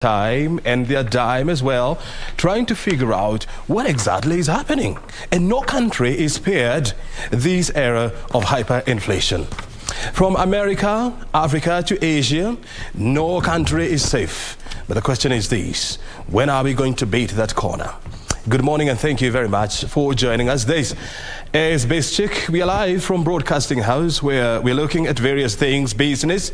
time and their dime as well, trying to figure out what exactly is happening. And no country is spared this era of hyperinflation. From America, Africa to Asia, no country is safe. But the question is this: when are we going to beat that corner? Good morning and thank you very much for joining us. This is Base Check. We are live from Broadcasting House, where we're looking at various things, business.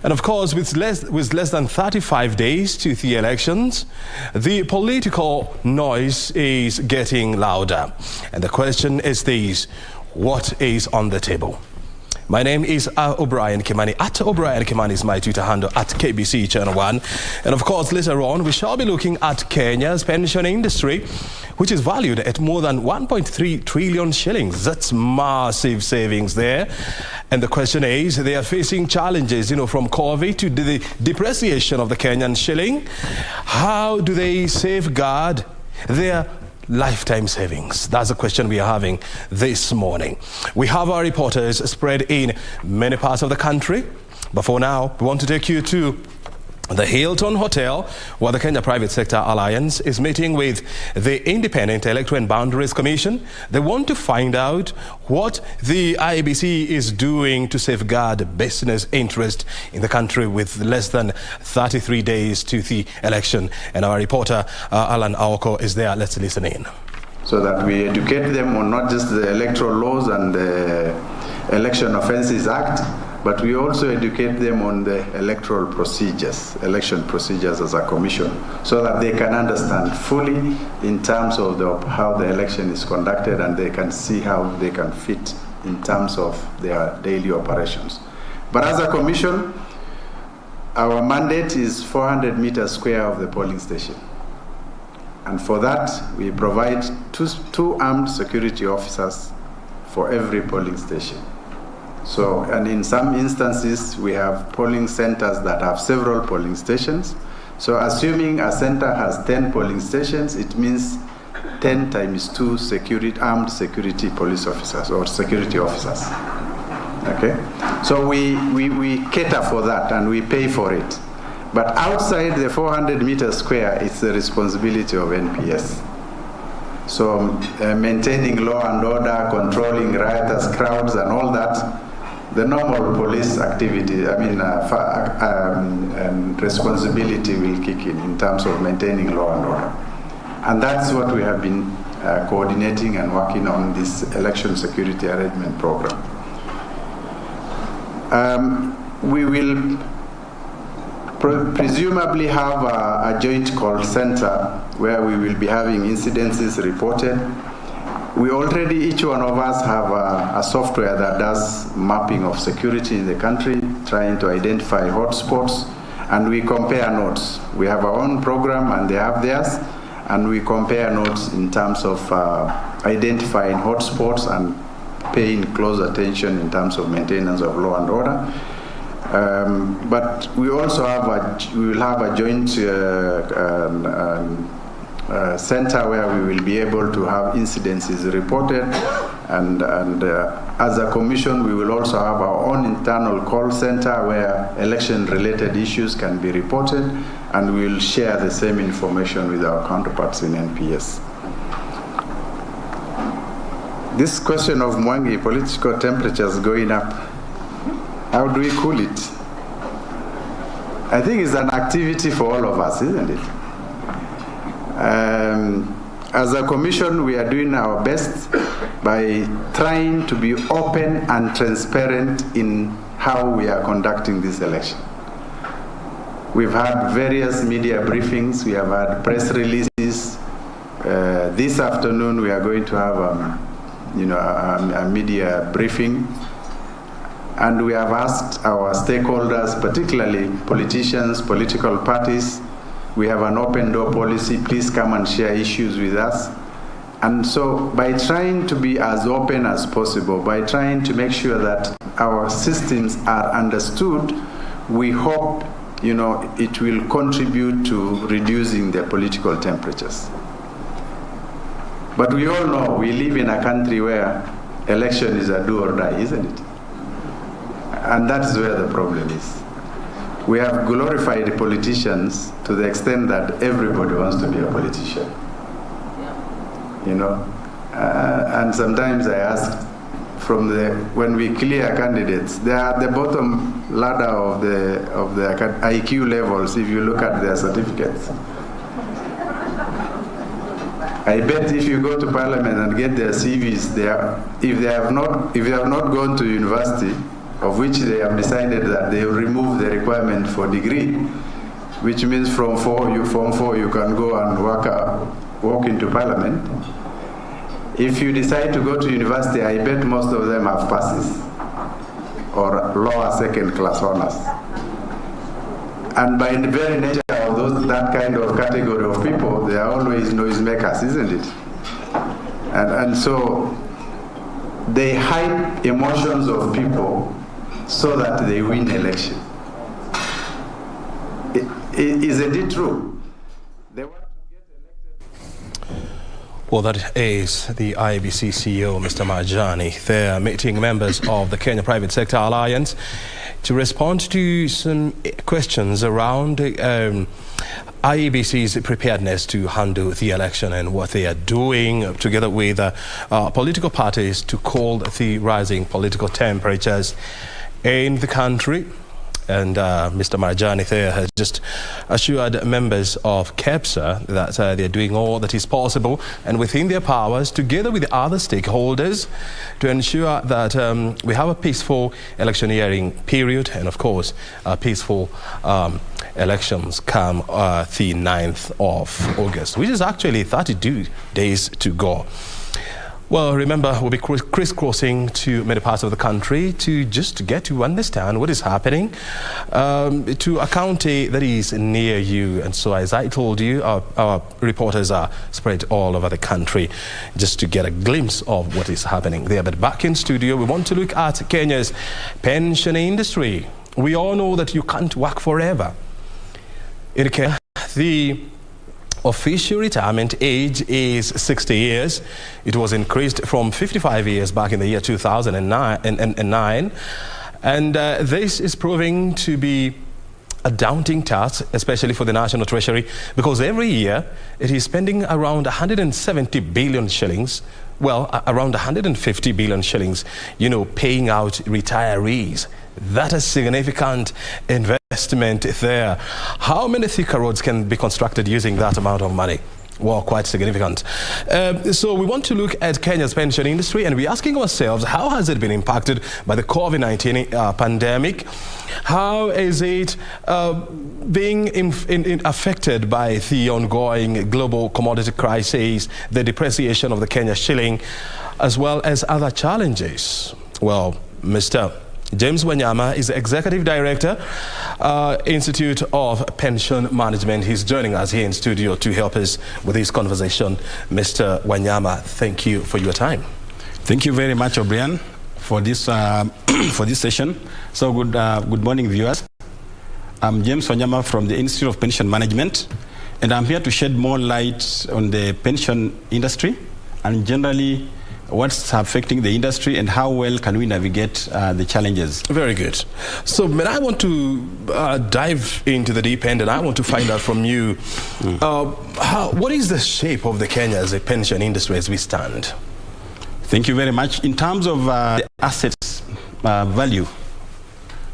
And of course, with less than 35 days to the elections, the political noise is getting louder. And the question is this: what is on the table? My name is O'Brien Kimani. At O'Brien Kimani is my Twitter handle, at KBC Channel 1. And of course, later on, we shall be looking at Kenya's pension industry, which is valued at more than 1.3 trillion shillings. That's massive savings there. And the question is, they are facing challenges, from COVID to the depreciation of the Kenyan shilling. How do they safeguard their lifetime savings? That's the question we are having this morning. We have our reporters spread in many parts of the country, but for now we want to take you to the Hilton Hotel, where the Kenya Private Sector Alliance is meeting with the Independent Electoral and Boundaries Commission. They want to find out what the IEBC is doing to safeguard business interest in the country with less than 33 days to the election. And our reporter, Alan Aoko, is there. Let's listen in. So that we educate them on not just the electoral laws and the Election Offences Act, but we also educate them on the electoral procedures, election procedures as a commission, so that they can understand fully in terms of how the election is conducted, and they can see how they can fit in terms of their daily operations. But as a commission, our mandate is 400 meters square of the polling station. And for that, we provide two armed security officers for every polling station. So, and in some instances, we have polling centers that have several polling stations. So assuming a center has 10 polling stations, it means 10 times 2 armed security police officers or security officers. Okay? So we cater for that and we pay for it. But outside the 400 meters square, it's the responsibility of NPS. So maintaining law and order, controlling riotous crowds and all that, the normal police activity, responsibility will kick in terms of maintaining law and order. And that's what we have been coordinating and working on, this election security arrangement program. We will presumably have a joint call center where we will be having incidences reported. We already, each one of us, have a software that does mapping of security in the country, trying to identify hotspots, and we compare notes. We have our own program and they have theirs, and we compare notes in terms of identifying hotspots and paying close attention in terms of maintenance of law and order. But we also we will have a joint center where we will be able to have incidences reported, and as a commission we will also have our own internal call center where election-related issues can be reported, and we will share the same information with our counterparts in NPS. This question of Mwangi, political temperatures going up, how do we cool it? I think it's an activity for all of us, isn't it? As a commission, we are doing our best by trying to be open and transparent in how we are conducting this election. We've had various media briefings, we have had press releases. This afternoon we are going to have a media briefing, and we have asked our stakeholders, particularly politicians, political parties. We have an open door policy. Please come and share issues with us. And so by trying to be as open as possible, by trying to make sure that our systems are understood, we hope it will contribute to reducing the political temperatures. But we all know we live in a country where election is a do or die, isn't it? And that's where the problem is. we have glorified politicians to the extent that everybody wants to be a politician. Yeah. You know, and sometimes I ask, when we clear candidates, they are at the bottom ladder of the IQ levels. If you look at their certificates, I bet if you go to Parliament and get their CVs, if they have not gone to university, of which they have decided that they will remove the requirement for degree, which means from Form 4 you can go and walk into Parliament. If you decide to go to university, I bet most of them have passes or lower second-class honors. And by the very nature of that kind of category of people, they are always noisemakers, isn't it? And so they hype emotions of people so that they win election. Isn't it true? They want to get elected. Well, that is the IEBC CEO, Mr. Mashinani. They're meeting members of the Kenya Private Sector Alliance to respond to some questions around IEBC's preparedness to handle the election and what they are doing together with political parties to cool the rising political temperatures in the country. And Mr. Mashinani there has just assured members of KEPSA that they're doing all that is possible and within their powers, together with other stakeholders, to ensure that we have a peaceful electioneering period and, of course, peaceful elections come the 9th of August, which is actually 32 days to go. Well, remember, we'll be crisscrossing to many parts of the country to just get to understand what is happening to a county that is near you. And so, as I told you, our reporters are spread all over the country just to get a glimpse of what is happening there. But back in studio, we want to look at Kenya's pension industry. We all know that you can't work forever. In Kenya, the official retirement age is 60 years. It was increased from 55 years back in the year 2009. And this is proving to be a daunting task, especially for the National Treasury, because every year it is spending around 170 billion shillings, well, around 150 billion shillings, paying out retirees. That is significant investment there. How many thicker roads can be constructed using that amount of money? Well, quite significant. So we want to look at Kenya's pension industry, and we're asking ourselves, how has it been impacted by the COVID-19 pandemic? How is it being affected by the ongoing global commodity crisis, the depreciation of the Kenya shilling, as well as other challenges? Well, Mr. James Wanyama is the Executive Director, Institute of Pension Management. He's joining us here in studio to help us with this conversation. Mr. Wanyama, thank you for your time. Thank you very much, O'Brien, for this for this session. So good morning, viewers. I'm James Wanyama from the Institute of Pension Management, and I'm here to shed more light on the pension industry and generally what's affecting the industry and how well can we navigate the challenges. Very good. So, I want to dive into the deep end, and I want to find out from you, what is the shape of the Kenya's pension industry as we stand? Thank you very much. In terms of the assets value,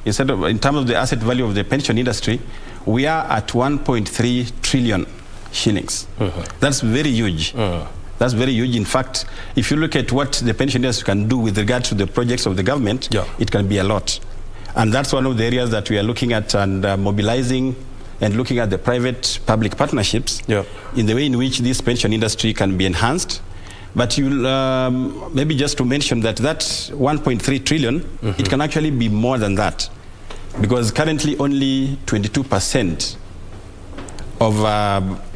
in terms of the asset value of the pension industry, we are at 1.3 trillion shillings. That's very huge. That's very huge. In fact, if you look at what the pension industry can do with regard to the projects of the government, it can be a lot. And that's one of the areas that we are looking at and mobilizing and looking at the private-public partnerships in the way in which this pension industry can be enhanced. But you'll, maybe just to mention that 1.3 trillion, it can actually be more than that. Because currently only 22% of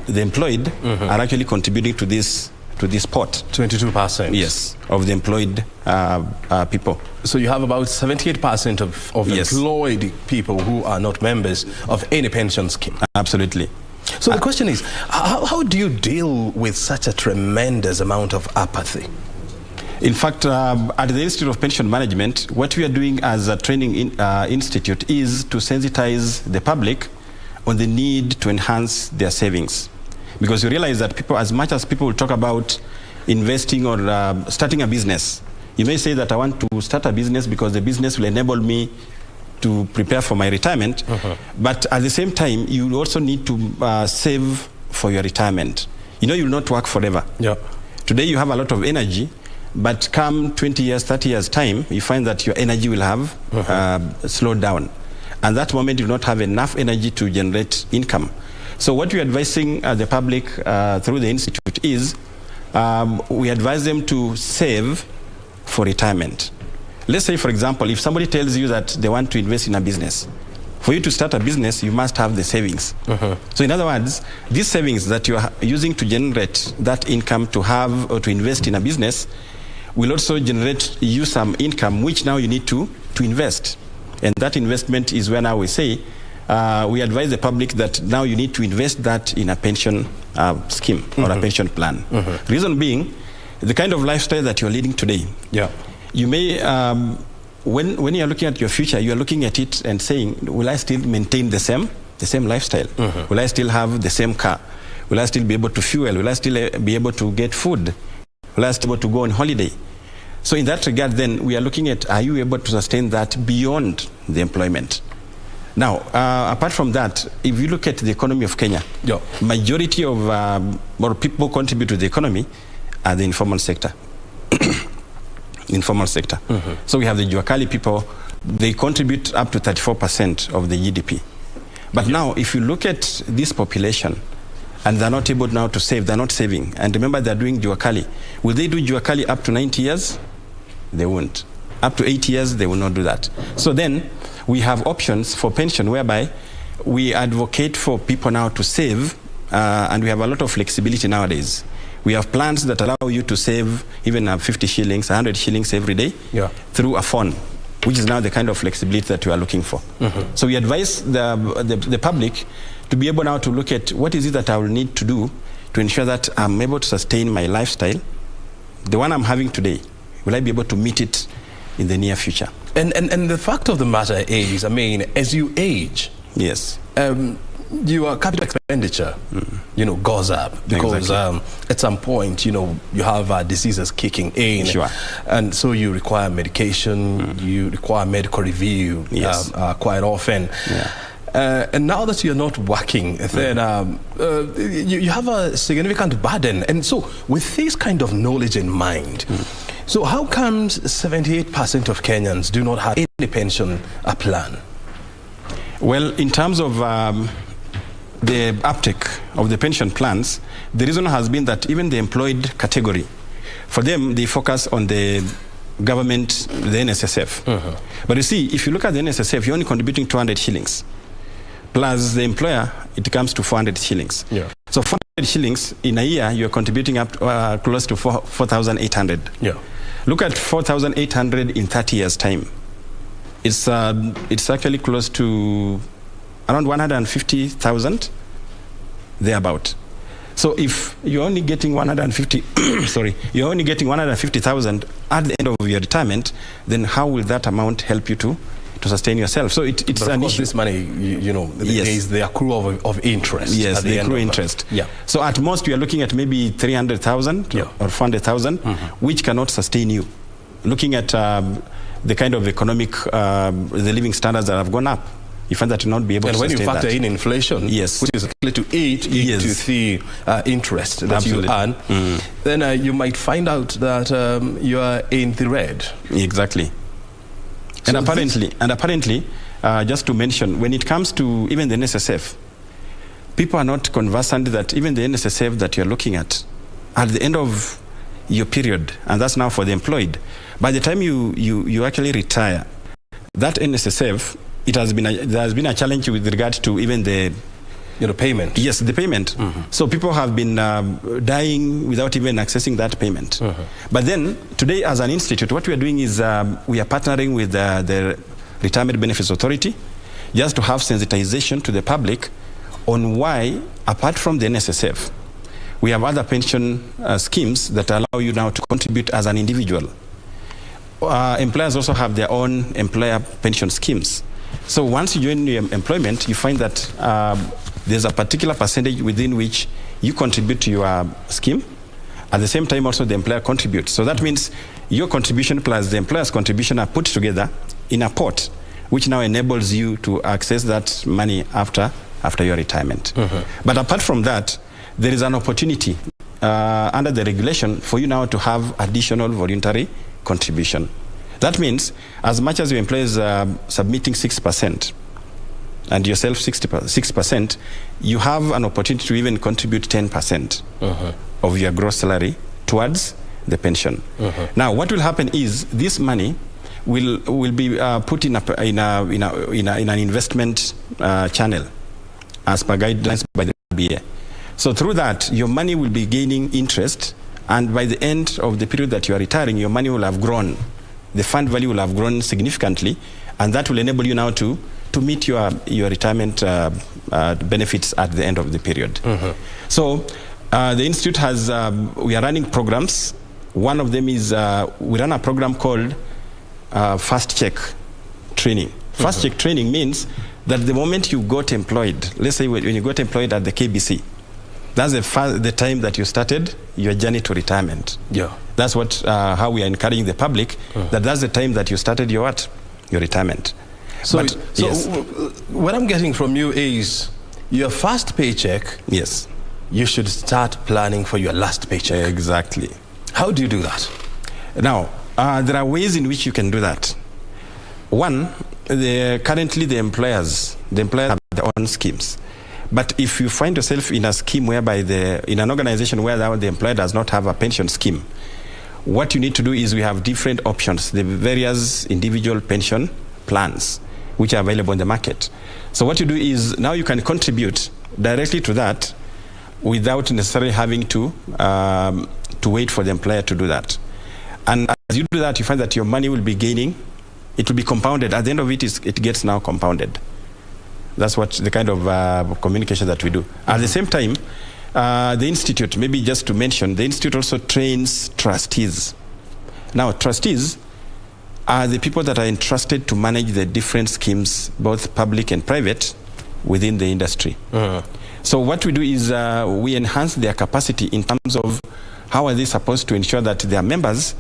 the employed are actually contributing to this pot. 22%? Yes, of the employed people. So you have about 78% of employed people who are not members of any pension scheme? Absolutely. So the question is, how do you deal with such a tremendous amount of apathy? In fact, at the Institute of Pension Management, what we are doing as a training institute is to sensitize the public on the need to enhance their savings. Because you realize that people, as much as people will talk about investing or starting a business, you may say that I want to start a business because the business will enable me to prepare for my retirement. But at the same time, you also need to save for your retirement. You know, you'll not work forever. Yeah. Today you have a lot of energy, but come 20 years, 30 years time, you find that your energy will have slowed down. And that moment you will not have enough energy to generate income. So what we're advising the public through the institute is, we advise them to save for retirement. Let's say, for example, if somebody tells you that they want to invest in a business, for you to start a business, you must have the savings. So in other words, these savings that you are using to generate that income to have or to invest in a business will also generate you some income, which now you need to invest. And that investment is where now we say, we advise the public that now you need to invest that in a pension scheme or a pension plan. Reason being, the kind of lifestyle that you're leading today, you may, when you're looking at your future, you're looking at it and saying, will I still maintain the same lifestyle? Will I still have the same car? Will I still be able to fuel? Will I still be able to get food? Will I still be able to go on holiday? So in that regard, then, we are looking at, are you able to sustain that beyond the employment? Now, apart from that, if you look at the economy of Kenya, majority of more people contribute to the economy are the informal sector. Informal sector. So we have the Juakali people, they contribute up to 34% of the GDP. But now, if you look at this population, and they're not able now to save, they're not saving, and remember they're doing Juakali. Will they do Juakali up to 90 years? They won't. Up to 80 years, they will not do that. So then, we have options for pension whereby we advocate for people now to save, and we have a lot of flexibility nowadays. We have plans that allow you to save even 50 shillings, 100 shillings every day through a phone, which is now the kind of flexibility that we are looking for. So we advise the public to be able now to look at what is it that I will need to do to ensure that I'm able to sustain my lifestyle, the one I'm having today. Will I be able to meet it in the near future? And the fact of the matter is, I mean, as you age, your capital expenditure, you know, goes up because at some point, you know, you have diseases kicking in, and so you require medication, you require medical review quite often. And now that you're not working, then you have a significant burden. And so, with this kind of knowledge in mind, so how comes 78% of Kenyans do not have any pension plan? Well, in terms of the uptake of the pension plans, the reason has been that even the employed category, for them, they focus on the government, the NSSF. But you see, if you look at the NSSF, you're only contributing 200 shillings. Plus the employer, it comes to 400 shillings. So 400 shillings in a year, you're contributing up close to 4,800. Look at 4,800 in 30 years' time. It's actually close to around 150,000, thereabout. So if you're only getting 150,000 at the end of your retirement, then how will that amount help you to sustain yourself? So it's but of an course issue. This money, you know, is the accrue of interest. Yes, the accrue interest. So at most we are looking at maybe 300,000 or 400,000, which cannot sustain you. Looking at the kind of economic, the living standards that have gone up, you find that you not be able to sustain that. And when you factor in inflation, which is likely to eat into the interest that you earn, then you might find out that you are in the red. Exactly. So and apparently, just to mention, when it comes to even the NSSF, people are not conversant that even the NSSF that you're looking at the end of your period, and that's now for the employed, by the time you actually retire, that NSSF, there has been a challenge with regard to even the payment. Yes, the payment. So people have been dying without even accessing that payment. But then today, as an institute, what we are doing is we are partnering with the Retirement Benefits Authority just to have sensitization to the public on why, apart from the NSSF, we have other pension schemes that allow you now to contribute as an individual. Employers also have their own employer pension schemes. So once you join your employment, you find that there's a particular percentage within which you contribute to your scheme. At the same time, also the employer contributes. So that means your contribution plus the employer's contribution are put together in a pot, which now enables you to access that money after your retirement. But apart from that, there is an opportunity under the regulation for you now to have additional voluntary contribution. That means as much as your employer is submitting 6% and yourself 6%, you have an opportunity to even contribute 10% of your gross salary towards the pension. Now, what will happen is this money will be put in an investment channel as per guidelines by the BA. So through that, your money will be gaining interest, and by the end of the period that you are retiring, your money will have grown. The fund value will have grown significantly, and that will enable you now to meet your retirement benefits at the end of the period. So the Institute has, we are running programs. One of them is, we run a program called Fast Check Training. Fast Check Training means that the moment you got employed, let's say when you got employed at the KBC, that's the time that you started your journey to retirement. Yeah. That's what how we are encouraging the public, that's the time that you started your retirement. So yes. What I'm getting from you is your first paycheck, yes, you should start planning for your last paycheck. Exactly. How do you do that? Now, there are ways in which you can do that. One, currently the employers have their own schemes. But if you find yourself in a scheme whereby in an organization where the employer does not have a pension scheme, what you need to do is we have different options, the various individual pension plans which are available in the market. So what you do is now you can contribute directly to that without necessarily having to wait for the employer to do that. And as you do that, you find that your money will be gaining. It will be compounded. At the end of it, it gets now compounded. That's what the kind of communication that we do. At the same time, the Institute, maybe just to mention, the Institute also trains trustees. Now, trustees are the people that are entrusted to manage the different schemes, both public and private, within the industry. So what we do is we enhance their capacity in terms of how are they supposed to ensure that their members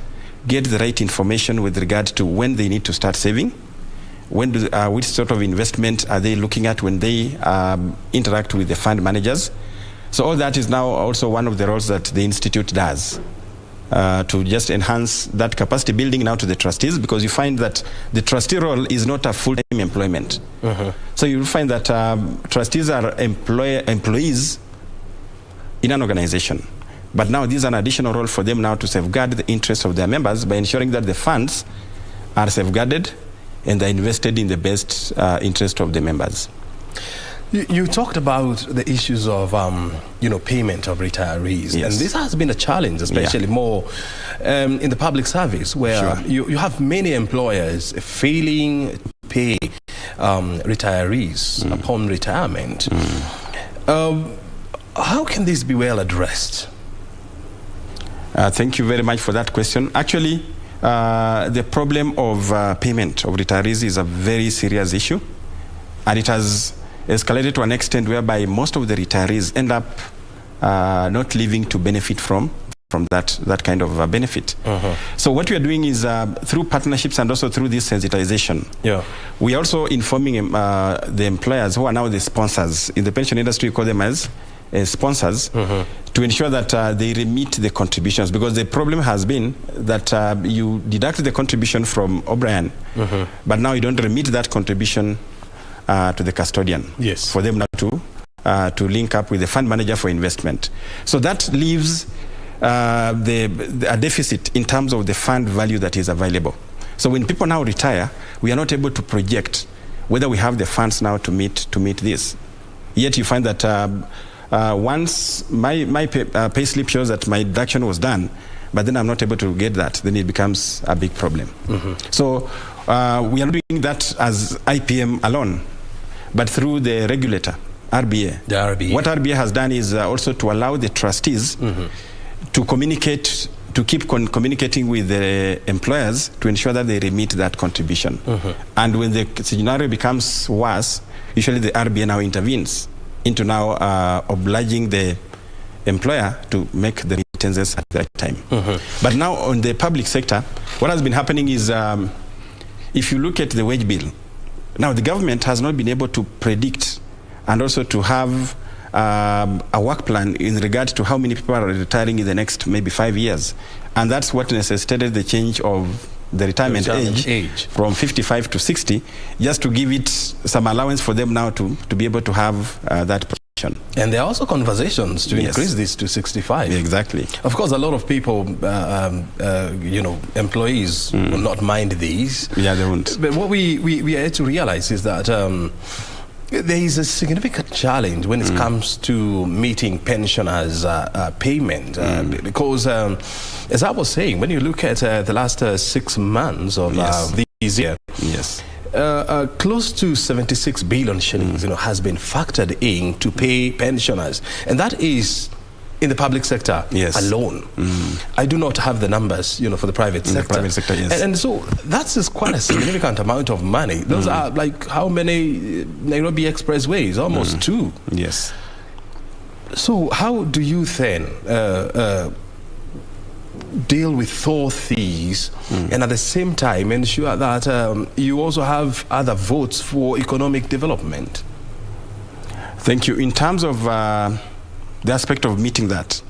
get the right information with regard to when they need to start saving, which sort of investment are they looking at when they interact with the fund managers. So all that is now also one of the roles that the Institute does to just enhance that capacity building now to the trustees, because you find that the trustee role is not a full-time employment. So you'll find that trustees are employees in an organization. But now this is an additional role for them now to safeguard the interests of their members by ensuring that the funds are safeguarded and are invested in the best interest of the members. You talked about the issues of, payment of retirees. Yes. And this has been a challenge, especially more in the public service, where you have many employers failing to pay retirees upon retirement. How can this be well addressed? Thank you very much for that question. Actually, the problem of payment of retirees is a very serious issue, and it has escalated to an extent whereby most of the retirees end up not living to benefit from that kind of benefit. So what we are doing is through partnerships and also through this sensitization, we are also informing the employers who are now the sponsors. In the pension industry, we call them as sponsors, to ensure that they remit the contributions, because the problem has been that you deduct the contribution from O'Brien, but now you don't remit that contribution to the custodian, for them now to link up with the fund manager for investment. So that leaves a deficit in terms of the fund value that is available. So when people now retire, we are not able to project whether we have the funds now to meet this. Yet you find that once my pay slip shows that my deduction was done, but then I'm not able to get that, then it becomes a big problem. So we are doing that as IPM alone, but through the regulator, RBA. The RBA. What RBA has done is also to allow the trustees to communicate, to keep communicating with the employers to ensure that they remit that contribution. And when the scenario becomes worse, usually the RBA now intervenes into now obliging the employer to make the remittances at that time. But now on the public sector, what has been happening is, if you look at the wage bill, now the government has not been able to predict and also to have a work plan in regard to how many people are retiring in the next maybe 5 years. And that's what necessitated the change of the retirement age from 55 to 60, just to give it some allowance for them now to be able to have that protection. And there are also conversations to increase this to 65. Exactly. Of course, a lot of people, employees will not mind these. Yeah, they won't. But what we are to realize is that there is a significant challenge when it comes to meeting pensioners' payment. Because, as I was saying, when you look at the last 6 months of this year, close to 76 billion shillings has been factored in to pay pensioners. And that is in the public sector alone. I do not have the numbers, for the private sector. And so that's quite a significant amount of money. Those are like how many Nairobi expressways? Almost 2. Yes. So how do you then deal with all these and at the same time ensure that you also have other votes for economic development? Thank you. In terms of the aspect of meeting that,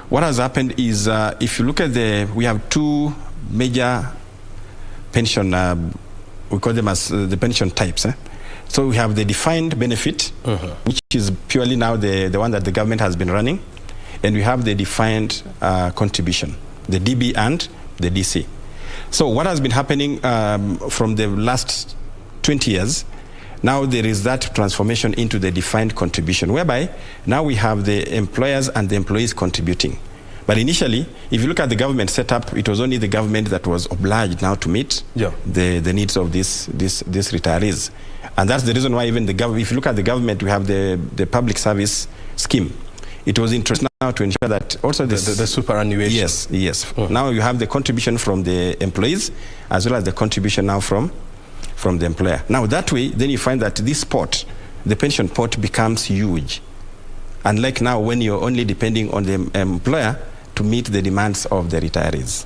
what has happened is, if you look at we have 2 major pension, we call them as the pension types. So we have the defined benefit, which is purely now the one that the government has been running. And we have the defined contribution, the DB and the DC. So what has been happening from the last 20 years, now there is that transformation into the defined contribution, whereby now we have the employers and the employees contributing. But initially, if you look at the government setup, it was only the government that was obliged now to meet the needs of these retirees. And that's the reason why even if you look at the government, we have the public service scheme. It was interesting now to ensure that also the superannuation. Yes. Now you have the contribution from the employees as well as the contribution now from the employer. Now that way, then you find that this pot, the pension pot, becomes huge. Unlike now when you're only depending on the employer to meet the demands of the retirees.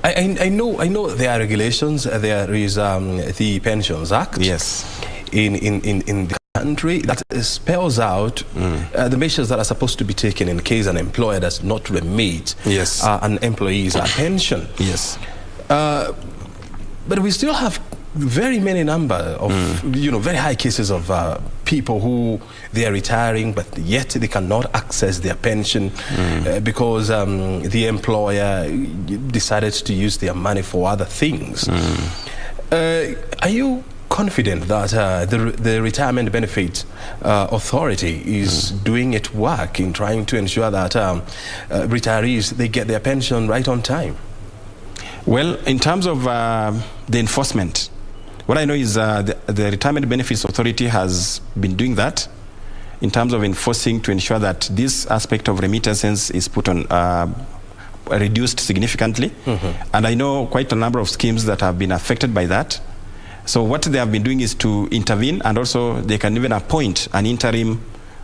I know there are regulations. There is the Pensions Act. Yes. In the country that spells out the measures that are supposed to be taken in case an employer does not remit an employee's pension. Yes. But we still have very many number of very high cases of people who they are retiring but yet they cannot access their pension because the employer decided to use their money for other things. Are you confident that the Retirement Benefit Authority is doing its work in trying to ensure that retirees, they get their pension right on time? Well, in terms of the enforcement, what I know is the Retirement Benefits Authority has been doing that in terms of enforcing to ensure that this aspect of remittances is put on reduced significantly. And I know quite a number of schemes that have been affected by that. So what they have been doing is to intervene, and also they can even appoint an interim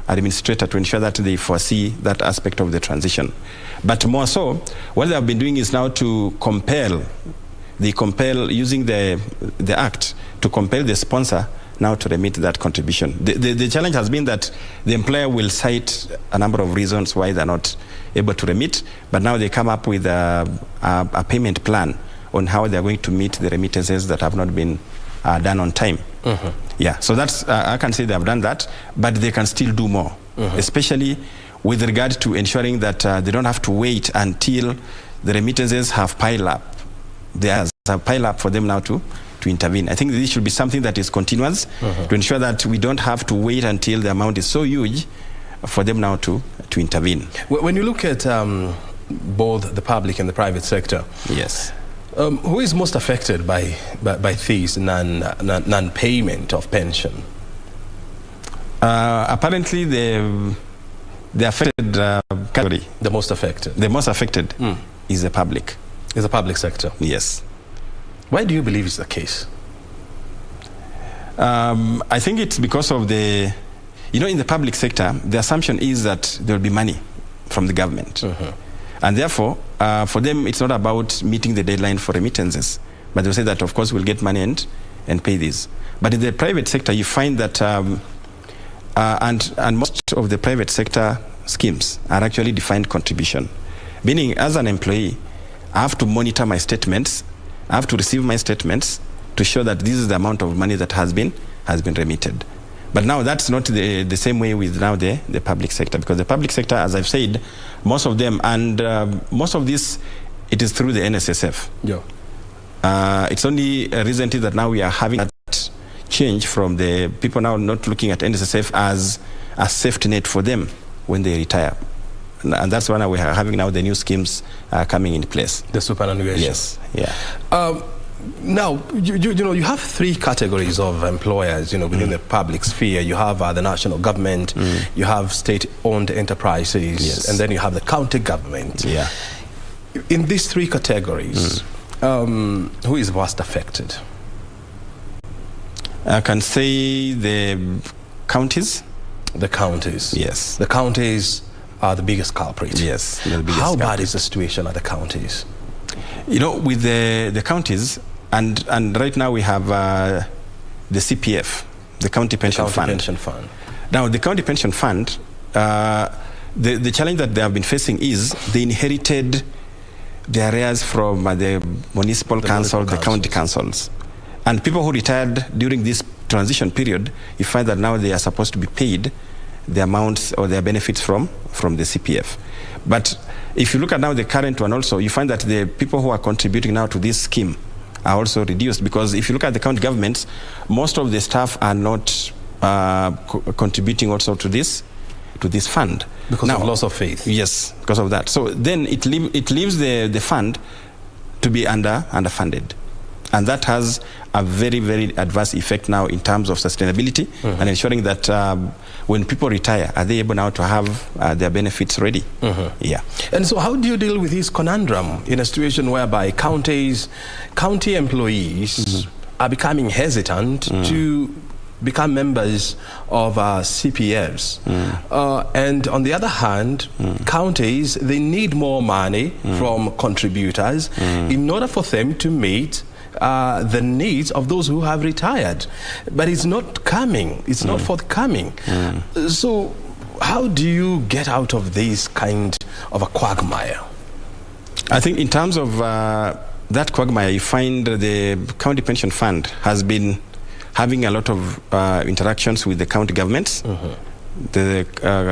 administrator to ensure that they foresee that aspect of the transition. But more so, what they have been doing is now to compel, using the act to compel the sponsor now to remit that contribution. The challenge has been that the employer will cite a number of reasons why they're not able to remit, but now they come up with a payment plan on how they're going to meet the remittances that have not been done on time. Yeah, so that's, I can say they have done that, but they can still do more, especially with regard to ensuring that they don't have to wait until the remittances have piled up. There's a pile up for them now to intervene. I think this should be something that is continuous to ensure that we don't have to wait until the amount is so huge for them now to intervene. When you look at both the public and the private sector, yes, who is most affected by this non-payment of pension? Apparently, the affected category, the most affected, is the public. Is the public sector. Yes. Why do you believe it's the case? I think it's because of in the public sector, the assumption is that there will be money from the government. And therefore, for them, it's not about meeting the deadline for remittances. But they'll say that, of course, we'll get money and pay these. But in the private sector, you find that, and most of the private sector schemes are actually defined contribution. Meaning, as an employee, I have to monitor my statements, I have to receive my statements to show that this is the amount of money that has been remitted. But now that's not the same way with now the public sector, because the public sector, as I've said, most of them, and most of this, it is through the NSSF. Yeah. It's only recently that now we are having that change from the people now not looking at NSSF as a safety net for them when they retire. And that's why we are having now the new schemes coming into place. The superannuation. Yes, yeah. Now, you have three categories of employers, within the public sphere. You have the national government, you have state-owned enterprises, and then you have the county government. Yeah. In these three categories, who is most affected? I can say the counties. The counties. Yes. The counties are the biggest culprit. Yes. How bad is the situation at the counties? With the counties, and right now we have the CPF, the County Pension Fund. Now, the County Pension Fund, the challenge that they have been facing is they inherited the arrears from the municipal council, the county councils. And people who retired during this transition period, you find that now they are supposed to be paid the amounts or their benefits from the CPF. But if you look at now the current one also, you find that the people who are contributing now to this scheme are also reduced, because if you look at the county governments, most of the staff are not contributing also to this fund. Because of loss of faith. Yes, because of that. So then it leaves the fund to be underfunded. And that has a very, very adverse effect now in terms of sustainability and ensuring that when people retire, are they able now to have their benefits ready? Yeah. And so how do you deal with this conundrum in a situation whereby county employees are becoming hesitant to become members of CPFs? And on the other hand, counties, they need more money from contributors in order for them to meet the needs of those who have retired, but it's not coming, it's not forthcoming. So how do you get out of this kind of a quagmire? I think in terms of that quagmire, you find the County Pension Fund has been having a lot of interactions with the county governments, the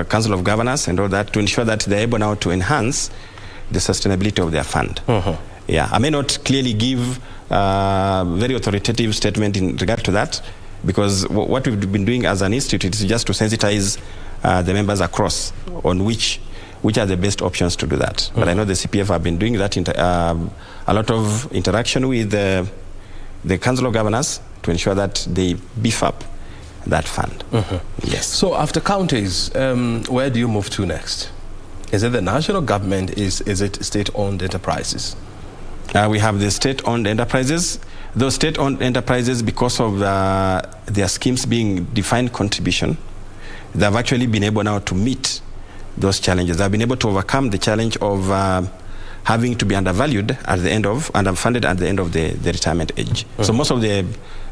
Council of Governors and all that, to ensure that they're able now to enhance the sustainability of their fund. Yeah, I may not clearly give very authoritative statement in regard to that, because what we've been doing as an institute is just to sensitize the members across on which are the best options to do that. But I know the CPF have been doing that, a lot of interaction with the Council of Governors to ensure that they beef up that fund. Yes. So after counties, where do you move to next? Is it the national government? Is it state-owned enterprises? We have the state-owned enterprises. Those state-owned enterprises, because of their schemes being defined contribution, they've actually been able now to meet those challenges. They've been able to overcome the challenge of having to be undervalued at the end of, underfunded at the end of the retirement age. So most of the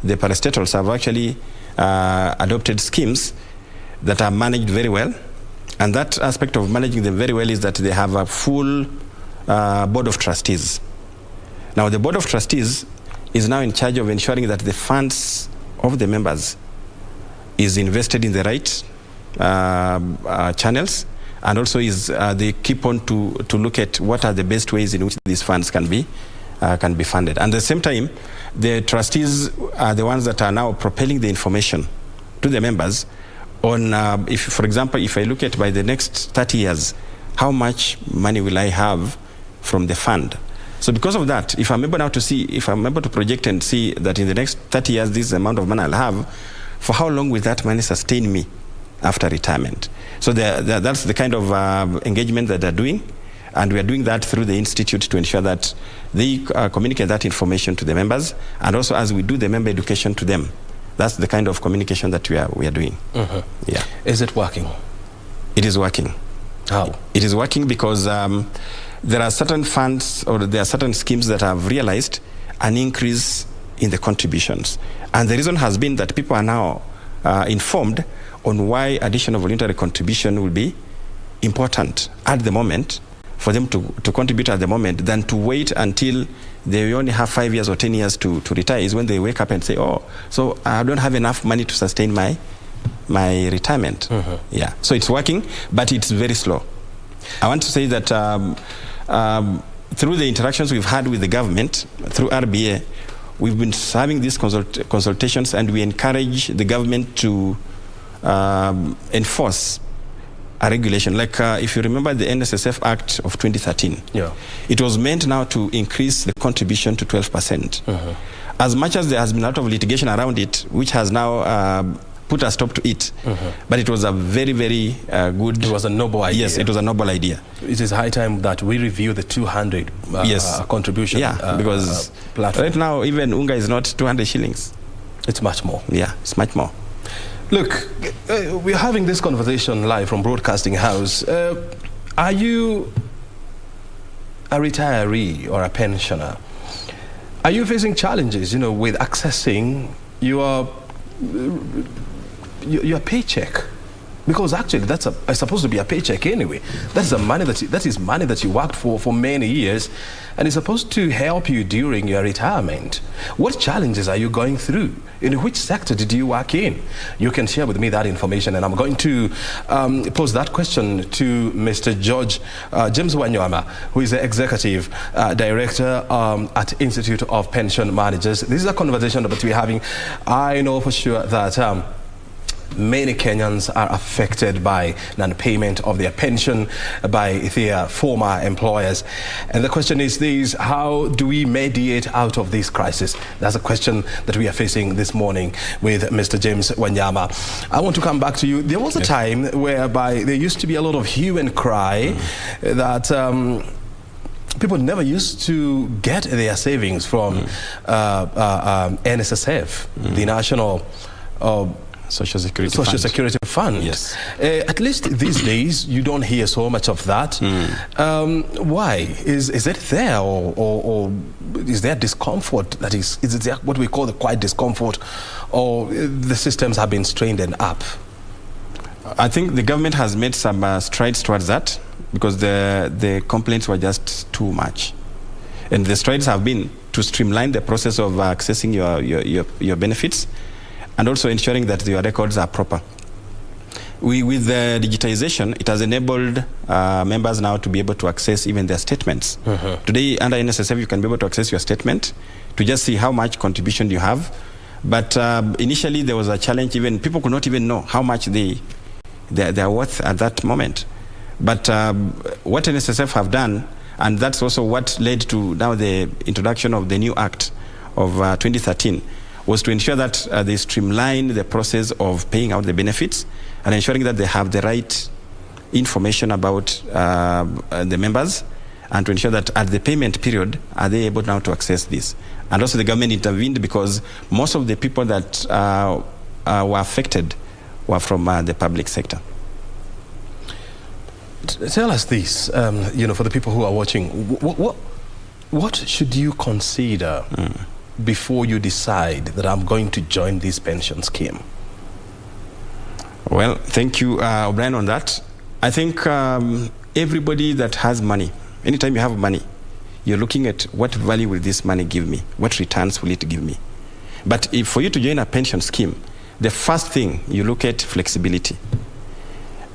parastatals have actually adopted schemes that are managed very well. And that aspect of managing them very well is that they have a full board of trustees. Now, the Board of Trustees is now in charge of ensuring that the funds of the members is invested in the right channels, and also they keep on to look at what are the best ways in which these funds can be funded. And at the same time, the trustees are the ones that are now propelling the information to the members on, for example, if I look at by the next 30 years, how much money will I have from the fund? So because of that, if I'm able now to see, if I'm able to project and see that in the next 30 years, this amount of money I'll have, for how long will that money sustain me after retirement. So that's the kind of engagement that they're doing. And we are doing that through the Institute to ensure that they communicate that information to the members. And also as we do the member education to them, that's the kind of communication that we are doing. Yeah. Is it working? It is working. How? It is working because there are certain funds or there are certain schemes that have realized an increase in the contributions. And the reason has been that people are now informed on why additional voluntary contribution will be important at the moment, for them to contribute at the moment, than to wait until they only have 5 years or 10 years to retire, is when they wake up and say, oh, so I don't have enough money to sustain my retirement. Yeah, so it's working, but it's very slow. I want to say that through the interactions we've had with the government, through RBA, we've been having these consultations, and we encourage the government to enforce a regulation. Like if you remember the NSSF Act of 2013, it was meant now to increase the contribution to 12%. As much as there has been a lot of litigation around it, which has now put a stop to it, but it was a very, very good... It was a noble idea. Yes, it was a noble idea. It is high time that we review the 200 contribution because platform. Right now, even Unga is not 200 shillings. It's much more. Yeah, it's much more. Look, we're having this conversation live from Broadcasting House. Are you a retiree or a pensioner? Are you facing challenges, with accessing your paycheck? Because actually, that's supposed to be a paycheck anyway. That is money that you worked for many years, and it's supposed to help you during your retirement. What challenges are you going through? In which sector did you work in? You can share with me that information, and I'm going to pose that question to Mr. James Wanyama, who is the Executive Director at Institute of Pension Managers. This is a conversation that we're having. I know for sure that many Kenyans are affected by non-payment of their pension by their former employers. And the question is this: how do we mediate out of this crisis? That's a question that we are facing this morning with Mr. James Wanyama. I want to come back to you. There was a time whereby there used to be a lot of hue and cry that people never used to get their savings from NSSF, the National Social Security Fund. Yes. At least these days, you don't hear so much of that. Why? Is it there, or is there discomfort? That is it there what we call the quiet discomfort, or the systems have been strained and up? I think the government has made some strides towards that, because the complaints were just too much. And the strides have been to streamline the process of accessing your benefits, and also ensuring that your records are proper. With the digitization, it has enabled members now to be able to access even their statements. Today, under NSSF, you can be able to access your statement to just see how much contribution you have. But initially, there was a challenge. Even people could not even know how much they're worth at that moment. But what NSSF have done, and that's also what led to now the introduction of the new Act of 2013, was to ensure that they streamline the process of paying out the benefits and ensuring that they have the right information about the members, and to ensure that at the payment period, are they able now to access this. And also the government intervened because most of the people that were affected were from the public sector. Tell us this, for the people who are watching, what should you consider before you decide that I'm going to join this pension scheme? Well, thank you, O'Brien, on that. I think everybody that has money, anytime you have money, you're looking at what value will this money give me? What returns will it give me? But for you to join a pension scheme, the first thing you look at flexibility.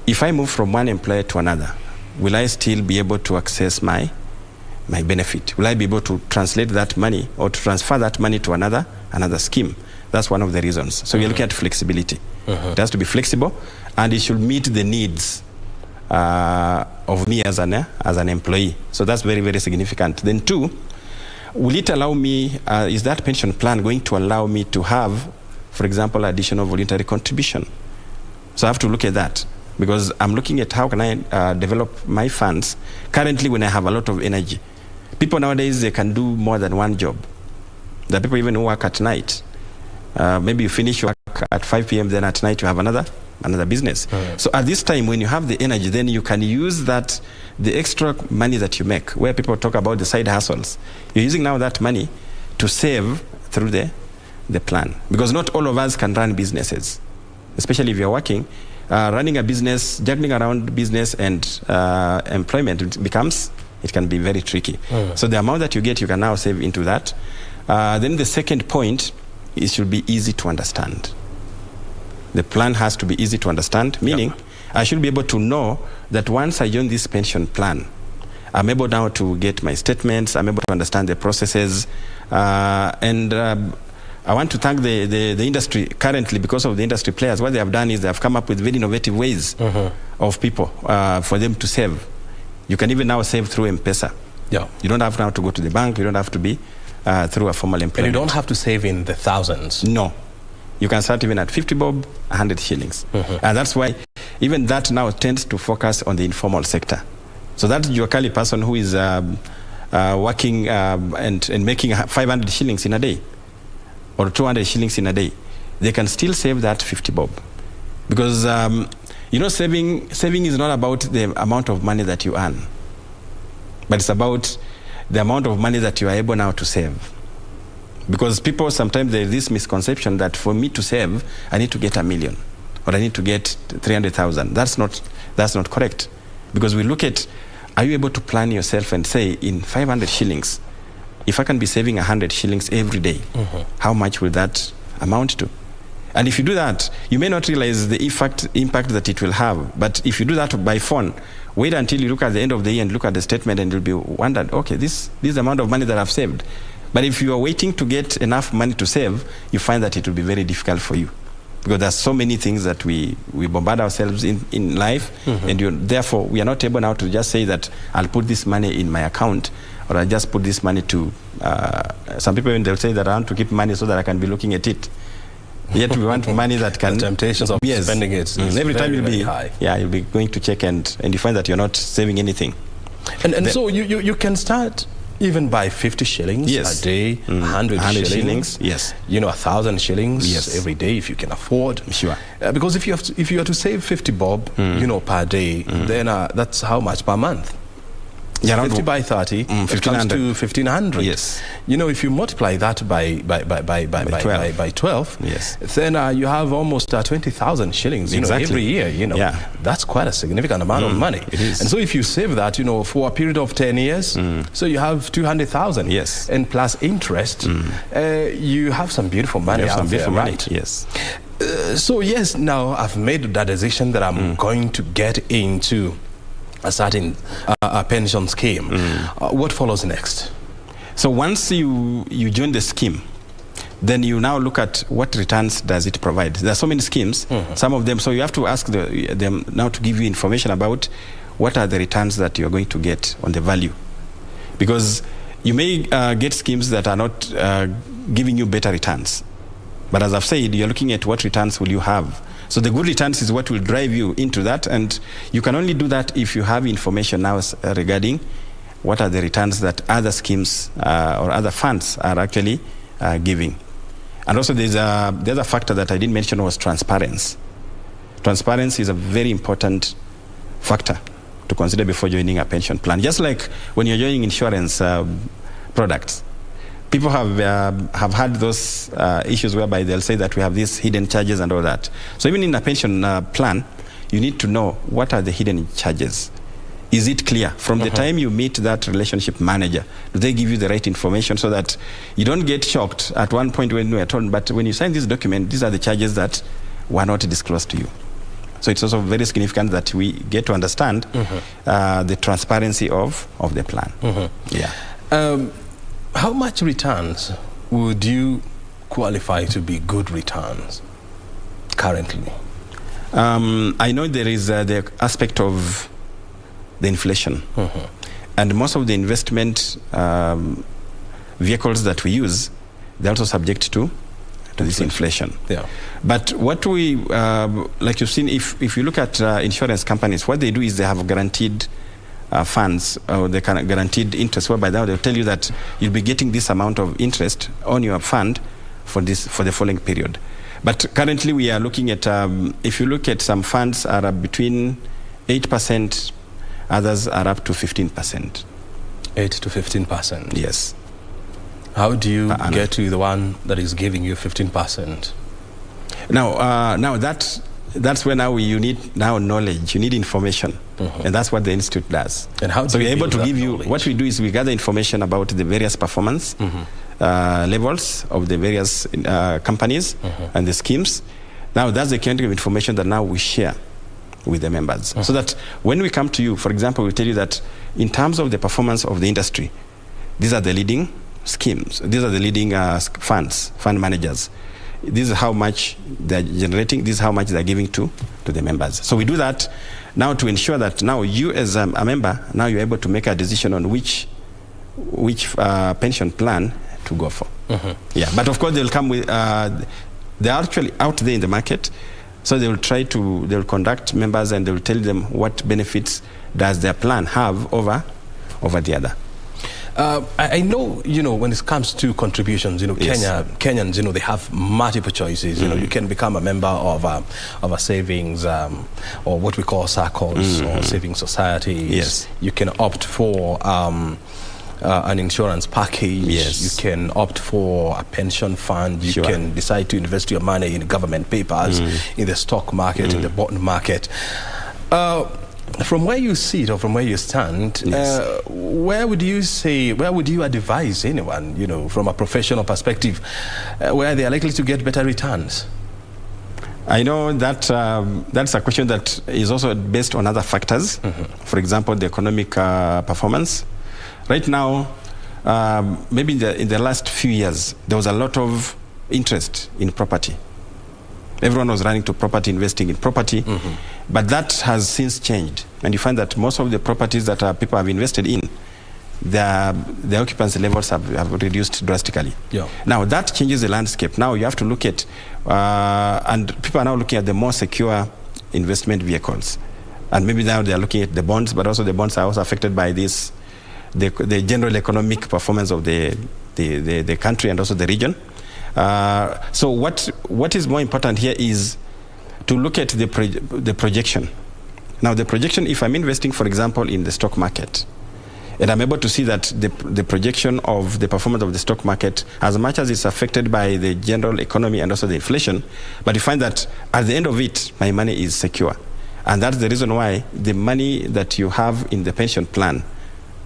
If I move from one employer to another, will I still be able to access my benefit? Will I be able to translate that money or to transfer that money to another scheme? That's one of the reasons. So you're looking at flexibility. It has to be flexible, and it should meet the needs of me as an employee. So that's very, very significant. Then two, will it allow me, is that pension plan going to allow me to have, for example, additional voluntary contribution? So I have to look at that, because I'm looking at how can I develop my funds currently when I have a lot of energy. People nowadays, they can do more than one job. There are people even who work at night. Maybe you finish work at 5 p.m., then at night you have another business. So at this time, when you have the energy, then you can use that, the extra money that you make, where people talk about the side hustles. You're using now that money to save through the plan. Because not all of us can run businesses, especially if you're working. Running a business, juggling around business and employment, it can be very tricky. So the amount that you get, you can now save into that. Then the second point, it should be easy to understand. The plan has to be easy to understand, meaning I should be able to know that once I join this pension plan, I'm able now to get my statements, I'm able to understand the processes, and I want to thank the industry currently, because of the industry players. What they have done is they have come up with very innovative ways of people for them to save. You can even now save through M-Pesa. Yeah. You don't have now to go to the bank. You don't have to be through a formal employment. And you don't have to save in the thousands. No. You can start even at 50 bob, 100 shillings. And that's why even that now tends to focus on the informal sector. So that Juakali person who is working and making 500 shillings in a day, or 200 shillings in a day, they can still save that 50 bob. Because, saving is not about the amount of money that you earn, but it's about the amount of money that you are able now to save. Because people, sometimes there is this misconception that for me to save, I need to get 1 million, or I need to get 300,000. That's not correct. Because we look at, are you able to plan yourself and say, in 500 shillings, if I can be saving 100 shillings every day, how much will that amount to? And if you do that, you may not realize the impact that it will have. But if you do that by phone, wait until you look at the end of the year and look at the statement, and you'll be wondered, okay, this is the amount of money that I've saved. But if you are waiting to get enough money to save, you find that it will be very difficult for you. Because there's so many things that we bombard ourselves in life, and therefore we are not able now to just say that I'll put this money in my account, or I just put this money to, some people, when they'll say that I want to keep money so that I can be looking at it. Yet we want money that can... The temptations of spending it is every time very high. Yeah, you'll be going to check and you find that you're not saving anything. And so you can start even by 50 shillings a day, 100 shillings. Yes. 1,000 shillings every day if you can afford. Sure. Because if you are to save 50 bob, per day, then that's how much per month? Yeah, 50 by 30, it comes to 1,500. Yes. If you multiply that by 12, yes, then you have almost 20,000 shillings every year. That's quite a significant amount of money. It is. And so if you save that, for a period of 10 years, so you have 200,000. Yes. And plus interest, you have some beautiful money out there, right? Yes. So yes, now I've made that decision that I'm going to get into a certain pension scheme. What follows next? So once you join the scheme, then you now look at what returns does it provide. There are so many schemes, some of them, so you have to ask them now to give you information about what are the returns that you're going to get on the value. Because you may get schemes that are not giving you better returns. But as I've said, you're looking at what returns will you have. So the good returns is what will drive you into that, and you can only do that if you have information now regarding what are the returns that other schemes or other funds are actually giving. And also the other factor that I didn't mention was transparency. Transparency is a very important factor to consider before joining a pension plan. Just like when you're joining insurance products, people have had those issues whereby they'll say that we have these hidden charges and all that. So even in a pension plan, you need to know what are the hidden charges. Is it clear? From the time you meet that relationship manager, do they give you the right information so that you don't get shocked at one point when you are told, but when you sign this document, these are the charges that were not disclosed to you. So it's also very significant that we get to understand the transparency of the plan. Yeah. How much returns would you qualify to be good returns currently? I know there is the aspect of the inflation. And most of the investment vehicles that we use, they're also subject to this inflation. Yeah. But what we, like you've seen, if you look at insurance companies, what they do is they have guaranteed funds, or they can guaranteed interest, whereby they'll tell you that you'll be getting this amount of interest on your fund for the following period. But currently we are looking at, if you look at some funds are between 8%, others are up to 15%. 8 to 15%. Yes. How do you get to the one that is giving you 15%? Now that's where now you need knowledge. You need information, and that's what the institute does. And how? So we're able to give you. What we do is we gather information about the various performance levels of the various companies and the schemes. Now that's the kind of information that now we share with the members, so that when we come to you, for example, we tell you that in terms of the performance of the industry, these are the leading schemes. These are the leading fund managers. This is how much they're generating. This is how much they're giving to the members. So we do that now to ensure that now you as a member, now you're able to make a decision on which pension plan to go for. Yeah, but of course they'll come with, they're actually out there in the market. So they'll conduct members and they'll tell them what benefits does their plan have over the other. I know, when it comes to contributions, Yes. Kenyans, they have multiple choices. You can become a member of a savings or what we call circles or saving societies. Yes. You can opt for an insurance package. Yes. You can opt for a pension fund. You can decide to invest your money in government papers, in the stock market, in the bond market. From where you sit or from where you stand, where would you advise anyone, from a professional perspective, where they are likely to get better returns? I know that that's a question that is also based on other factors. For example, the economic performance. Right now, maybe in the last few years, there was a lot of interest in property. Everyone was running to property, investing in property, but that has since changed. And you find that most of the properties that people have invested in, the occupancy levels have reduced drastically. Yeah. Now that changes the landscape. Now you have to look at, and people are now looking at the more secure investment vehicles. And maybe now they are looking at the bonds, but also the bonds are also affected by this, the general economic performance of the country and also the region. So what is more important here is to look at the projection. Now the projection, if I'm investing, for example, in the stock market, and I'm able to see that the projection of the performance of the stock market, as much as it's affected by the general economy and also the inflation, but you find that at the end of it, my money is secure. And that's the reason why the money that you have in the pension plan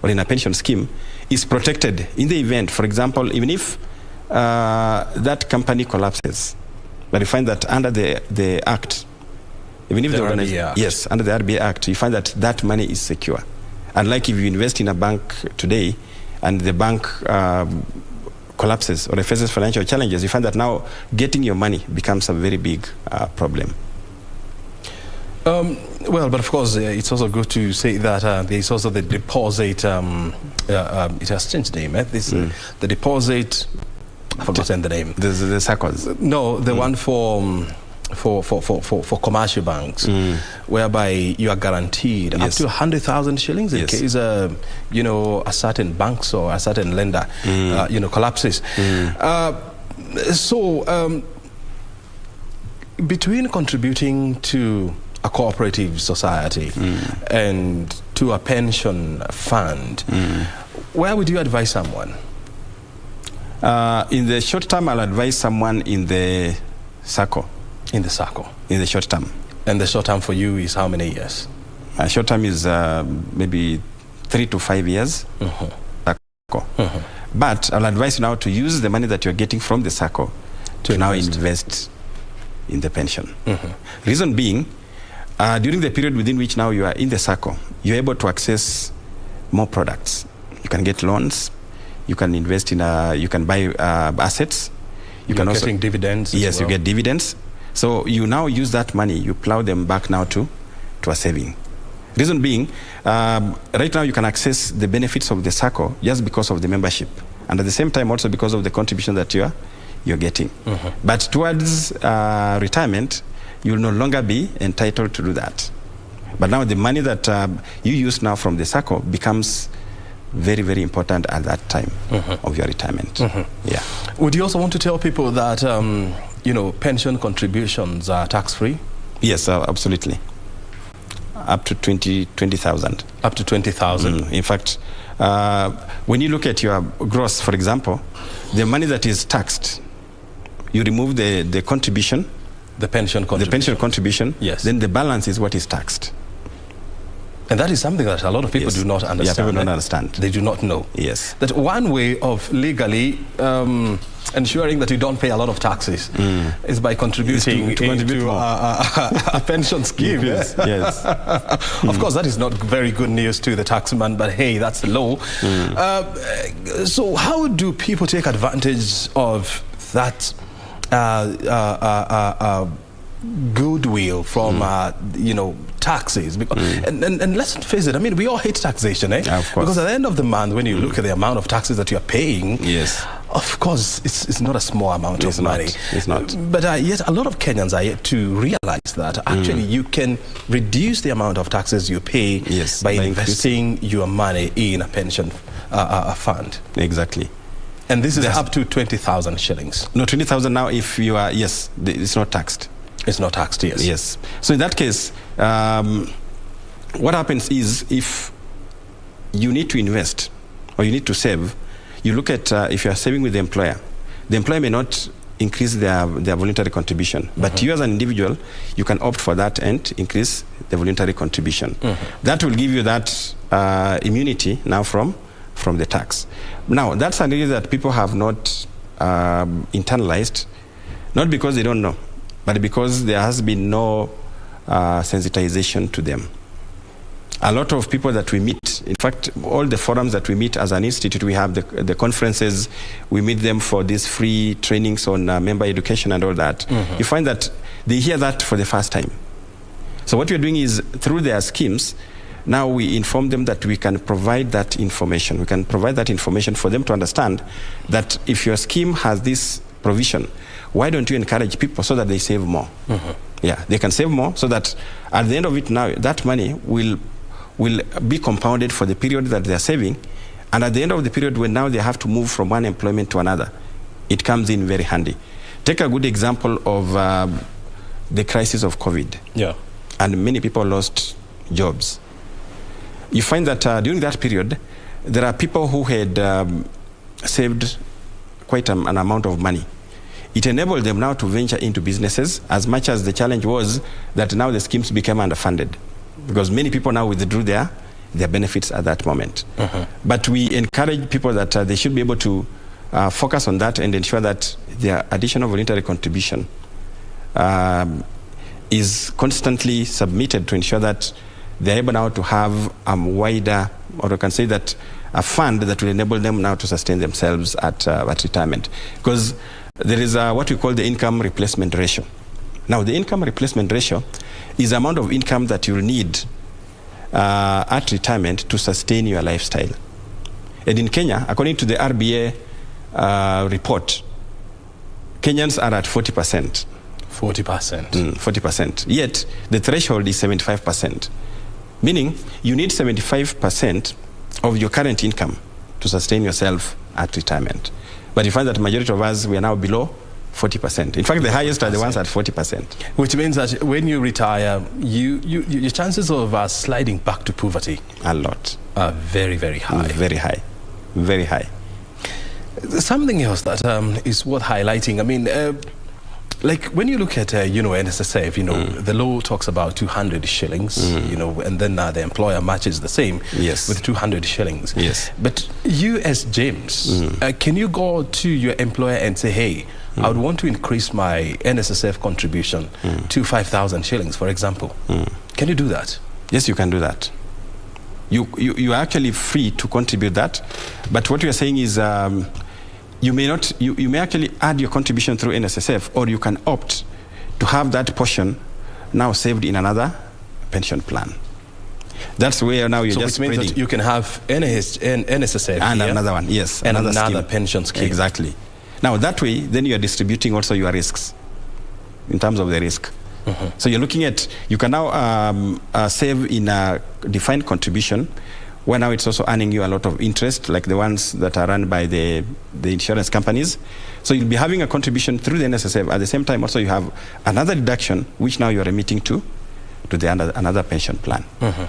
or in a pension scheme is protected in the event, for example, even if that company collapses, but you find that under the Act, even if under the RBA Act, you find that money is secure. Unlike if you invest in a bank today and the bank collapses or faces financial challenges, you find that now getting your money becomes a very big problem. Well, but of course, it's also good to say that there's also the deposit. It has changed name. The deposit. I've forgotten the name. The circles. No, the one for commercial banks, whereby you are guaranteed up to 100,000 shillings in case a certain banks or a certain lender collapses. So between contributing to a cooperative society and to a pension fund, where would you advise someone? In the short term, I'll advise someone in the SACCO. In the SACCO? In the short term. And the short term for you is how many years? Short term is maybe 3 to 5 years. But I'll advise you now to use the money that you're getting from the SACCO to now invest in the pension. Reason being, during the period within which now you are in the SACCO, you're able to access more products. You can get loans. You can invest in, you can buy assets. You can also getting dividends. Yes, you get dividends. So you now use that money, you plow them back now to a saving. Reason being, right now you can access the benefits of the SACCO just because of the membership, and at the same time also because of the contribution that you you're getting. But towards retirement, you will no longer be entitled to do that. But now the money that you use now from the SACCO becomes very, very important at that time of your retirement. Yeah. Would you also want to tell people that, you know, pension contributions are tax-free? Yes, absolutely. Up to 20,000. Up to 20,000. In fact, when you look at your gross, for example, the money that is taxed, you remove the contribution, the pension contribution. Yes. Then the balance is what is taxed. And that is something that a lot of people do not understand. Yeah, people don't understand. They do not know. Yes. That one way of legally ensuring that you don't pay a lot of taxes is by contributing to a pension scheme. Yes. Of course, that is not very good news to the taxman, but hey, that's the law. So how do people take advantage of that goodwill from you know, taxes? And let's face it, I mean, we all hate taxation, eh? Of course. Because at the end of the month, when you look at the amount of taxes that you're paying, of course, it's not a small amount of money. It's not. But yet a lot of Kenyans are yet to realize that actually you can reduce the amount of taxes you pay by investing your money in a pension fund. Exactly. And this is up to 20,000 shillings. No, 20,000 now if you are, it's not taxed. It's not taxed, Yes. So in that case, what happens is if you need to invest or you need to save, you look at if you are saving with the employer may not increase their voluntary contribution. But you as an individual, you can opt for that and increase the voluntary contribution. That will give you that immunity now from the tax. Now, that's an area that people have not internalized, not because they don't know, but because there has been no sensitization to them. A lot of people that we meet, in fact, all the forums that we meet as an institute, we have the conferences, we meet them for these free trainings on member education and all that. You find that they hear that for the first time. So what we're doing is, through their schemes, now we inform them that we can provide that information. We can provide that information for them to understand that if your scheme has this provision, why don't you encourage people so that they save more? Yeah, they can save more so that at the end of it now, that money will be compounded for the period that they are saving. And at the end of the period, when now they have to move from one employment to another, it comes in very handy. Take a good example of the crisis of COVID. Yeah. And many people lost jobs. You find that during that period, there are people who had saved quite an amount of money. It enabled them now to venture into businesses, as much as the challenge was that now the schemes became underfunded, because many people now withdrew their benefits at that moment. But we encourage people that they should be able to focus on that and ensure that their additional voluntary contribution is constantly submitted to ensure that they're able now to have a wider, or I can say that a fund that will enable them now to sustain themselves at retirement. Because there is what we call the income replacement ratio. Now, the income replacement ratio is the amount of income that you'll need at retirement to sustain your lifestyle. And in Kenya, according to the RBA report, Kenyans are at 40%. 40%. 40%. Yet, the threshold is 75%. Meaning, you need 75% of your current income to sustain yourself at retirement. But you find that the majority of us, we are now below 40%. In fact, the highest are the ones at 40%. Which means that when you retire, your chances of sliding back to poverty a lot are very, very high. Very high. Very high. Something else that is worth highlighting, I mean, like when you look at, you know, NSSF, you know, the law talks about 200 shillings, you know, and then the employer matches the same with 200 shillings. Yes. But you as James, can you go to your employer and say, hey, I would want to increase my NSSF contribution to 5,000 shillings, for example. Can you do that? Yes, you can do that. You are actually free to contribute that. But what you are saying is, you may not. You may actually add your contribution through NSSF, or you can opt to have that portion now saved in another pension plan. That's where now you're just spreading. Which means that you can have NSSF and another one, yes, and another pension scheme. Exactly. Now that way, then you are distributing also your risks in terms of the risk. So you're looking at, you can now save in a defined contribution, where now it's also earning you a lot of interest, like the ones that are run by the insurance companies. So you'll be having a contribution through the NSSF. At the same time, also you have another deduction, which now you're remitting to another pension plan.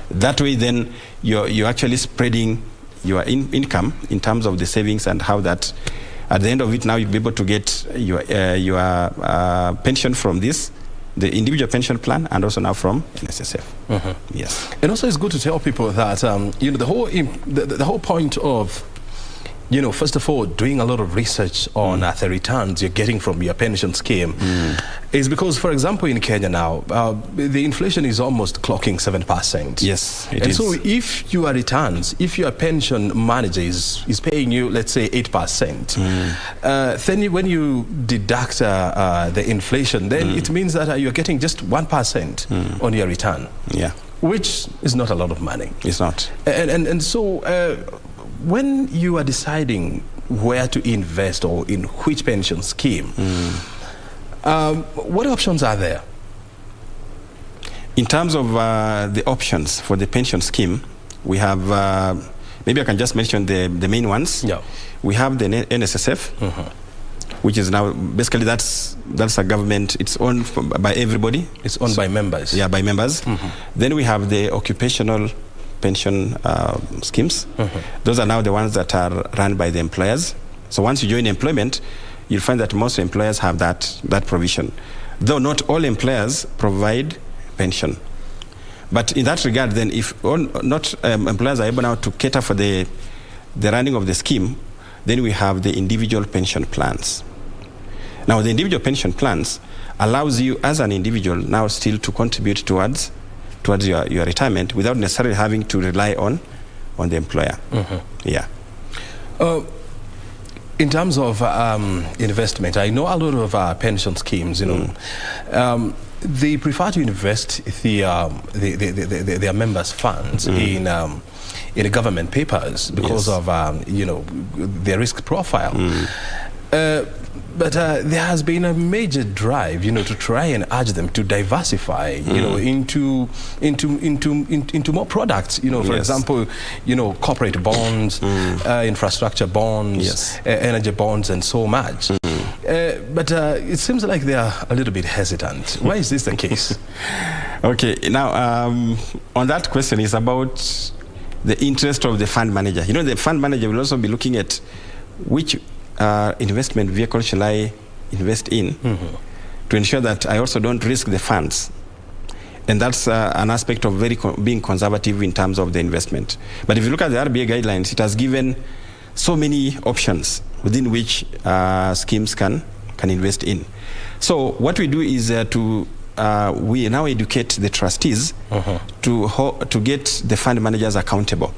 That way, then you're actually spreading your income in terms of the savings, and how that, at the end of it, now you'll be able to get your pension from this, the individual pension plan, and also now from NSSF. Yes. And also it's good to tell people that you know, the whole point of, you know, first of all, doing a lot of research on the returns you're getting from your pension scheme is because, for example, in Kenya now, the inflation is almost clocking 7%. Yes, it is. And so if your returns, if your pension manager is paying you, let's say, 8%, then when you deduct the inflation, then it means that you're getting just 1% on your return. Yeah. Which is not a lot of money. It's not. And so when you are deciding where to invest or in which pension scheme, what options are there? In terms of the options for the pension scheme, we have, maybe I can just mention the main ones. Yeah. We have the NSSF, which is now, basically that's a government, it's owned by everybody. It's owned by members. Yeah, by members. Then we have the occupational pension schemes. Those are now the ones that are run by the employers. So once you join employment, you'll find that most employers have that provision. Though not all employers provide pension. But in that regard, then, if not employers are able now to cater for the running of the scheme, then we have the individual pension plans. Now, the individual pension plans allows you as an individual now still to contribute towards your retirement without necessarily having to rely on the employer. Yeah. In terms of investment, I know a lot of pension schemes, you know, they prefer to invest their members' funds in the government papers because of you know, their risk profile. But there has been a major drive, you know, to try and urge them to diversify, you know, into more products. You know, for example, you know, corporate bonds, infrastructure bonds, energy bonds, and so much. But it seems like they are a little bit hesitant. Why is this the case? Okay, now on that question is about the interest of the fund manager. You know, the fund manager will also be looking at which investment vehicle shall I invest in to ensure that I also don't risk the funds. And that's an aspect of being conservative in terms of the investment. But if you look at the RBA guidelines, it has given so many options within which schemes can invest in. So what we do is we now educate the trustees to get the fund managers accountable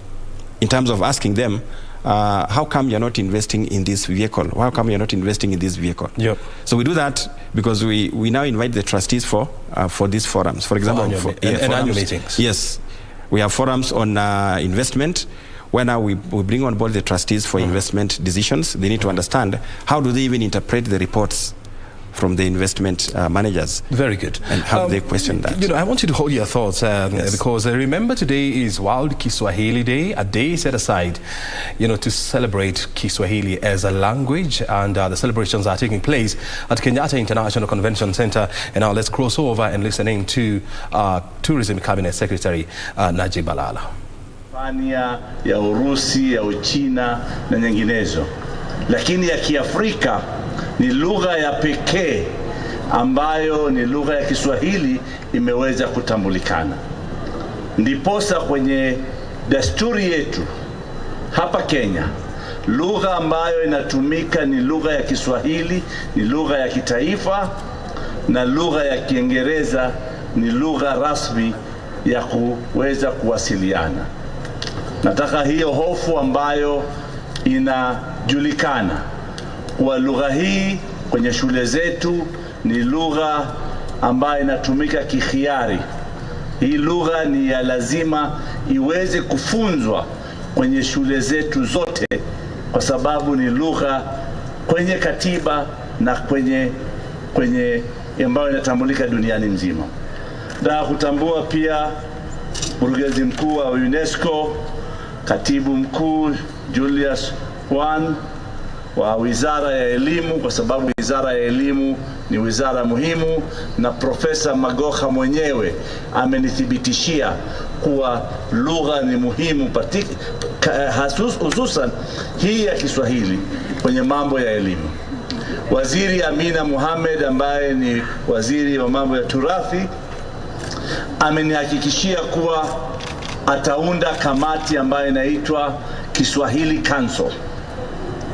in terms of asking them, how come you're not investing in this vehicle? How come you're not investing in this vehicle? Yep. So we do that because we now invite the trustees for these forums. For example, annual meetings. Yes. We have forums on investment, where now we bring on board the trustees for investment decisions. They need to understand how do they even interpret the reports from the investment managers. Very good. And how they question that. You know, I want you to hold your thoughts because remember, today is World Kiswahili Day, a day set aside, you know, to celebrate Kiswahili as a language, and the celebrations are taking place at Kenyatta International Convention Center. And now let's cross over and listen in to Tourism Cabinet Secretary Najib Balala. Ya Urusi, ya Uchina na nyinginezo, lakini ya Kiafrika ni lugha ya pekee ambayo ni lugha ya Kiswahili imeweza kutambulikana. Ndiposa kwenye desturi yetu hapa Kenya, lugha ambayo inatumika ni lugha ya Kiswahili, ni lugha ya kitaifa, na lugha ya Kiingereza ni lugha rasmi ya kuweza kuwasiliana. Nataka hiyo hofu ambayo inajulikana kwa lugha hii kwenye shule zetu ni lugha ambayo inatumika kihiari. Hii lugha ni ya lazima iweze kufunzwa kwenye shule zetu zote, kwa sababu ni lugha kwenye katiba na kwenye ambayo inatambulika duniani nzima. Na kutambua pia mkurugenzi mkuu wa UNESCO, katibu mkuu Julius Juan wa Wizara ya Elimu, kwa sababu Wizara ya Elimu ni wizara muhimu, na Profesa Magoha mwenyewe amenithibitishia kuwa lugha ni muhimu, hususan hii ya Kiswahili kwenye mambo ya elimu. Waziri Amina Mohamed ambaye ni waziri wa mambo ya turathi amenihakikishia kuwa ataunda kamati ambayo inaitwa Kiswahili Council,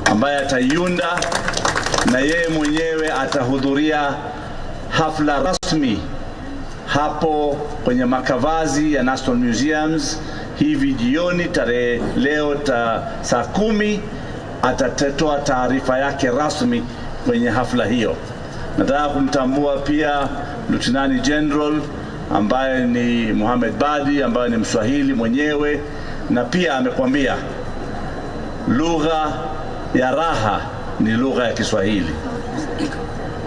ambaye ataiunda na yeye mwenyewe atahudhuria hafla rasmi hapo kwenye makavazi ya National Museums hivi jioni leo saa 10 atatoa taarifa yake rasmi kwenye hafla hiyo. Nataka kumtambua pia Lieutenant General ambaye ni Mohamed Badi ambaye ni Mswahili mwenyewe, na pia amekwambia lugha ya raha ni lugha ya Kiswahili.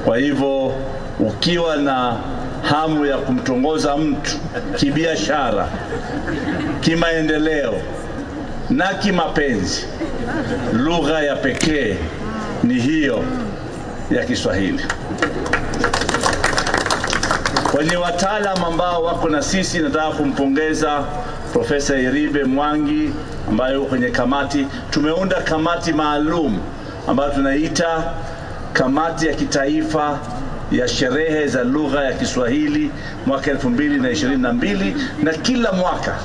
Kwa hivyo ukiwa na hamu ya kumtongoza mtu kibiashara, kimaendeleo na kimapenzi, lugha ya pekee ni hiyo ya Kiswahili. Kwenye wataalamu ambao wako na sisi, nataka kumpongeza Profesa Iribe Mwangi ambaye yuko kwenye kamati. Tumeunda kamati maalum ambayo tunaita Kamati ya Kitaifa ya Sherehe za Lugha ya Kiswahili mwaka 2022, na kila mwaka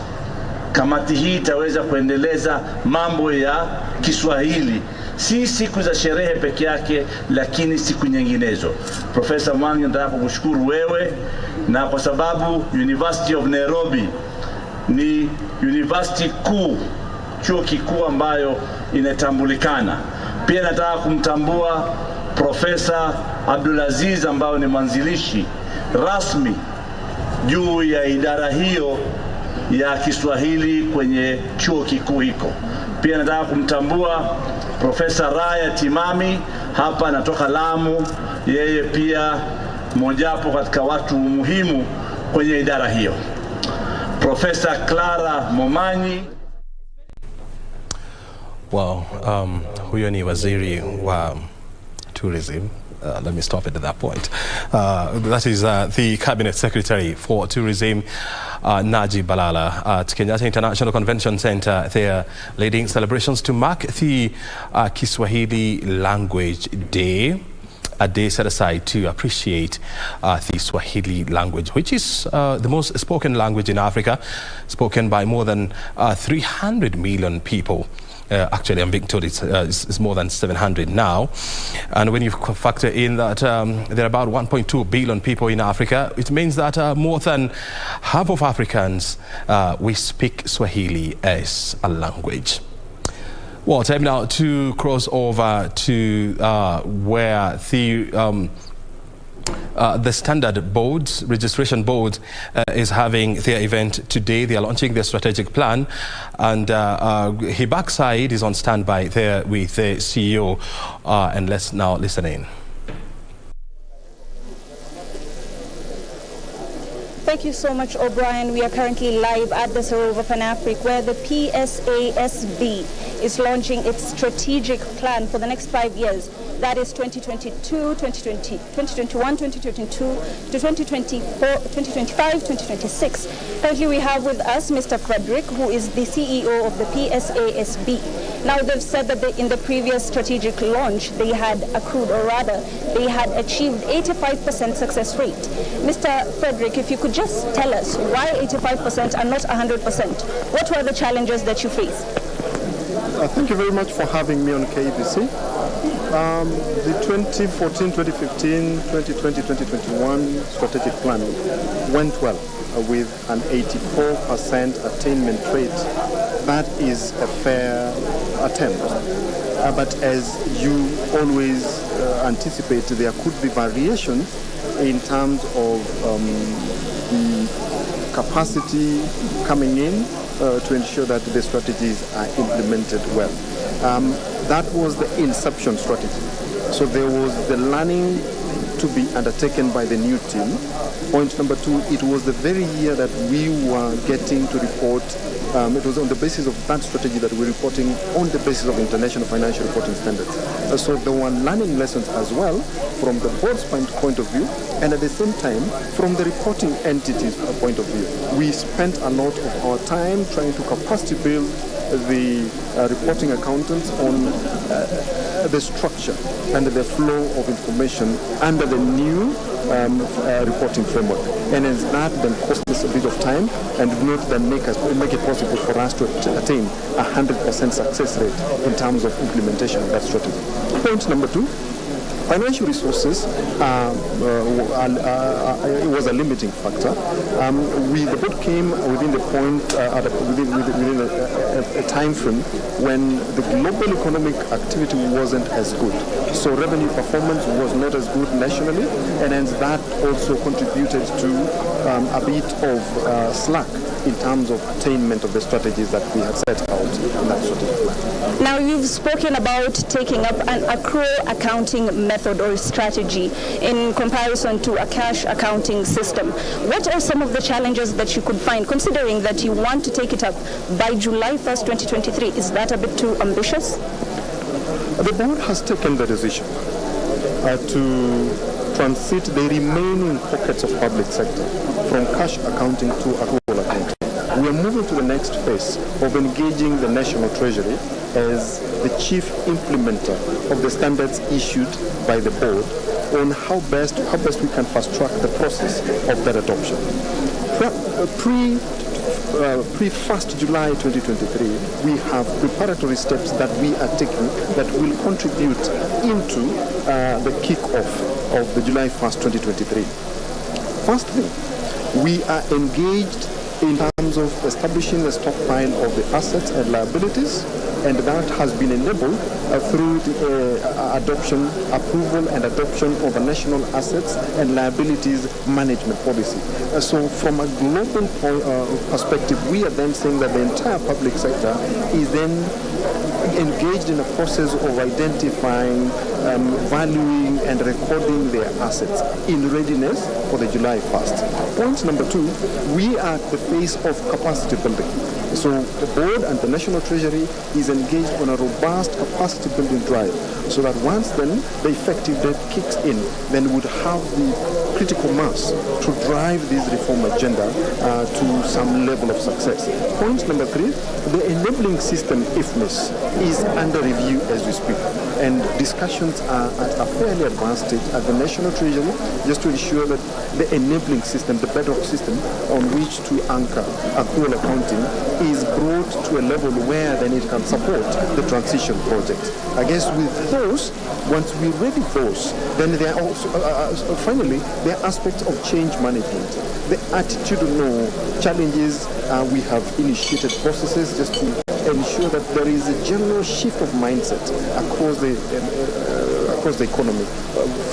kamati hii itaweza kuendeleza mambo ya Kiswahili, si siku za sherehe peke yake, lakini siku nyinginezo. Profesa Mwangi, nataka kukushukuru wewe, na kwa sababu University of Nairobi ni university kuu, chuo kikuu ambayo inatambulikana. Pia nataka kumtambua Profesa Abdulaziz ambaye ni mwanzilishi rasmi juu ya idara hiyo ya Kiswahili kwenye chuo kikuu hiko. Pia nataka kumtambua Profesa Raya Timami, hapa anatoka Lamu, yeye pia mojawapo katika watu muhimu kwenye idara hiyo. Profesa Clara Momanyi. Well, huyo ni waziri wa tourism. Let me stop it at that point. That is the Cabinet Secretary for Tourism, Najib Balala, at Kenyatta International Convention Center. They are leading celebrations to mark the Kiswahili Language Day, a day set aside to appreciate the Swahili language, which is the most spoken language in Africa, spoken by more than 300 million people. Actually, I'm being told it's more than 700 now. And when you factor in that there are about 1.2 billion people in Africa, it means that more than half of Africans, we speak Swahili as a language. Well, time now to cross over to where the Standard Boards, Registration Board, is having their event today. They are launching their strategic plan, and Hibak Said is on standby there with the CEO, and let's now listen in. Thank you so much, O'Brien. We are currently live at the Sarova Pan-Africa, where the PSASB is launching its strategic plan for the next 5 years. That is 2022, 2021, 2022 to 2024, 2025, 2026. Currently we have with us Mr. Frederick, who is the CEO of the PSASB. Now, they've said that in the previous strategic launch, they had accrued, or rather, they had achieved 85% success rate. Mr. Frederick, if you could just tell us why 85% and not 100%? What were the challenges that you faced? Thank you very much for having me on KBC. The 2014, 2015, 2020, 2021 strategic plan went well with an 84% attainment rate. That is a fair attempt. But as you always anticipate, there could be variation in terms of the capacity coming in to ensure that the strategies are implemented well. That was the inception strategy. So there was the learning to be undertaken by the new team. Point number two, it was the very year that we were getting to report. It was on the basis of that strategy that we're reporting on the basis of international financial reporting standards. So there were learning lessons as well from the board's point of view, and at the same time from the reporting entities' point of view. We spent a lot of our time trying to capacity build the reporting accountants on the structure and the flow of information under the new reporting framework. And as that then cost us a bit of time and did not then make it possible for us to attain 100% success rate in terms of implementation of that strategy. Point number two, financial resources it was a limiting factor. The board came within the point within a time frame when the global economic activity wasn't as good. So revenue performance was not as good nationally, and hence that also contributed to a bit of slack in terms of attainment of the strategies that we had set out in that strategic plan. Now, you've spoken about taking up an accrual accounting method or strategy in comparison to a cash accounting system. What are some of the challenges that you could find, considering that you want to take it up by July 1st, 2023? Is that a bit too ambitious? The board has taken the decision to transit the remaining pockets of public sector from cash accounting to accrual accounting. We are moving to the next phase of engaging the National Treasury as the chief implementer of the standards issued by the board on how best we can fast track the process of that adoption. Pre-1st July 2023, we have preparatory steps that we are taking that will contribute into the kick-off of the July 1st, 2023. Firstly, we are engaged in terms of establishing a stockpile of the assets and liabilities, and that has been enabled through the approval and adoption of a national assets and liabilities management policy. So from a global perspective, we are then saying that the entire public sector is then engaged in a process of identifying, valuing and recording their assets in readiness for the July 1st. Point number two, we are at the phase of capacity building. So the board and the National Treasury is engaged on a robust capacity building drive so that once then the effective date kicks in, then we would have the critical mass to drive this reform agenda to some level of success. Point number three, the enabling system, IFMIS, is under review as we speak, and discussions are at a fairly advanced stage at the National Treasury just to ensure that the enabling system, the bedrock system on which to anchor accrual accounting is brought to a level where then it can support the transition project. I guess with those, once we ready those, then there are also, finally, there are aspects of change management. The attitudinal challenges, we have initiated processes just to ensure that there is a general shift of mindset across the economy,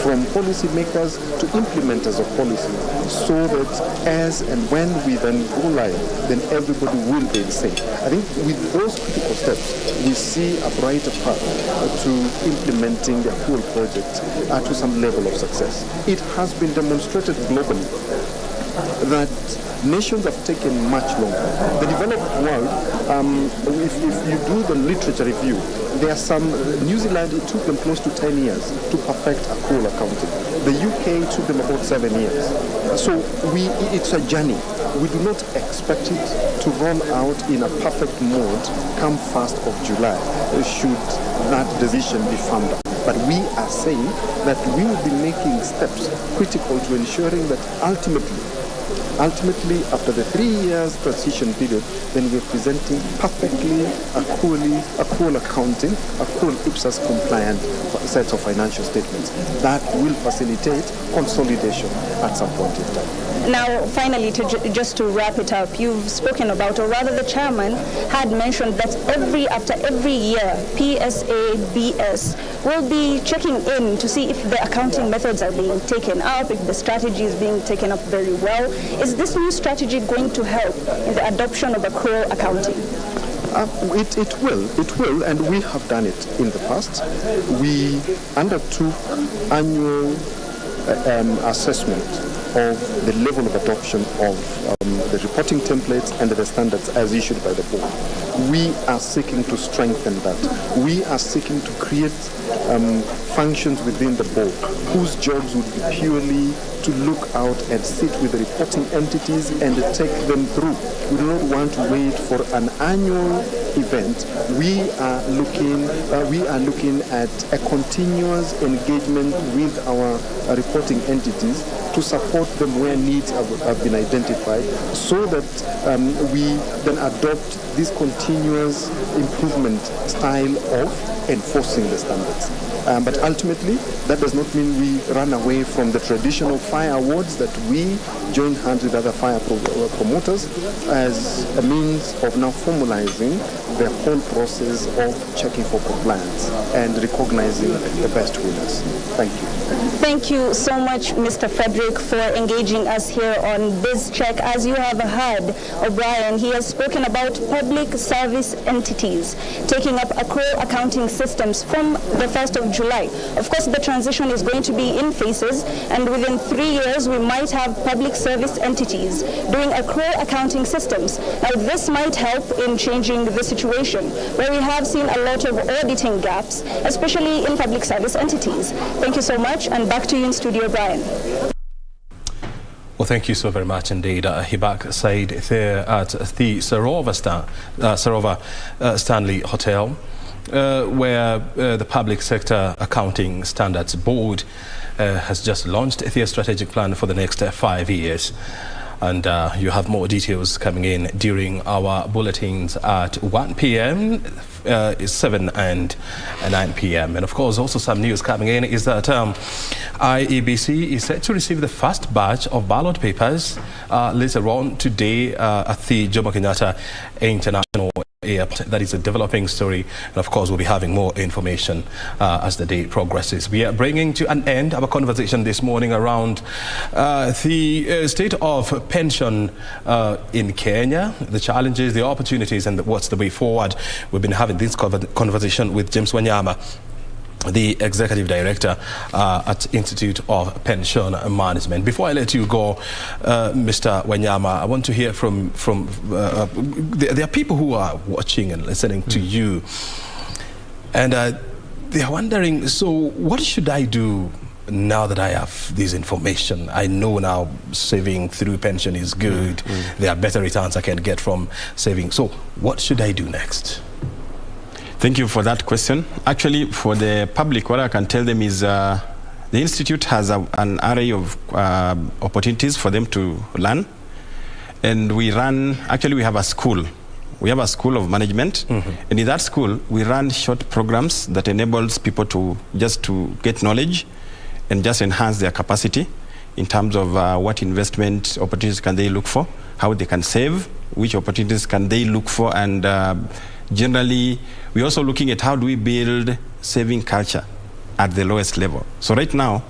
from policymakers to implementers of policy, so that as and when we then go live, then everybody will be the same. I think with those critical steps, we see a brighter path to implementing the whole project to some level of success. It has been demonstrated globally that nations have taken much longer. The developed world, if you do the literature review, there are some, New Zealand, it took them close to 10 years to perfect accrual accounting. The UK took them about 7 years. So it's a journey. We do not expect it to roll out in a perfect mode come 1st of July, should that decision be firmed up. But we are saying that we will be making steps critical to ensuring that ultimately, after the 3 years transition period, then we're presenting perfectly accrual accounting, accrual IPSAS compliant sets of financial statements. That will facilitate consolidation at some point in time. Now, finally, just to wrap it up, you've spoken about, or rather the chairman had mentioned that after every year, PSASB will be checking in to see if the accounting methods are being taken up, if the strategy is being taken up very well. Is this new strategy going to help in the adoption of accrual accounting? It will, and we have done it in the past. We undertook annual assessment of the level of adoption of the reporting templates and the standards as issued by the board. We are seeking to strengthen that. We are seeking to create functions within the board whose jobs would be purely to look out and sit with the reporting entities and take them through. We do not want to wait for an annual event. We are looking at a continuous engagement with our reporting entities to support them where needs have been identified, so that we then adopt this continuous improvement style of enforcing the standards. But ultimately, that does not mean we run away from the traditional fire awards that we join hands with other fire promoters as a means of now formalizing the whole process of checking for compliance and recognizing the best winners. Thank you. Thank you so much, Mr. Frederick, for engaging us here on BizCheck. As you have heard, O'Brien, he has spoken about public service entities taking up accrual accounting systems from the 1st of July. Of course, the transition is going to be in phases, and within 3 years, we might have public service entities doing accrual accounting systems. Now, this might help in changing the situation, where we have seen a lot of auditing gaps, especially in public service entities. Thank you so much, and back to you in studio, Brian. Well, thank you so very much indeed. Hibak Said there at the Sarova Stanley Hotel, where the Public Sector Accounting Standards Board has just launched their strategic plan for the next 5 years. And you have more details coming in during our bulletins at 1 p.m., 7 and 9 p.m. And of course, also some news coming in is that IEBC is set to receive the first batch of ballot papers later on today at the Jomo Kenyatta International Airport. That is a developing story, and of course we'll be having more information as the day progresses. We are bringing to an end our conversation this morning around the state of pension in Kenya, the challenges, the opportunities, and what's the way forward. We've been having this conversation with James Wanyama, the Executive Director at Institute of Pension Management. Before I let you go, Mr. Wanyama, I want to hear from there are people who are watching and listening to you, and they are wondering, so what should I do now that I have this information? I know now saving through pension is good. There are better returns I can get from saving. So what should I do next? Thank you for that question. Actually, for the public, what I can tell them is the Institute has an array of opportunities for them to learn. And we have a school. We have a school of management. And in that school, we run short programs that enables people to get knowledge and just enhance their capacity in terms of what investment opportunities can they look for, how they can save, which opportunities can they look for, and generally, we're also looking at how do we build saving culture at the lowest level. So right now,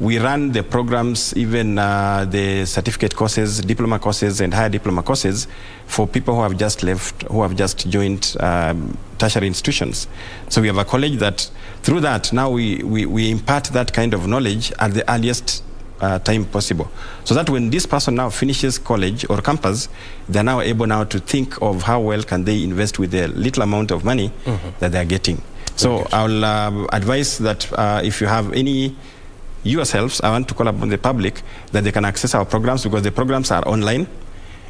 we run the programs, even the certificate courses, diploma courses, and higher diploma courses for people who have just left, who have just joined tertiary institutions. So we have a college that, through that, now we impart that kind of knowledge at the earliest time possible, so that when this person now finishes college or campus, they're now able now to think of how well can they invest with the little amount of money that they're getting. So I'll advise that if you have any yourselves, I want to call upon the public that they can access our programs, because the programs are online.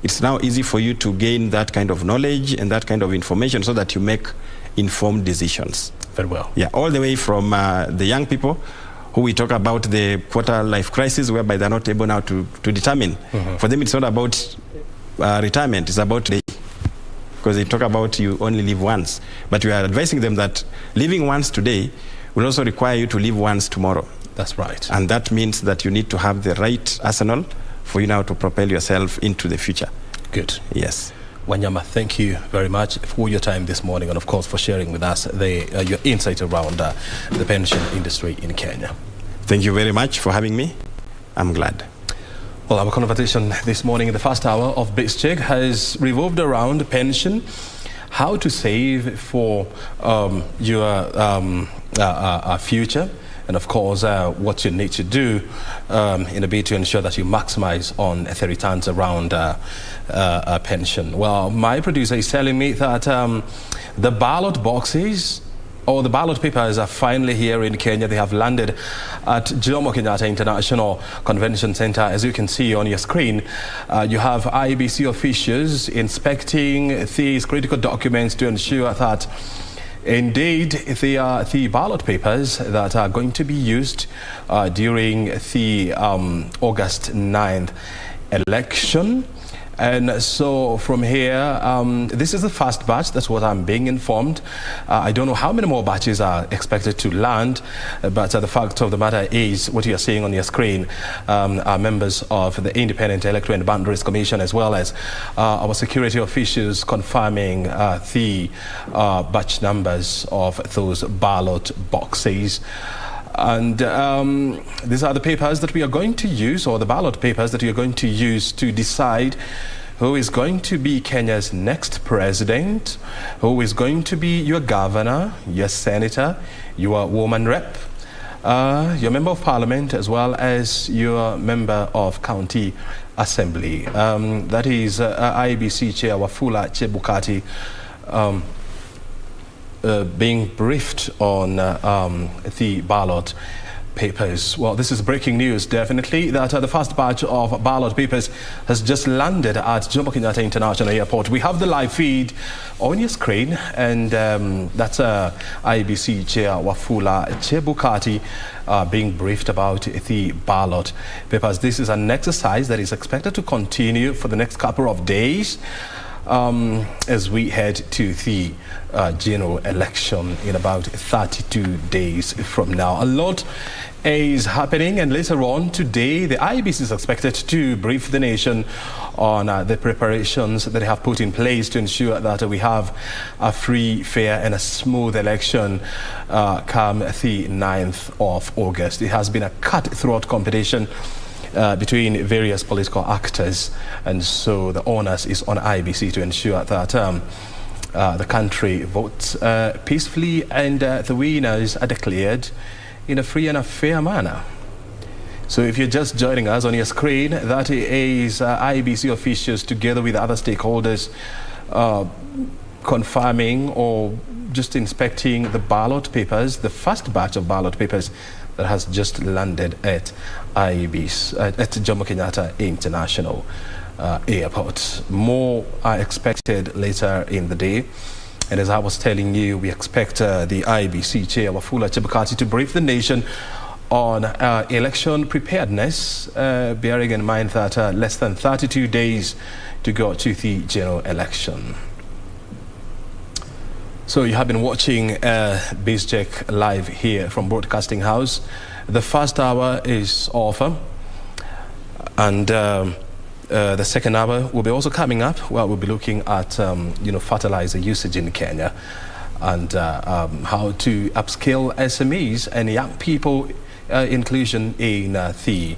It's now easy for you to gain that kind of knowledge and that kind of information so that you make informed decisions. Very well. Yeah, all the way from the young people who we talk about the quarter life crisis, whereby they're not able now to determine. For them, it's not about retirement, it's about today. Because they talk about you only live once. But we are advising them that living once today will also require you to live once tomorrow. That's right. And that means that you need to have the right arsenal for you now to propel yourself into the future. Good. Yes. Wanyama, thank you very much for your time this morning, and of course for sharing with us your insight around the pension industry in Kenya. Thank you very much for having me. I'm glad. Well, our conversation this morning in the first hour of BizCheck has revolved around pension, how to save for your future, and of course what you need to do in a bid to ensure that you maximize on the returns around a pension. Well, my producer is telling me that the ballot boxes or the ballot papers are finally here in Kenya. They have landed at Jomo Kenyatta International Convention Center. As you can see on your screen, you have IEBC officials inspecting these critical documents to ensure that indeed they are the ballot papers that are going to be used during the August 9th election. And so from here, this is the first batch. That's what I'm being informed. I don't know how many more batches are expected to land, but the fact of the matter is what you're seeing on your screen are members of the Independent Electoral and Boundaries Commission, as well as our security officials confirming the batch numbers of those ballot boxes. And these are the papers that we are going to use, or the ballot papers that we are going to use to decide who is going to be Kenya's next president, who is going to be your governor, your senator, your woman rep, your member of parliament, as well as your member of county assembly. That is IEBC Chair Wafula Chebukati being briefed on the ballot papers. Well, this is breaking news, definitely, that the first batch of ballot papers has just landed at Jomo Kenyatta International Airport. We have the live feed on your screen, and that's IEBC Chair Wafula Chebukati being briefed about the ballot papers. This is an exercise that is expected to continue for the next couple of days as we head to the general election in about 32 days from now. A lot is happening, and later on today, the IEBC is expected to brief the nation on the preparations that they have put in place to ensure that we have a free, fair and a smooth election come the 9th of August. It has been a cutthroat competition between various political actors, and so the onus is on IEBC to ensure that the country votes peacefully and the winners are declared in a free and a fair manner. So if you're just joining us on your screen, that is IEBC officials together with other stakeholders confirming or just inspecting the ballot papers, the first batch of ballot papers that has just landed at IEBC, at Jomo Kenyatta International Airport. More are expected later in the day. And as I was telling you, we expect the IEBC Chair Wafula Chebukati to brief the nation on election preparedness, bearing in mind that less than 32 days to go to the general election. So you have been watching BizCheck live here from Broadcasting House. The first hour is over, and the second hour will be also coming up, where we'll be looking at fertilizer usage in Kenya and how to upskill SMEs and young people inclusion in the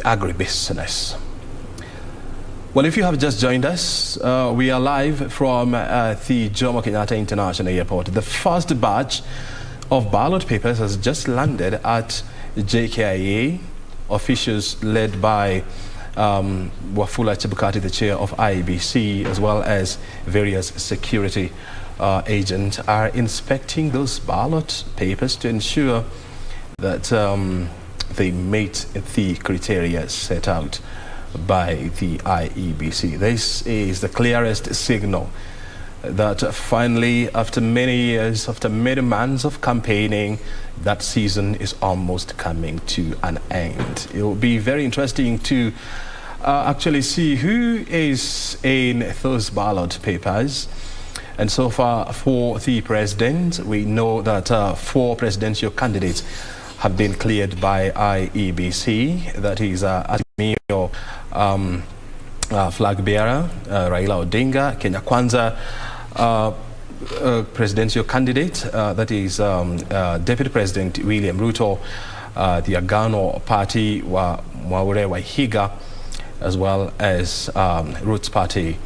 agribusiness. Well, if you have just joined us, we are live from the Jomo Kenyatta International Airport. The first batch of ballot papers has just landed at JKIA. Officials led by Wafula Chebukati, the chair of IEBC, as well as various security agents, are inspecting those ballot papers to ensure that they meet the criteria set out by the IEBC. This is the clearest signal that finally, after many years, after many months of campaigning, that season is almost coming to an end. It will be very interesting to actually see who is in those ballot papers. And so far, for the president, we know that 4 presidential candidates have been cleared by IEBC. That is Azimio flag bearer Raila Odinga, Kenya Kwanza presidential candidate, that is Deputy President William Ruto, the Agano Party wa Mwaure Wahiga, as well as Roots Party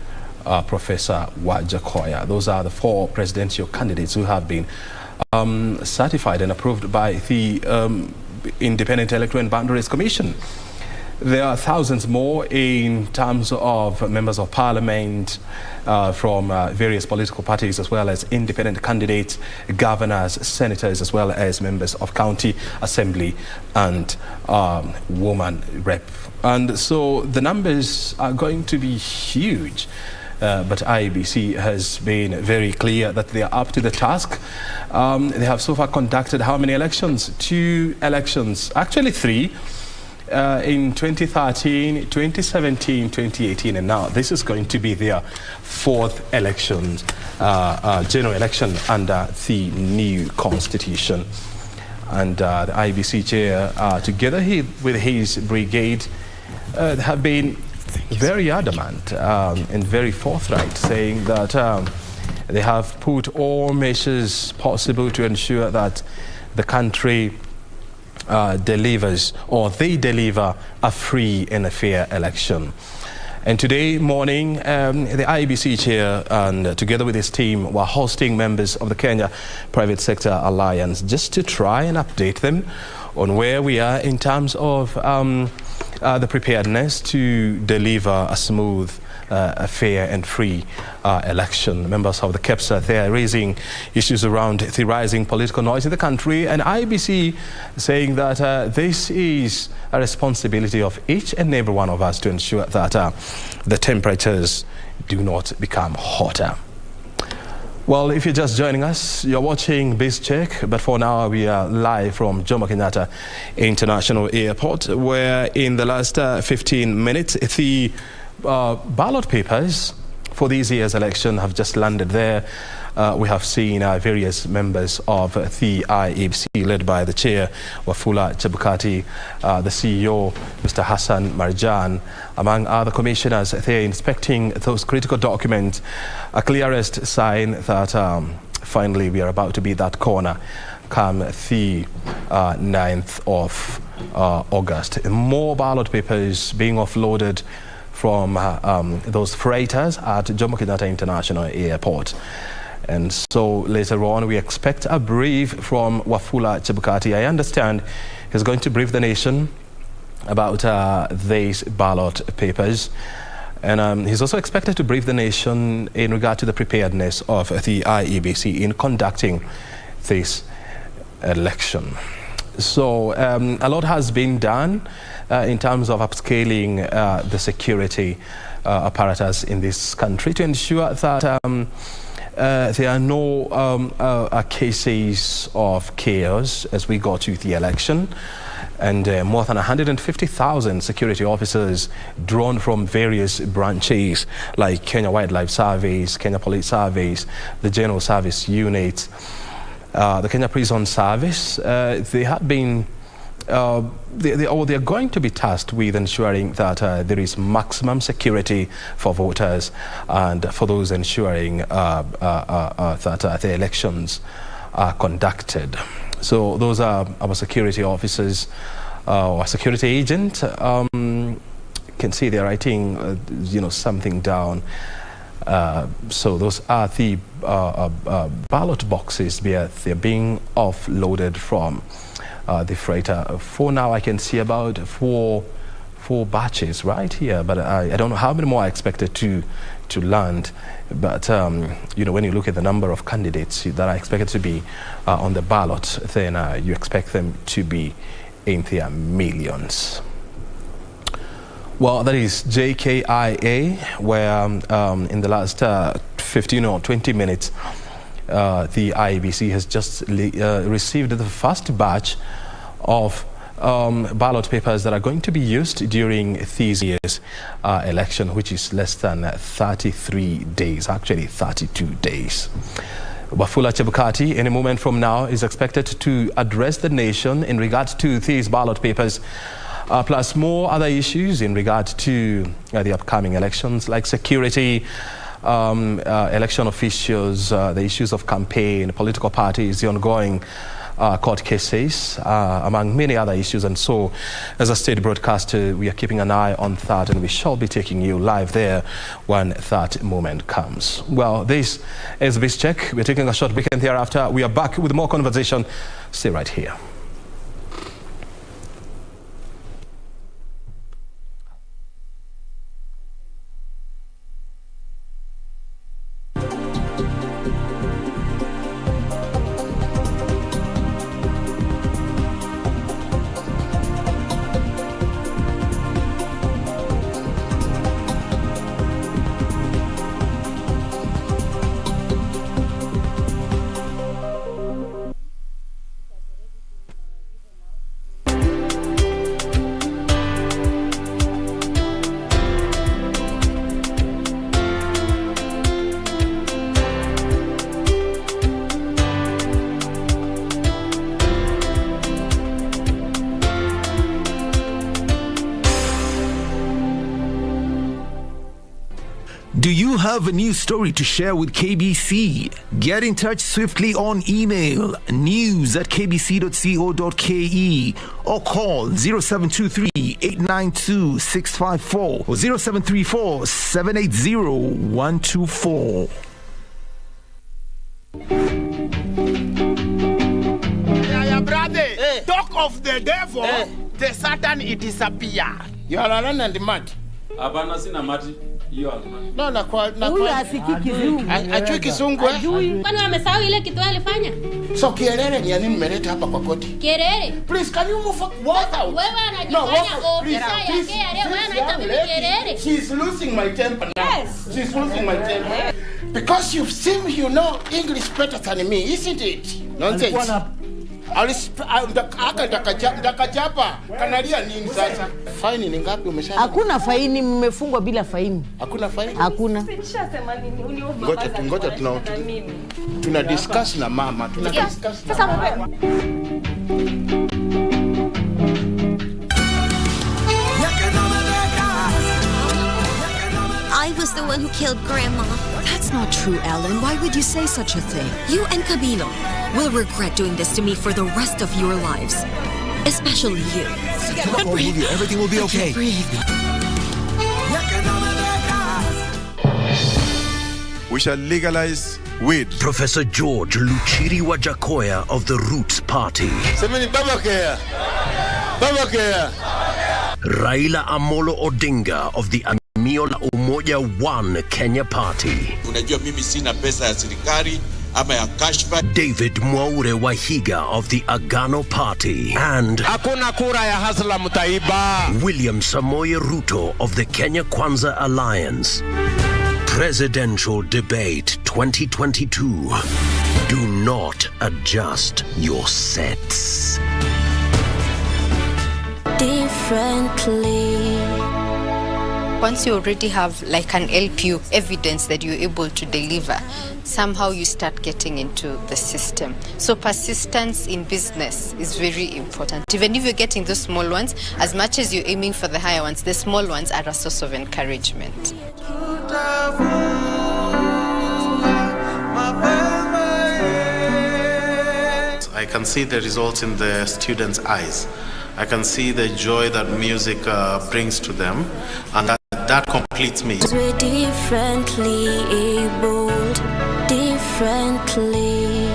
Professor Wajakoya. Those are the 4 presidential candidates who have been certified and approved by the Independent Electoral and Boundaries Commission. There are thousands more in terms of members of parliament from various political parties, as well as independent candidates, governors, senators, as well as members of county assembly and woman rep. And so the numbers are going to be huge. But IEBC has been very clear that they are up to the task. They have so far conducted how many elections? 2 elections, actually 3. In 2013, 2017, 2018, and now this is going to be their 4th election, general election under the new constitution. And the IEBC chair, together with his brigade, have been very adamant and very forthright, saying that they have put all measures possible to ensure that the country delivers, or they deliver, a free and a fair election. And today morning, the IEBC chair and together with his team were hosting members of the Kenya Private Sector Alliance just to try and update them on where we are in terms of the preparedness to deliver a smooth, a fair and free election. Members of the KEPSA, they are raising issues around the rising political noise in the country, and IEBC saying that this is a responsibility of each and every one of us to ensure that the temperatures do not become hotter. Well, if you're just joining us, you're watching Biz Check, but for now we are live from Jomo Kenyatta International Airport, where in the last 15 minutes, the ballot papers for this year's election have just landed there. We have seen various members of the IEBC, led by the chair, Wafula Chebukati, the CEO, Mr. Hassan Marjan, among other commissioners. They're inspecting those critical documents, a clearest sign that finally we are about to be that corner come the 9th of August. More ballot papers being offloaded from those freighters at Jomo Kenyatta International Airport. And so later on, we expect a brief from Wafula Chebukati. I understand he's going to brief the nation about these ballot papers. And he's also expected to brief the nation in regard to the preparedness of the IEBC in conducting this election. So a lot has been done in terms of upscaling the security apparatus in this country to ensure that there are no cases of chaos as we go to the election. And more than 150,000 security officers drawn from various branches like Kenya Wildlife Service, Kenya Police Service, the General Service Unit, the Kenya Prison Service. They have been they're going to be tasked with ensuring that there is maximum security for voters and for those ensuring that the elections are conducted. So those are our security officers, our security agent. Can see they're writing, something down. So those are the ballot boxes they're being offloaded from the freighter. For now, I can see about four batches right here, but I don't know how many more are expected to land. But when you look at the number of candidates that are expected to be on the ballot, then you expect them to be in their millions. Well, that is JKIA, where in the last 15 or 20 minutes, the IEBC has just received the first batch of ballot papers that are going to be used during this year's election, which is less than 33 days, actually 32 days. Wafula Chebukati, any moment from now, is expected to address the nation in regard to these ballot papers, plus more other issues in regard to the upcoming elections, like security, election officials, the issues of campaign, political parties, the ongoing court cases, among many other issues. And so, as a state broadcaster, we are keeping an eye on that, and we shall be taking you live there when that moment comes. Well, this is this check. We're taking a short break, and thereafter we are back with more conversation. Stay right here. Do you have a news story to share with KBC? Get in touch swiftly on email news@kbc.co.ke or call 0723-892-654 or 0734-780-124. Brother, talk of the devil, the Satan it disappear. You are alone and mad. Abana sina mati. No, na kwa asikiki kizungu. Ajui kizungu. Kwani wamesahau ile kitu alifanya? So kielele ni nini mmeleta hapa kwa koti? Kielele? Please, can you move water? Wewe anajifanya ofisa yake leo wewe anaita mimi kielele. She is losing my temper now. Yes. She is losing my temper. Because you seem you know English better than me, isn't it? Nonsense. Ndakachapa kanalia nini sasa? Faini ni ngapi umesha? Hakuna faini, mmefungwa bila faini. Hakuna faini? Hakuna. Nishasema nini? Ngoja tuna discuss na mama. Tuna discuss. Sasa mbona? I was the one who killed Grandma. That's not true, Ellen. Why would you say such a thing? You and Kabilo will regret doing this to me for the rest of your lives. Especially you. Don't breathe. Everything will be okay. Breathe. We shall legalize weed. Professor George Luchiri Wajakoya of the Roots Party. Raila Amolo Odinga of the Azimio la Umoja One Kenya Party. Unajua mimi sina pesa ya serikali ama ya kashfa. David Mwaure Wahiga of the Agano Party. And hakuna kura ya hasla mtaiba. William Samoei Ruto of the Kenya Kwanza Alliance. Presidential Debate 2022. Do not adjust your sets. Differently. Once you already have like an LPU evidence that you're able to deliver, somehow you start getting into the system. So persistence in business is very important. Even if you're getting those small ones, as much as you're aiming for the higher ones, the small ones are a source of encouragement. I can see the results in the students' eyes. I can see the joy that music brings to them, and that completes me. We're differently abled, differently.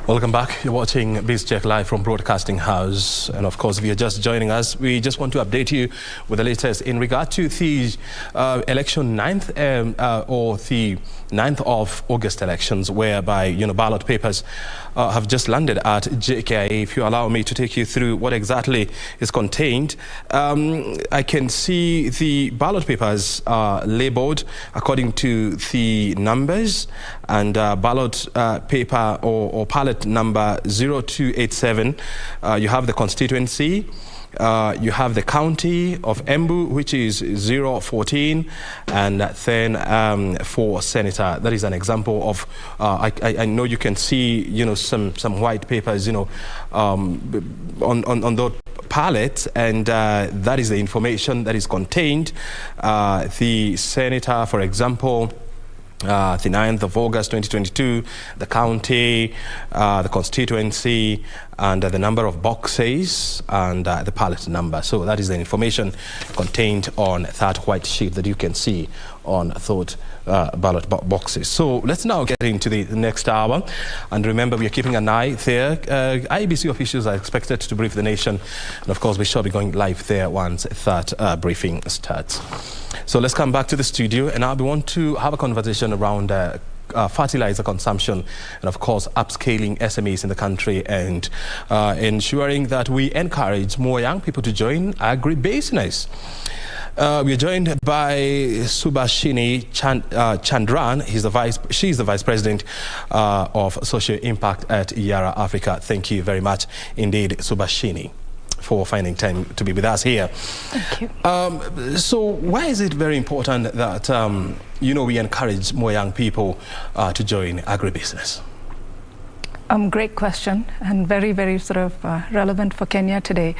Welcome back. You're watching BizCheck live from Broadcasting House. And of course, if you're just joining us, we just want to update you with the latest in regard to the election 9th or the 9th of August elections, whereby, ballot papers have just landed at JKIA. If you allow me to take you through what exactly is contained, I can see the ballot papers are labeled according to the numbers, and ballot paper or ballot ballot number 0287, you have the constituency. You have the county of Embu, which is 014, and then for senator, that is an example of. I know you can see, some white papers, on those palette, and that is the information that is contained. The senator, for example, the 9th of August 2022, the county, the constituency, and the number of boxes, and the ballot number. So that is the information contained on that white sheet that you can see on those ballot boxes. So let's now get into the next hour. And remember, we are keeping an eye there. IEBC officials are expected to brief the nation. And of course, we shall be going live there once that briefing starts. So let's come back to the studio, and I want to have a conversation around fertilizer consumption and, of course, upscaling SMEs in the country and ensuring that we encourage more young people to join agribusiness. We are joined by Subhashini Chandran. She's the Vice President of Social Impact at Yara Africa. Thank you very much indeed, Subhashini, for finding time to be with us here. Thank you. So why is it very important that, we encourage more young people to join agribusiness? Great question, and very, very sort of relevant for Kenya today.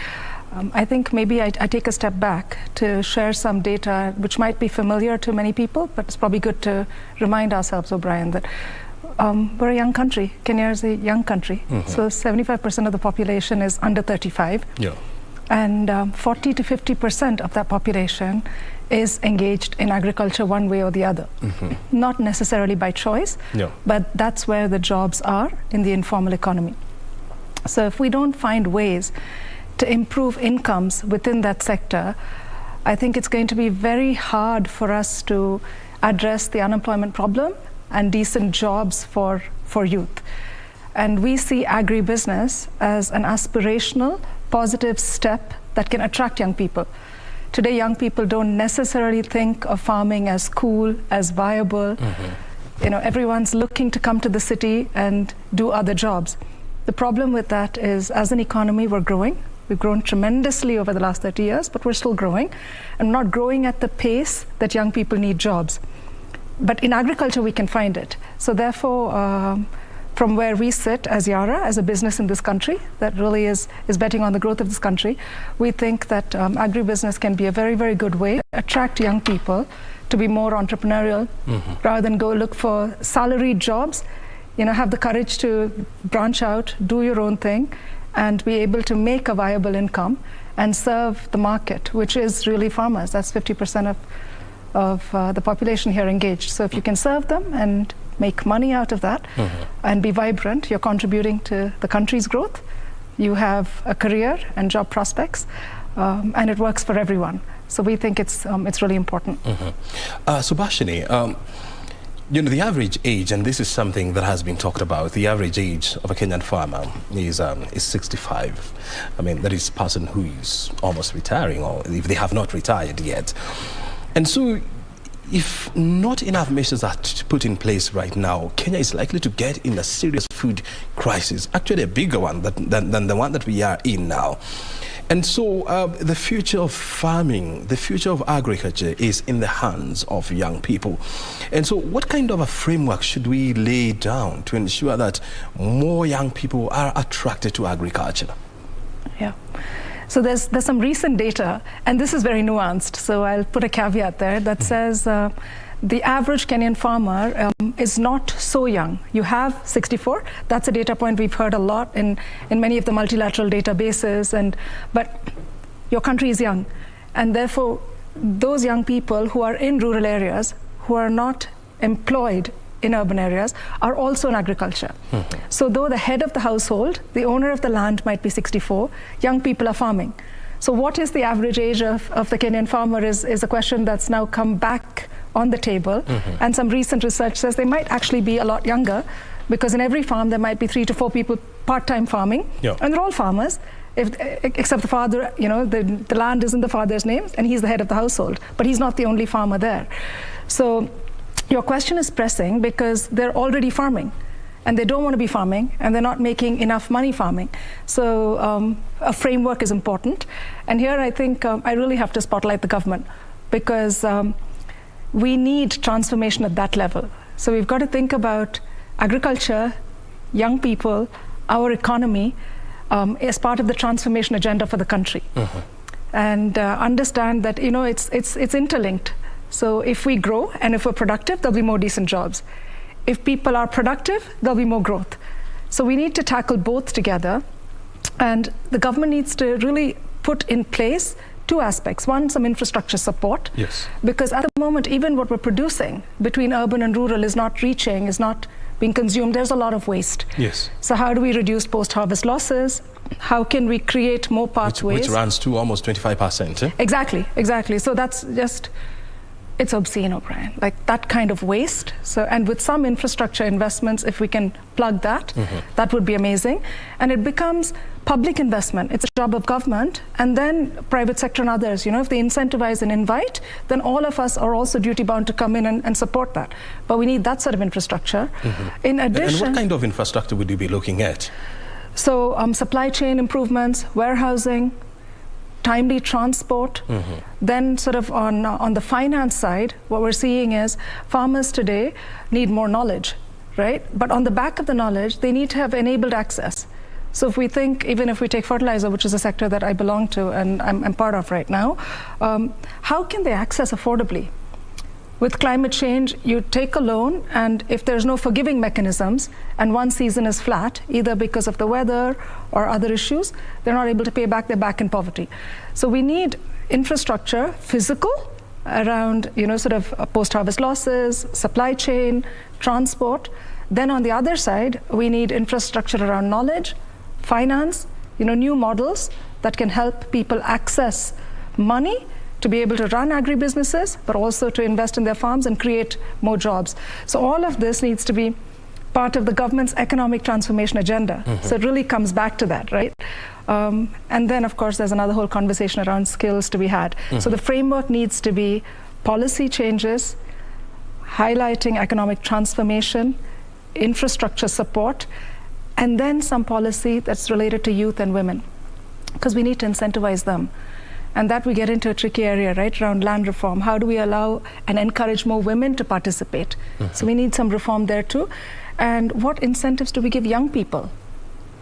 I think maybe I take a step back to share some data which might be familiar to many people, but it's probably good to remind ourselves, O'Brien, that we're a young country. Kenya is a young country. So 75% of the population is under 35. Yeah. And 40 to 50% of that population is engaged in agriculture one way or the other. Not necessarily by choice, but that's where the jobs are in the informal economy. So if we don't find ways to improve incomes within that sector, I think it's going to be very hard for us to address the unemployment problem and decent jobs for youth. And we see agribusiness as an aspirational, positive step that can attract young people. Today, young people don't necessarily think of farming as cool, as viable. Everyone's looking to come to the city and do other jobs. The problem with that is, as an economy, we're growing. We've grown tremendously over the last 30 years, but we're still growing, and not growing at the pace that young people need jobs. But in agriculture, we can find it. So therefore, from where we sit as Yara, as a business in this country that really is betting on the growth of this country, we think that agribusiness can be a very, very good way to attract young people to be more entrepreneurial, rather than go look for salaried jobs. Have the courage to branch out, do your own thing, and be able to make a viable income and serve the market, which is really farmers. That's 50% of the population here engaged. So if you can serve them and make money out of that and be vibrant, you're contributing to the country's growth. You have a career and job prospects, and it works for everyone. So we think it's really important. Subhashini, the average age, and this is something that has been talked about, the average age of a Kenyan farmer is 65. I mean, that is a person who is almost retiring, or if they have not retired yet. And so, if not enough measures are put in place right now, Kenya is likely to get in a serious food crisis, actually a bigger one than the one that we are in now. And so the future of farming, the future of agriculture is in the hands of young people. And so what kind of a framework should we lay down to ensure that more young people are attracted to agriculture? Yeah. So there's some recent data, and this is very nuanced, so I'll put a caveat there that says the average Kenyan farmer is not so young. You have 64. That's a data point we've heard a lot in many of the multilateral databases. But your country is young. And therefore, those young people who are in rural areas, who are not employed in urban areas, are also in agriculture. So though the head of the household, the owner of the land might be 64, young people are farming. So what is the average age of the Kenyan farmer is a question that's now come back on the table. And some recent research says they might actually be a lot younger, because in every farm there might be 3 to 4 people part-time farming, and they're all farmers, except the father, the land is in the father's name and he's the head of the household, but he's not the only farmer there. So your question is pressing because they're already farming. and they don't want to be farming, and they're not making enough money farming. So a framework is important. And here I think I really have to spotlight the government, because we need transformation at that level. So we've got to think about agriculture, young people, our economy as part of the transformation agenda for the country. And understand that, you know, it's interlinked. So if we grow and if we're productive, there'll be more decent jobs. If people are productive, there'll be more growth. So we need to tackle both together. And the government needs to really put in place two aspects. One, some infrastructure support. Yes. Because at the moment, even what we're producing between urban and rural is not reaching, is not being consumed. There's a lot of waste. Yes. So how do we reduce post-harvest losses? How can we create more pathways? Which runs to almost 25%. Eh? Exactly, exactly. So that's just, it's obscene, O'Brien. Like that kind of waste. So, and with some infrastructure investments, if we can plug that, that would be amazing. And it becomes public investment. It's a job of government, and then private sector and others. You know, if they incentivize and invite, then all of us are also duty bound to come in and support that. But we need that sort of infrastructure. In addition, and what kind of infrastructure would you be looking at? So supply chain improvements, warehousing, timely transport. Then sort of on the finance side, what we're seeing is farmers today need more knowledge, right? But on the back of the knowledge, they need to have enabled access. So if we think, even if we take fertilizer, which is a sector that I belong to and I'm part of right now, how can they access affordably? With climate change, you take a loan, and if there's no forgiving mechanisms and one season is flat, either because of the weather or other issues, they're not able to pay back, they're back in poverty. So we need infrastructure, physical, around, you know, sort of post-harvest losses, supply chain, transport. Then on the other side, we need infrastructure around knowledge, finance, you know, new models that can help people access money to be able to run agribusinesses, but also to invest in their farms and create more jobs. So all of this needs to be part of the government's economic transformation agenda. So it really comes back to that, right? And then, of course, there's another whole conversation around skills to be had. So the framework needs to be policy changes, highlighting economic transformation, infrastructure support, and then some policy that's related to youth and women, because we need to incentivize them. And that we get into a tricky area, right, around land reform. How do we allow and encourage more women to participate? So we need some reform there too. And what incentives do we give young people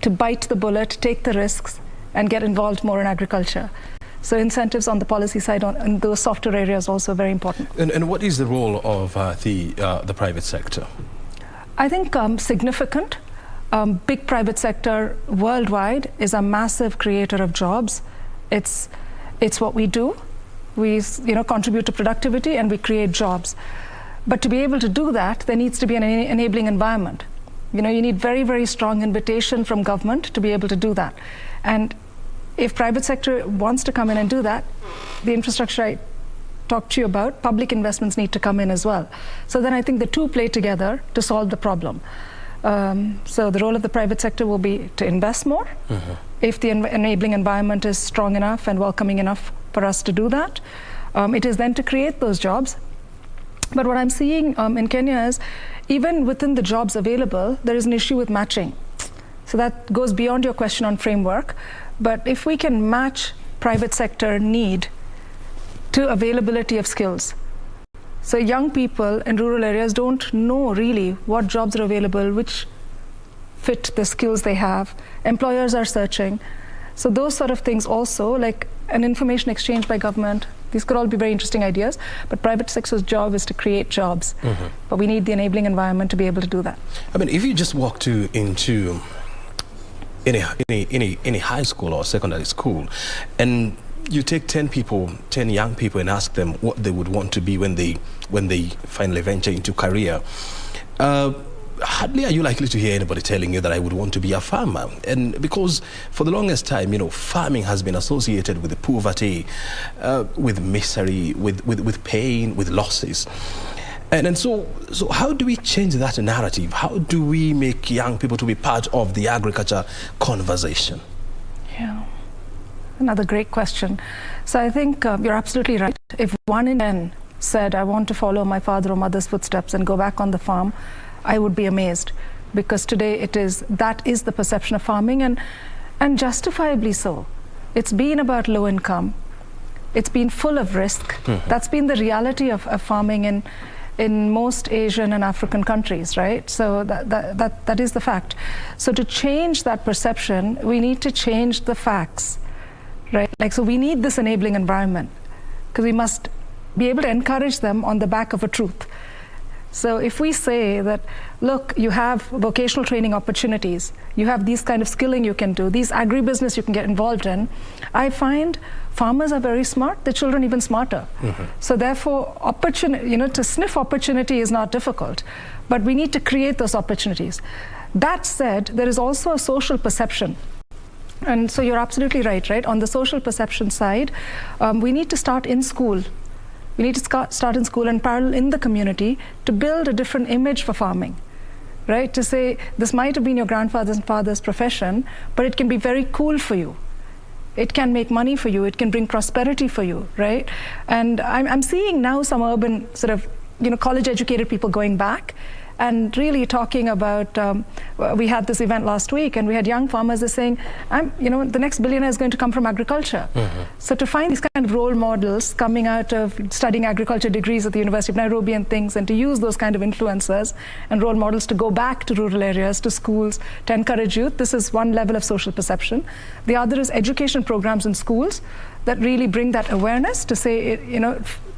to bite the bullet, take the risks, and get involved more in agriculture? So incentives on the policy side in those softer areas also very important. And what is the role of the private sector? I think significant. Big private sector worldwide is a massive creator of jobs. It's what we do. We, you know, contribute to productivity and we create jobs. But to be able to do that, there needs to be an enabling environment. You know, you need very, very strong invitation from government to be able to do that. And if private sector wants to come in and do that, the infrastructure I talked to you about, public investments need to come in as well. So then I think the two play together to solve the problem. So the role of the private sector will be to invest more. If the enabling environment is strong enough and welcoming enough for us to do that. It is then to create those jobs. But what I'm seeing in Kenya is, even within the jobs available, there is an issue with matching. So that goes beyond your question on framework. But if we can match private sector need to availability of skills. So young people in rural areas don't know really what jobs are available, which fit the skills they have. Employers are searching. So those sort of things also, like an information exchange by government, these could all be very interesting ideas, but private sector's job is to create jobs. But we need the enabling environment to be able to do that. I mean, if you just walk into any high school or secondary school, and you take 10 young people and ask them what they would want to be when they finally venture into career, hardly are you likely to hear anybody telling you that I would want to be a farmer. And because for the longest time, you know, farming has been associated with poverty, with misery, with pain, with losses. And so how do we change that narrative? How do we make young people to be part of the agriculture conversation? Yeah, another great question. So I think you're absolutely right. If 1 in 10 said, I want to follow my father or mother's footsteps and go back on the farm, I would be amazed. because today that is the perception of farming, and justifiably so. It's been about low income. It's been full of risk. That's been the reality of farming in most Asian and African countries, right? So that is the fact. So to change that perception, we need to change the facts, right? So we need this enabling environment, because we must be able to encourage them on the back of a truth. So if we say that, look, you have vocational training opportunities, you have these kind of skilling you can do, these agribusiness you can get involved in, I find farmers are very smart, the children even smarter. So therefore, to sniff opportunity is not difficult, but we need to create those opportunities. That said, there is also a social perception. And so you're absolutely right? On the social perception side, we need to start in school. We need to start in school and parallel in the community to build a different image for farming, right? To say, this might have been your grandfather's and father's profession, but it can be very cool for you. It can make money for you. It can bring prosperity for you, right? And I'm seeing now some urban sort of, college-educated people going back and really talking about, we had this event last week, and we had young farmers that are saying, the next billionaire is going to come from agriculture. So to find these kind of role models coming out of studying agriculture degrees at the University of Nairobi and things, and to use those kind of influencers and role models to go back to rural areas, to schools, to encourage youth, this is one level of social perception. The other is education programs in schools that really bring that awareness to say,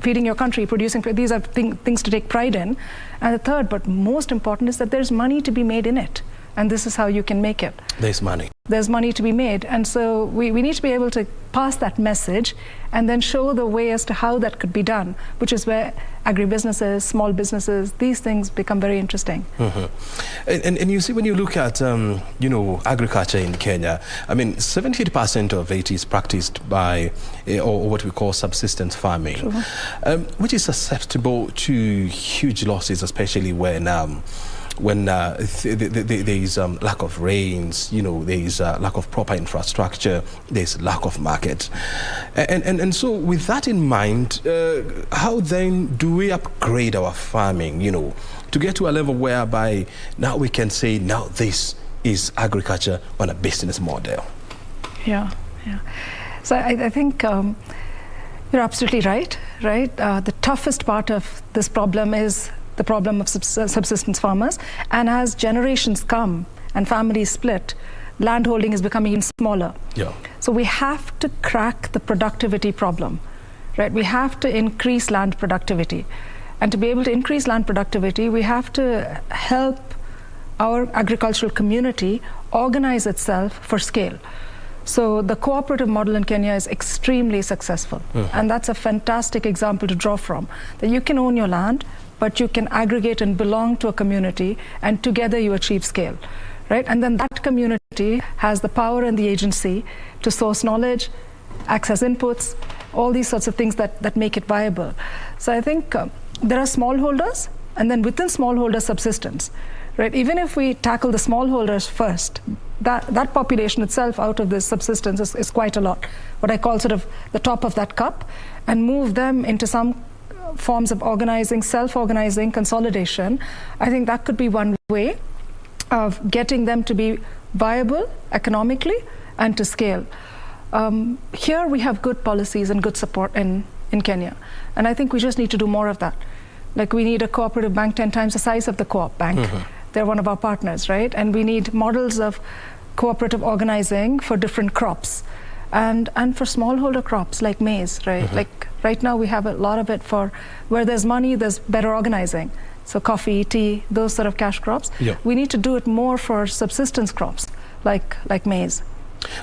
feeding your country, producing, these are things to take pride in. And the third, but most important, is that there's money to be made in it. And this is how you can make it. There's money. There's money to be made. And so we need to be able to pass that message and then show the way as to how that could be done, which is where agribusinesses, small businesses, these things become very interesting. And you see, when you look at, agriculture in Kenya, 70% of it is practiced by, or what we call subsistence farming, which is susceptible to huge losses, especially when there is lack of rains, there is lack of proper infrastructure, there is lack of market. And so with that in mind, how then do we upgrade our farming, to get to a level whereby now we can say, now this is agriculture on a business model? Yeah. So I think you're absolutely right? The toughest part of this problem is the problem of subsistence farmers, and as generations come and families split, landholding is becoming even smaller. So we have to crack the productivity problem, right? We have to increase land productivity, and to be able to increase land productivity, we have to help our agricultural community organize itself for scale. So the cooperative model in Kenya is extremely successful, and that's a fantastic example to draw from, that you can own your land, but you can aggregate and belong to a community, and together you achieve scale, right? And then that community has the power and the agency to source knowledge, access inputs, all these sorts of things that make it viable. So I think there are smallholders, and then within smallholder subsistence, right? Even if we tackle the smallholders first, that population itself out of this subsistence is quite a lot, what I call sort of the top of that cup, and move them into some forms of organizing, self-organizing, consolidation. I think that could be one way of getting them to be viable economically and to scale. Here we have good policies and good support in Kenya, and I think we just need to do more of that. Like, we need a cooperative bank 10 times the size of the co-op bank. They're one of our partners, right? And we need models of cooperative organizing for different crops, and for smallholder crops like maize, right? Like right now we have a lot of it for where there's money, there's better organizing. So coffee, tea, those sort of cash crops. We need to do it more for subsistence crops like maize.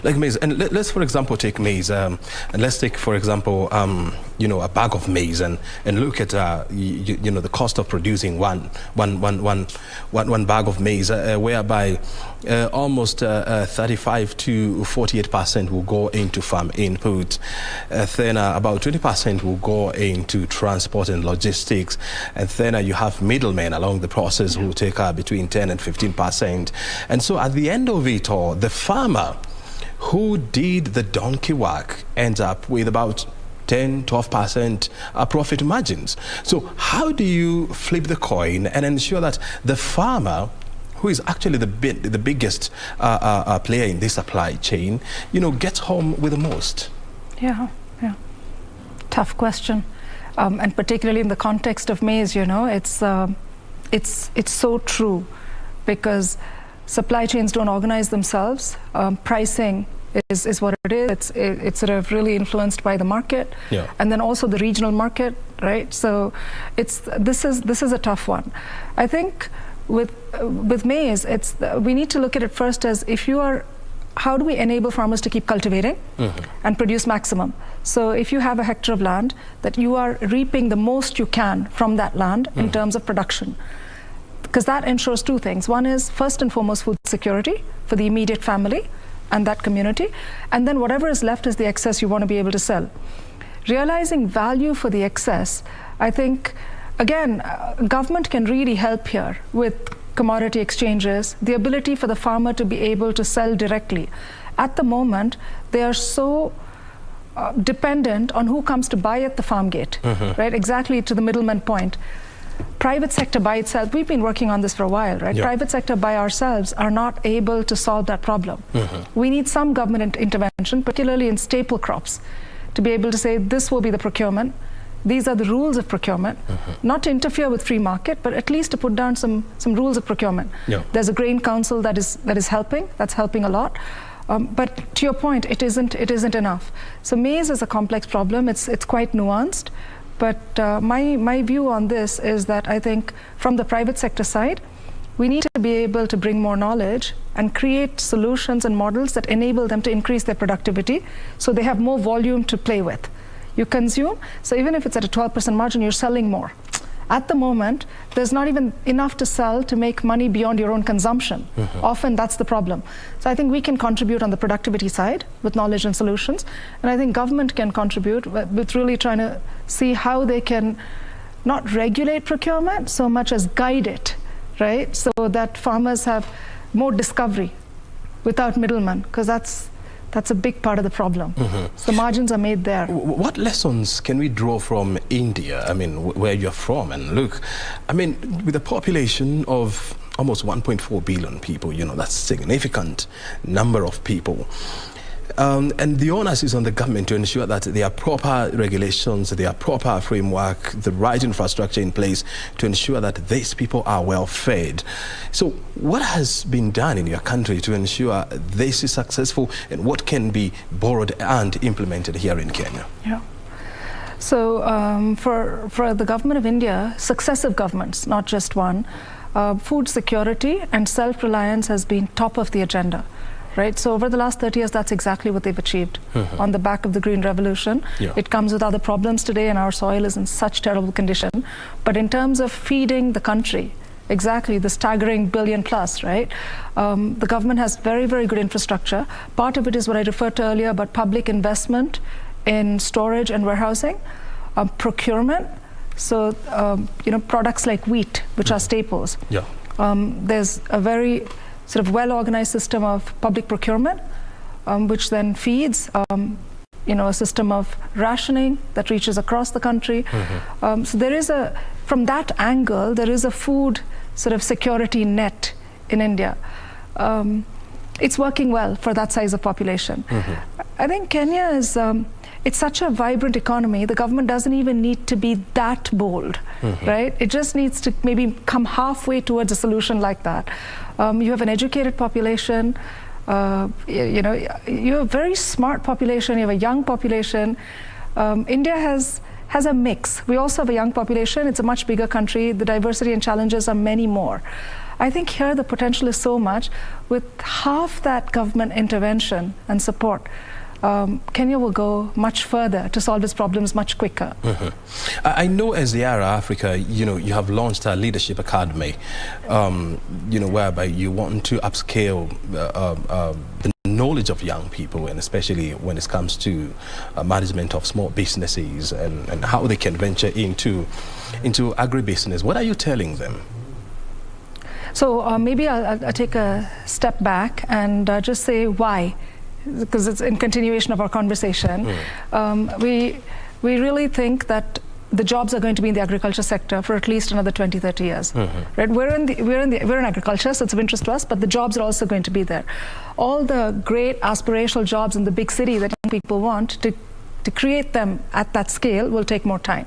Like maize, and let's for example take maize, and let's take for example a bag of maize, and look at the cost of producing one bag of maize, whereby almost 35 to 48% will go into farm input, then about 20% will go into transport and logistics, and then you have middlemen along the process who take between 10 and 15%, and so at the end of it all, the farmer who did the donkey work ends up with about 10-12% profit margins. So how do you flip the coin and ensure that the farmer who is actually the biggest player in this supply chain, gets home with the most? Yeah. Tough question. And particularly in the context of maize, it's so true, because supply chains don't organize themselves. Pricing is what it is. It's sort of really influenced by the market, and then also the regional market, right? So this is a tough one. I think with maize, we need to look at it first as how do we enable farmers to keep cultivating and produce maximum? So if you have a hectare of land, that you are reaping the most you can from that land in terms of production. Because that ensures two things. One is, first and foremost, food security for the immediate family and that community. And then whatever is left is the excess you want to be able to sell. Realizing value for the excess, I think, again, government can really help here with commodity exchanges, the ability for the farmer to be able to sell directly. At the moment, they are so dependent on who comes to buy at the farm gate, right? Exactly to the middleman point. Private sector by itself, we've been working on this for a while, right? Private sector by ourselves are not able to solve that problem. We need some government intervention, particularly in staple crops, to be able to say, this will be the procurement. These are the rules of procurement, not to interfere with free market, but at least to put down some rules of procurement. There's a grain council that is helping. That's helping a lot. But to your point, it isn't enough. So maize is a complex problem. It's quite nuanced. But my view on this is that I think from the private sector side, we need to be able to bring more knowledge and create solutions and models that enable them to increase their productivity, so they have more volume to play with. You consume, so even if it's at a 12% margin, you're selling more. At the moment, there's not even enough to sell to make money beyond your own consumption. Often that's the problem. So I think we can contribute on the productivity side with knowledge and solutions. And I think government can contribute with really trying to see how they can not regulate procurement so much as guide it, right? So that farmers have more discovery without middlemen, because that's a big part of the problem. So margins are made there. What lessons can we draw from India? I mean, where you're from? And look, I mean, with a population of almost 1.4 billion people, that's a significant number of people. And the onus is on the government to ensure that there are proper regulations, there are proper framework, the right infrastructure in place to ensure that these people are well fed. So what has been done in your country to ensure this is successful, and what can be borrowed and implemented here in Kenya? So for the government of India, successive governments, not just one, food security and self-reliance has been top of the agenda. Right? So over the last 30 years, that's exactly what they've achieved on the back of the Green Revolution. It comes with other problems today, and our soil is in such terrible condition. But in terms of feeding the country, exactly, the staggering billion plus, right? The government has very, very good infrastructure. Part of it is what I referred to earlier about public investment in storage and warehousing, procurement. So, products like wheat, which are staples. There's a very sort of well-organized system of public procurement, which then feeds, a system of rationing that reaches across the country. So there is from that angle, there is a food sort of security net in India. It's working well for that size of population. I think Kenya is, it's such a vibrant economy, the government doesn't even need to be that bold, right? It just needs to maybe come halfway towards a solution like that. You have an educated population, you have a very smart population, you have a young population. India has a mix. We also have a young population. It's a much bigger country. The diversity and challenges are many more. I think here the potential is so much. With half that government intervention and support, Kenya will go much further to solve its problems much quicker. I know as the Ara Africa, you have launched a leadership academy, whereby you want to upscale the knowledge of young people, and especially when it comes to management of small businesses and how they can venture into agribusiness. What are you telling them? So maybe I'll take a step back and just say why, because it's in continuation of our conversation. We really think that the jobs are going to be in the agriculture sector for at least another 20, 30 years. Right? We're in agriculture, so it's of interest to us, but the jobs are also going to be there. All the great aspirational jobs in the big city that young people want, to create them at that scale will take more time.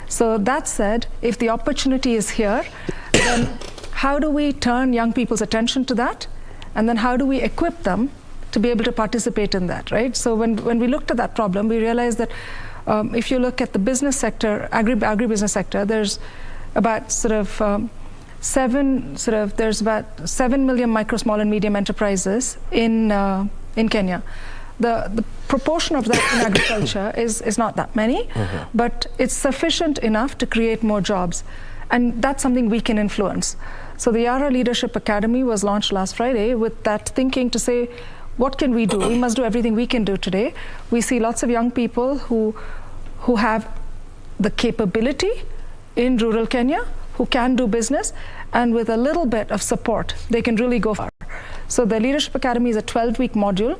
So that said, if the opportunity is here, then how do we turn young people's attention to that? And then how do we equip them to be able to participate in that, right? So when we looked at that problem, we realized that if you look at the business sector, agribusiness sector, there's about there's about 7 million micro, small and medium enterprises in Kenya. The proportion of that in agriculture is not that many, but it's sufficient enough to create more jobs. And that's something we can influence. So the Yara Leadership Academy was launched last Friday with that thinking to say, what can we do? We must do everything we can do today. We see lots of young people who have the capability in rural Kenya, who can do business, and with a little bit of support, they can really go far. So the Leadership Academy is a 12-week module.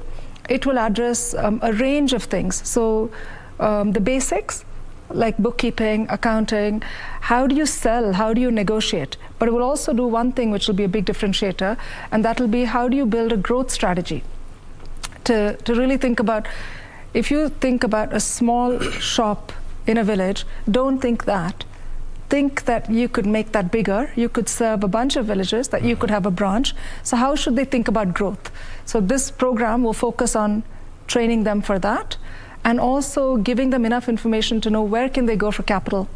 It will address a range of things. So the basics, like bookkeeping, accounting, how do you sell, how do you negotiate? But it will also do one thing which will be a big differentiator, and that will be how do you build a growth strategy to really think about, if you think about a small shop in a village, don't think that. Think that you could make that bigger. You could serve a bunch of villages, that you could have a branch. So how should they think about growth? So this program will focus on training them for that, and also giving them enough information to know where can they go for capital.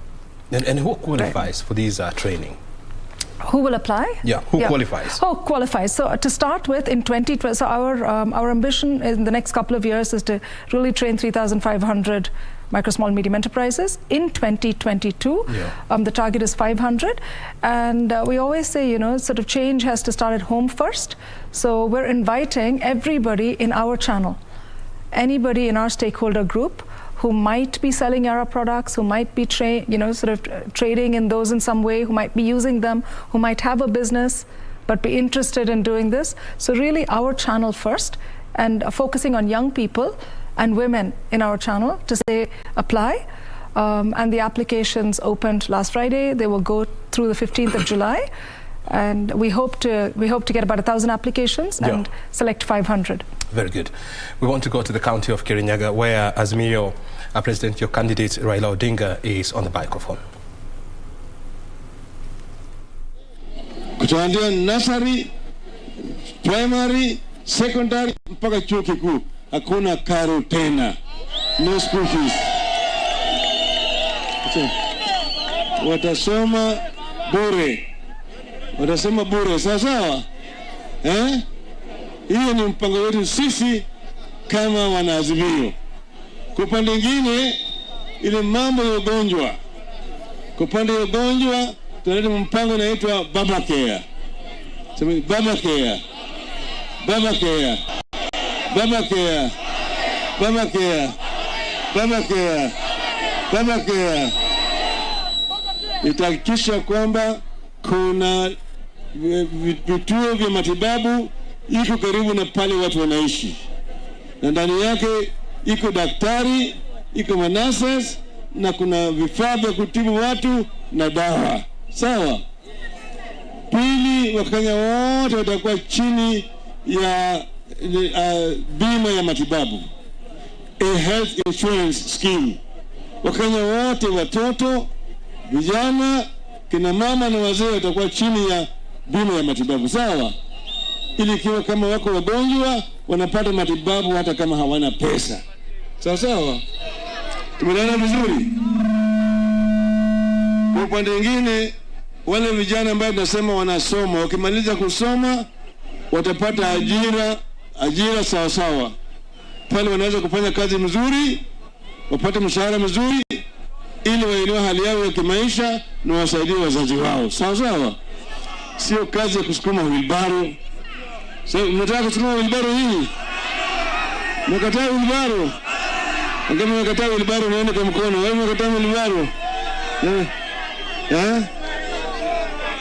And who qualifies for these training? Who will apply? Yeah, who qualifies? Oh, qualifies. So to start with, in 2020, so our ambition in the next couple of years is to really train 3,500 micro, small, medium enterprises. In 2022, the target is 500. And we always say, sort of change has to start at home first. So we're inviting everybody in our channel, anybody in our stakeholder group who might be selling Yara products, who might be trading in those in some way, who might be using them, who might have a business but be interested in doing this. So really our channel first, and focusing on young people and women in our channel to say apply. And the applications opened last Friday. They will go through the 15th of July. And we hope to get about 1,000 applications and select 500. Very good. We want to go to the county of Kirinyaga, where Azimio President, your candidate Raila Odinga is on the microphone. Kutoanzia nursery, primary, secondary mpaka chuo kikuu hakuna karo tena, no school fees. Watasoma bure. Watasema bure, sawa? Hiyo ni mpango wetu sisi kama wanaazimio. Kwa upande mwingine, ile mambo ya ugonjwa. Kwa upande ya ugonjwa, tunaleta mpango unaitwa Baba Care. Sema Baba Care. Baba Care. Baba Care. Baba Care. Baba Care. Baba Care. Itahakikisha kwamba kuna vituo vya matibabu iko karibu na pale watu wanaishi, na ndani yake iko daktari, iko manurses, na kuna vifaa vya kutibu watu na dawa. Sawa? Pili, Wakenya wote watakuwa chini ya bima ya matibabu, a health insurance scheme. Wakenya wote, watoto, vijana, kina mama na wazee watakuwa chini ya bima ya matibabu. Sawa? Ili kiwa kama wako wagonjwa wanapata matibabu hata kama hawana pesa. Sawa? Tumeelewana vizuri? Kwa upande mwingine, wale vijana ambao tunasema wanasoma, wakimaliza kusoma watapata ajira sawa. Pale wanaweza kufanya kazi mzuri, wapate mshahara mzuri, ili waelewe hali yao ya kimaisha na wasaidie wazazi wao. Sawa? Sio kazi ya kusukuma wheelbarrow. So, mnataka kusukuma wheelbarrow hii? Mnakataa wheelbarrow? Ngama mnakataa wheelbarrow, naende kwa mkono. Wewe mnakataa wheelbarrow?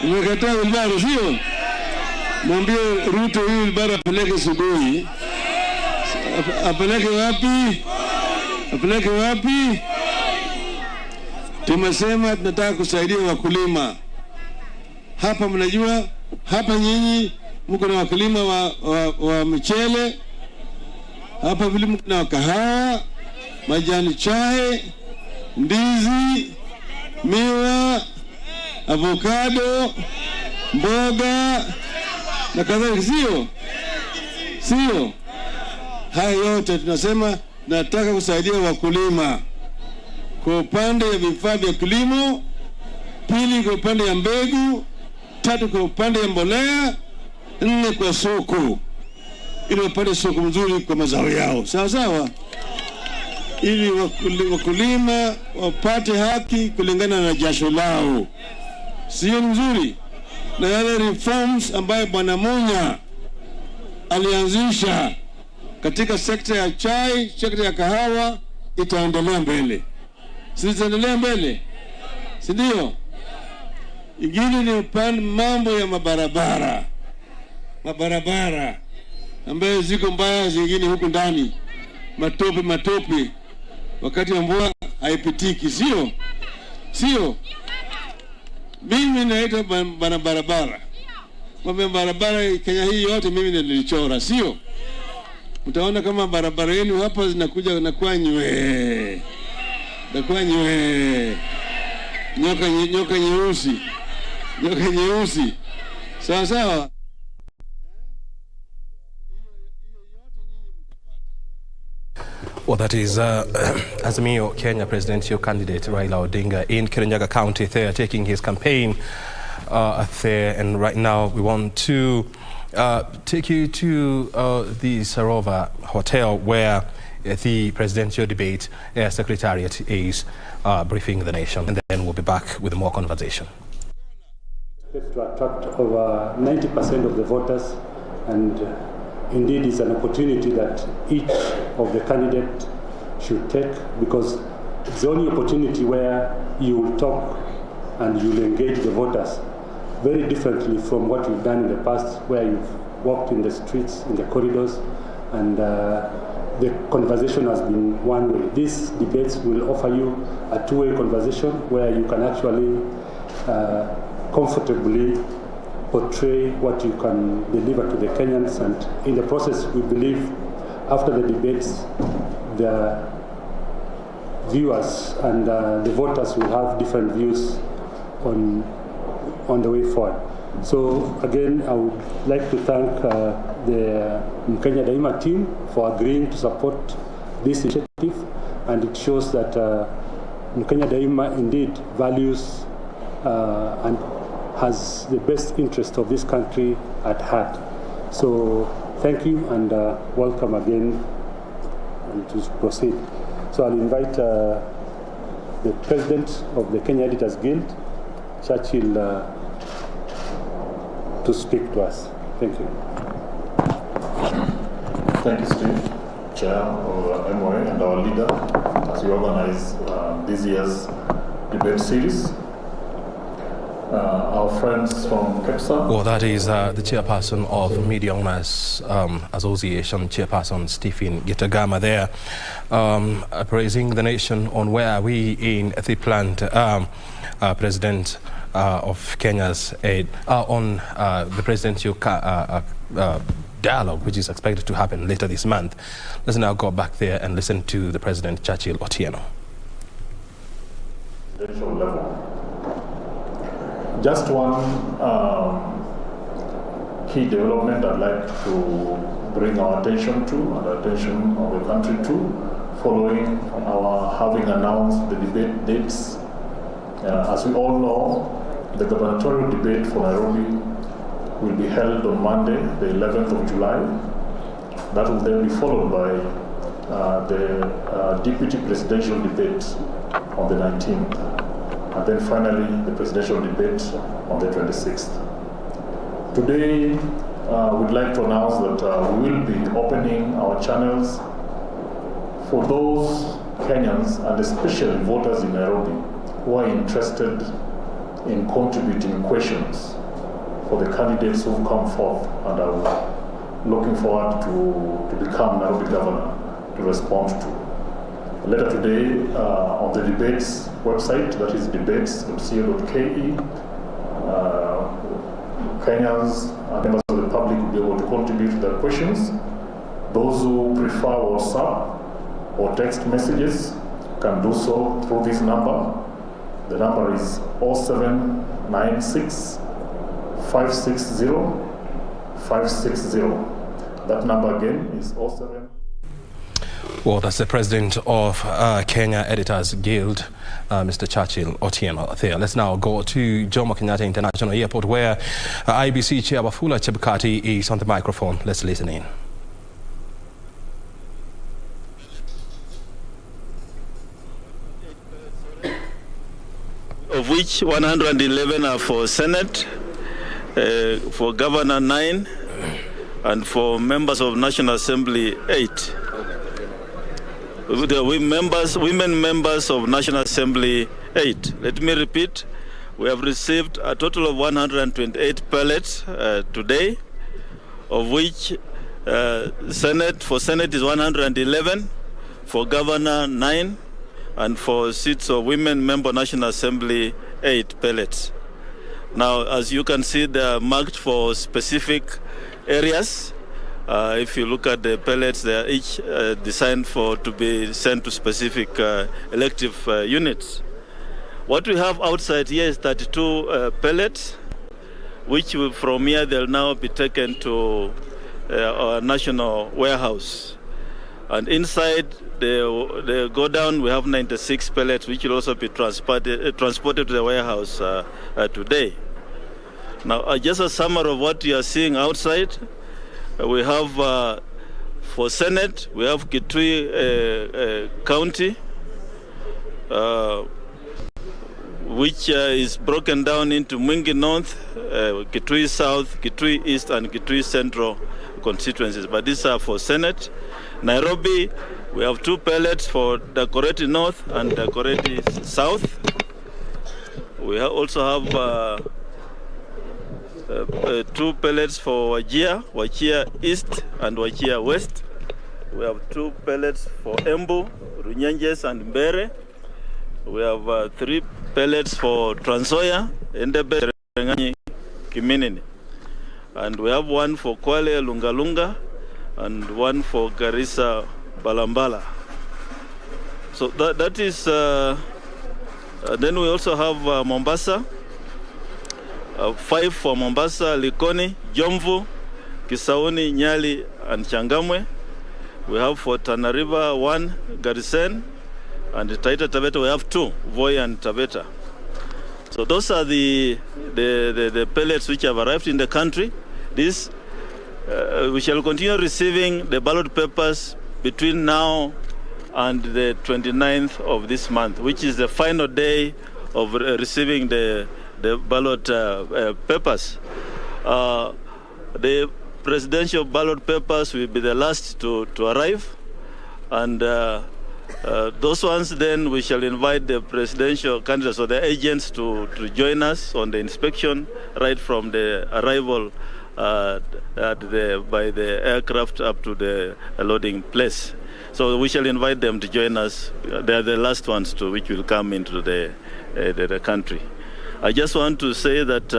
Mnakataa wheelbarrow, sio? Mwambie Ruto hii wheelbarrow apeleke Sugoi. Apeleke wapi? tumesema tunataka kusaidia wakulima. Hapa mnajua, hapa nyinyi mko na wakulima wa mchele, hapa vile mko na kahawa, majani chai, ndizi, miwa, avocado, mboga na kadhalika, sio? Haya yote tunasema nataka kusaidia wakulima kwa upande ya vifaa vya kilimo, pili kwa upande ya mbegu, tatu kwa upande ya mbolea, nne kwa soko, ili wapate soko mzuri kwa mazao yao, sawa, ili wakulima wapate haki kulingana na jasho lao. Sio mzuri? Na yale reforms ambayo Bwana Munya alianzisha katika sekta ya chai, sekta ya kahawa, itaendelea mbele. Zitaendelea mbele, si ndio? Ingine ni mambo ya mabarabara ambayo ziko mbaya, zingine huku ndani matope, wakati wa mvua haipitiki, sio? Mimi naita barabara. Mambo ya barabara Kenya hii yote mimi nilichora, sio? Utaona kama barabara yenu hapa zinakuja na kwa nywe. Nyoka nyeusi. Sawa. Well, that is Azimio Kenya presidential candidate Raila Odinga in Kirinyaga County there, taking his campaign there. And right now we want to take you to the Sarova Hotel, where the presidential debate secretariat is briefing the nation, and then we'll be back with more conversation. To attract over 90% of the voters, and indeed it's an opportunity that each of the candidates should take, because it's the only opportunity where you will talk and you will engage the voters very differently from what you've done in the past, where you've walked in the streets, in the corridors, and the conversation has been one way. These debates will offer you a two-way conversation where you can actually comfortably portray what you can deliver to the Kenyans, and in the process we believe after the debates the viewers and the voters will have different views on the way forward. So again, I would like to thank the Mkenya Daima team for agreeing to support this initiative, and it shows that Mkenya Daima indeed values and has the best interest of this country at heart. So thank you, and welcome again, and to proceed. So I'll invite the President of the Kenya Editors Guild, Churchill, to speak to us. Thank you. Thank you, Steve, Chair of MOA and our leader, as we organize this year's debate series. Our friends from KEPSA. Well, that is the chairperson of Media Owners Association, Chairperson Stephen Gitagama there, praising the nation on where we in the planned President of Kenya's aid on the presidential dialogue, which is expected to happen later this month. Let's now go back there and listen to the President, Churchill Otieno. Level. Just one key development I'd like to bring our attention to, and the attention of the country to, following our having announced the debate dates. As we all know, the gubernatorial debate for Nairobi will be held on Monday, the 11th of July. That will then be followed by the deputy presidential debate on the 19th. And then finally, the presidential debate on the 26th. Today, we'd like to announce that we will be opening our channels for those Kenyans, and especially voters in Nairobi, who are interested in contributing questions for the candidates who come forth and are looking forward to become Nairobi governor to respond to. Later today, on the debates website, that is debates.co.ke, Kenyans and members of the public will be able to contribute their questions. Those who prefer WhatsApp or text messages can do so through this number. The number is 0796 560 560. That number again is 07. Well, that's the president of Kenya Editors Guild, Mr. Churchill Otieno there. Let's now go to Jomo Kenyatta International Airport, where IEBC Chair Wafula Chebukati is on the microphone. Let's listen in. Of which 111 are for Senate, for Governor 9, and for members of National Assembly 8. The women members of National Assembly 8. Let me repeat, we have received a total of 128 pellets today, of which for Senate is 111, for Governor 9, and for seats of women member National Assembly 8 pellets. Now, as you can see, they are marked for specific areas. If you look at the pellets, they are each designed to be sent to specific elective units. What we have outside here is 32 pellets, which from here they'll now be taken to our national warehouse. And inside the go down, we have 96 pellets, which will also be transported to the warehouse today. Now, just a summary of what you are seeing outside. We have, for Senate, we have Kitui County, which is broken down into Mwingi North, Kitui South, Kitui East, and Kitui Central constituencies. But these are for Senate. Nairobi, we have 2 pellets for Dagoretti North and Dagoretti South. We also have 2 pellets for Wajir East and Wajir West. We have 2 pellets for Embu, Runyenjes and Mbere. We have 3 pellets for Trans Nzoia, Endebe, Kimani. And we have 1 for Kwale, Lungalunga, and 1 for Garissa, Balambala. So that is, then we also have Mombasa. 5 for Mombasa, Likoni, Jomvu, Kisauni, Nyali, and Changamwe. We have for Tana River 1, Garisen, and Taita Taveta we have 2, Voi and Taveta. So those are the pellets which have arrived in the country. This we shall continue receiving the ballot papers between now and the 29th of this month, which is the final day of receiving the ballot papers. The presidential ballot papers will be the last to arrive, and those ones then we shall invite the presidential candidates or the agents to join us on the inspection right from the arrival by the aircraft up to the loading place. So we shall invite them to join us. They are the last ones which will come into the country. I just want to say that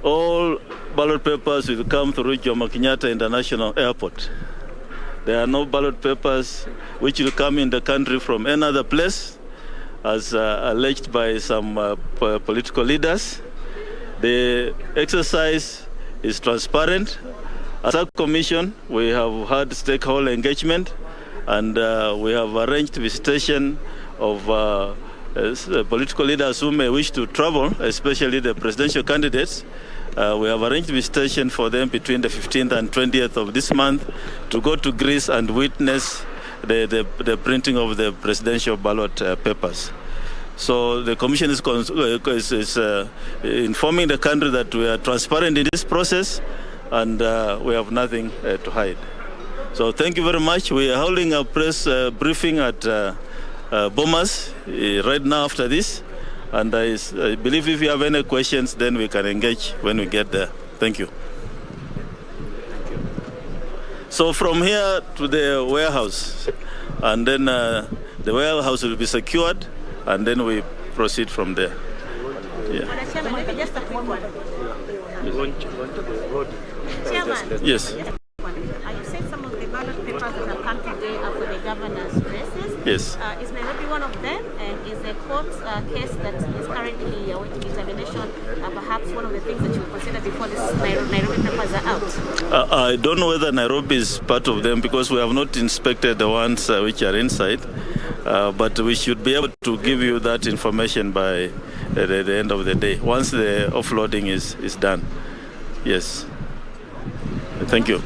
all ballot papers will come through Jomo Kenyatta International Airport. There are no ballot papers which will come in the country from any other place, as alleged by some political leaders. The exercise is transparent. As a commission, we have had stakeholder engagement, and we have arranged visitation of political leaders who may wish to travel, especially the presidential candidates. We have arranged visitation for them between the 15th and 20th of this month to go to Greece and witness the printing of the presidential ballot papers. So the Commission is informing the country that we are transparent in this process, and we have nothing to hide. So thank you very much. We are holding a press briefing at Bomas right now after this, and I believe if you have any questions, then we can engage when we get there. Thank you. So from here to the warehouse, and then the warehouse will be secured, and then we proceed from there. Yeah. Chairman, maybe just a quick one. Chairman. Yes. You said some of the ballot papers that have come today are for the governor's races. Yes. Is Nairobi one of them? And is the court case that is currently awaiting examination perhaps one of the things that you will consider before these Nairobi papers are out? I don't know whether Nairobi is part of them because we have not inspected the ones which are inside. But we should be able to give you that information by the end of the day, once the offloading is done. Yes. Thank you.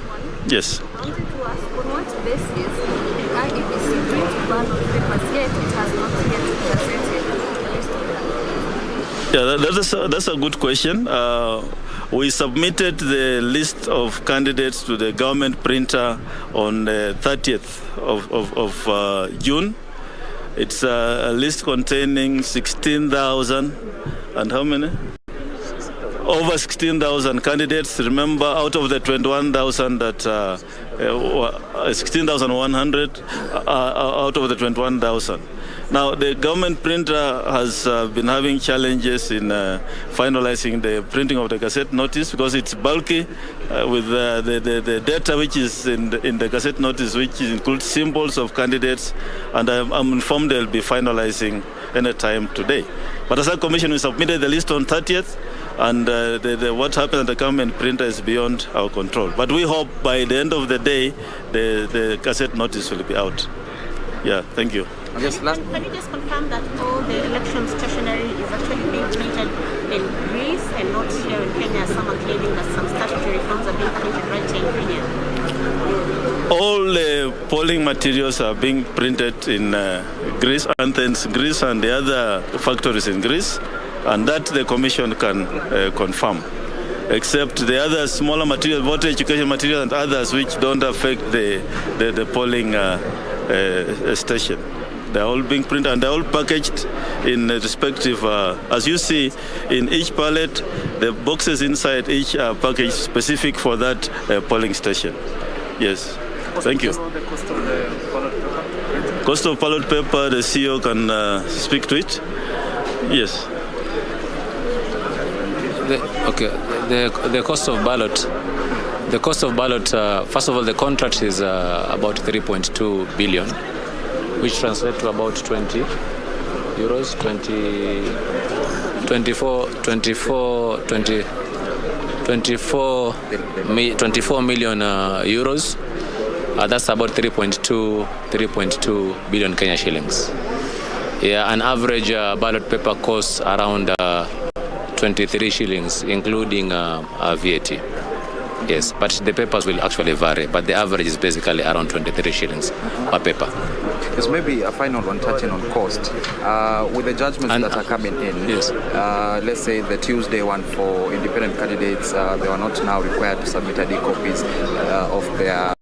Yes. I wanted to ask, on what basis the IEBC prints ballot papers yet it has not yet gazetted? Yeah, that's a good question. We submitted the list of candidates to the government printer on the 30th of June. It's a list containing 16,000 and how many? Over 16,000 candidates. Remember, out of the 21,000 that 16,100 out of the 21,000. Now, the government printer has been having challenges in finalizing the printing of the Gazette notice because it's bulky with the data which is in the Gazette notice, which includes symbols of candidates, and I'm informed they'll be finalizing any time today. But as a commission, we submitted the list on 30th, and what happened at the government printer is beyond our control. But we hope by the end of the day, the Gazette notice will be out. Yeah, thank you. Can you just confirm that all the election stationery is actually being printed in Greece and not here in Kenya? Some are claiming that some statutory forms are being printed right here in Kenya. All the polling materials are being printed in Greece, and the other factories in Greece, and that the commission can confirm. Except the other smaller materials, voter education materials and others which don't affect the polling station. They're all being printed and they're all packaged in respective, as you see, in each pallet, the boxes inside each are packaged specific for that polling station. Yes. Thank you. Cost of ballot paper, the CEO can speak to it. Yes. The cost of ballot. The cost of ballot. First of all, the contract is about 3.2 billion, which translates to about 20 euros, 24 million euros. That's about 3.2 billion Kenya shillings. Yeah, an average ballot paper costs around 23 shillings, including VAT. Yes, but the papers will actually vary, but the average is basically around 23 shillings per paper. Yes, maybe a final one touching on cost. With the judgments that are coming in, yes. Let's say the Tuesday one for independent candidates, they are not now required to submit ID copies of their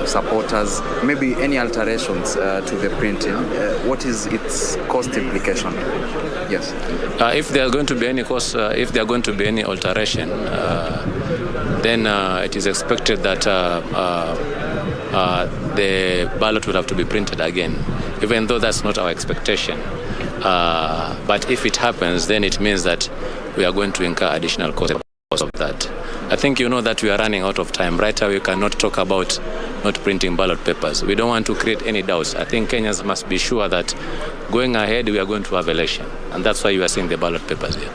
supporters. Maybe any alterations to the printing, what is its cost implication? Yes. If there are going to be any cost, if there are going to be any alteration, then it is expected that the ballot will have to be printed again, even though that's not our expectation. But if it happens, then it means that we are going to incur additional costs because of that. I think you know that we are running out of time. Right now, we cannot talk about not printing ballot papers. We don't want to create any doubts. I think Kenyans must be sure that going ahead, we are going to have election. And that's why you are seeing the ballot papers here.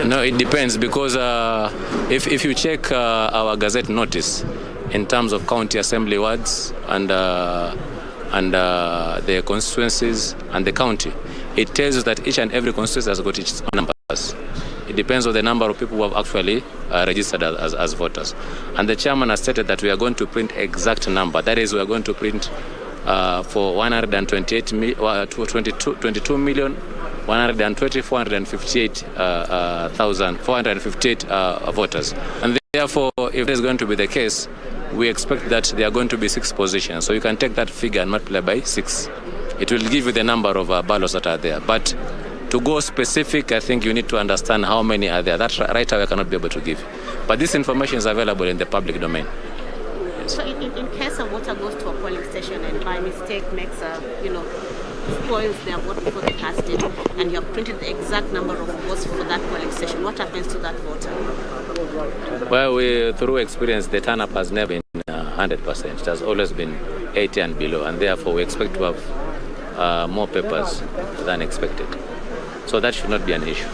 No, it depends because if you check our Gazette notice in terms of county assembly wards and the constituencies and the county, it tells you that each and every constituency has got its own numbers. It depends on the number of people who have actually registered as voters. And the chairman has stated that we are going to print exact number. That is, we are going to print for 22 million. 458 voters. And therefore, if it is going to be the case, we expect that there are going to be 6 positions. So you can take that figure and multiply by 6. It will give you the number of ballots that are there. But to go specific, I think you need to understand how many are there. That right now I cannot be able to give. But this information is available in the public domain. So in case a voter goes to a polling station and by mistake makes spoils their vote before they cast it, and you have printed the exact number of votes for that polling station, what happens to that voter? Well, through experience, the turn-up has never been 100%. It has always been 80 and below, and therefore we expect to have more papers than expected. So that should not be an issue.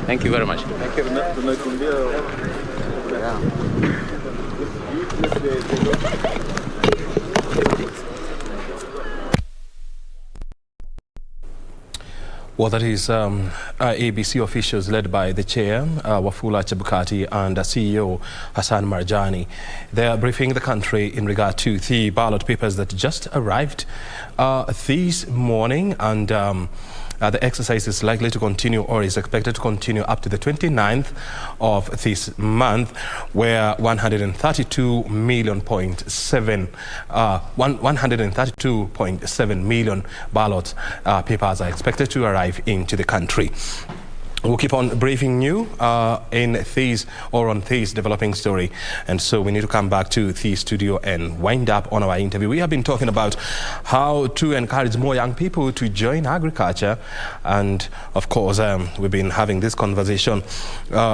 Thank you very much. Thank you. Well, that is IEBC officials led by the chair, Wafula Chebukati, and CEO Hassan Marjani. They are briefing the country in regard to the ballot papers that just arrived this morning, and the exercise is likely to continue, or is expected to continue, up to the 29th of this month, where 132.7 million ballot papers are expected to arrive into the country. We'll keep on briefing you on this developing story. And so we need to come back to the studio and wind up on our interview. We have been talking about how to encourage more young people to join agriculture. And of course, we've been having this conversation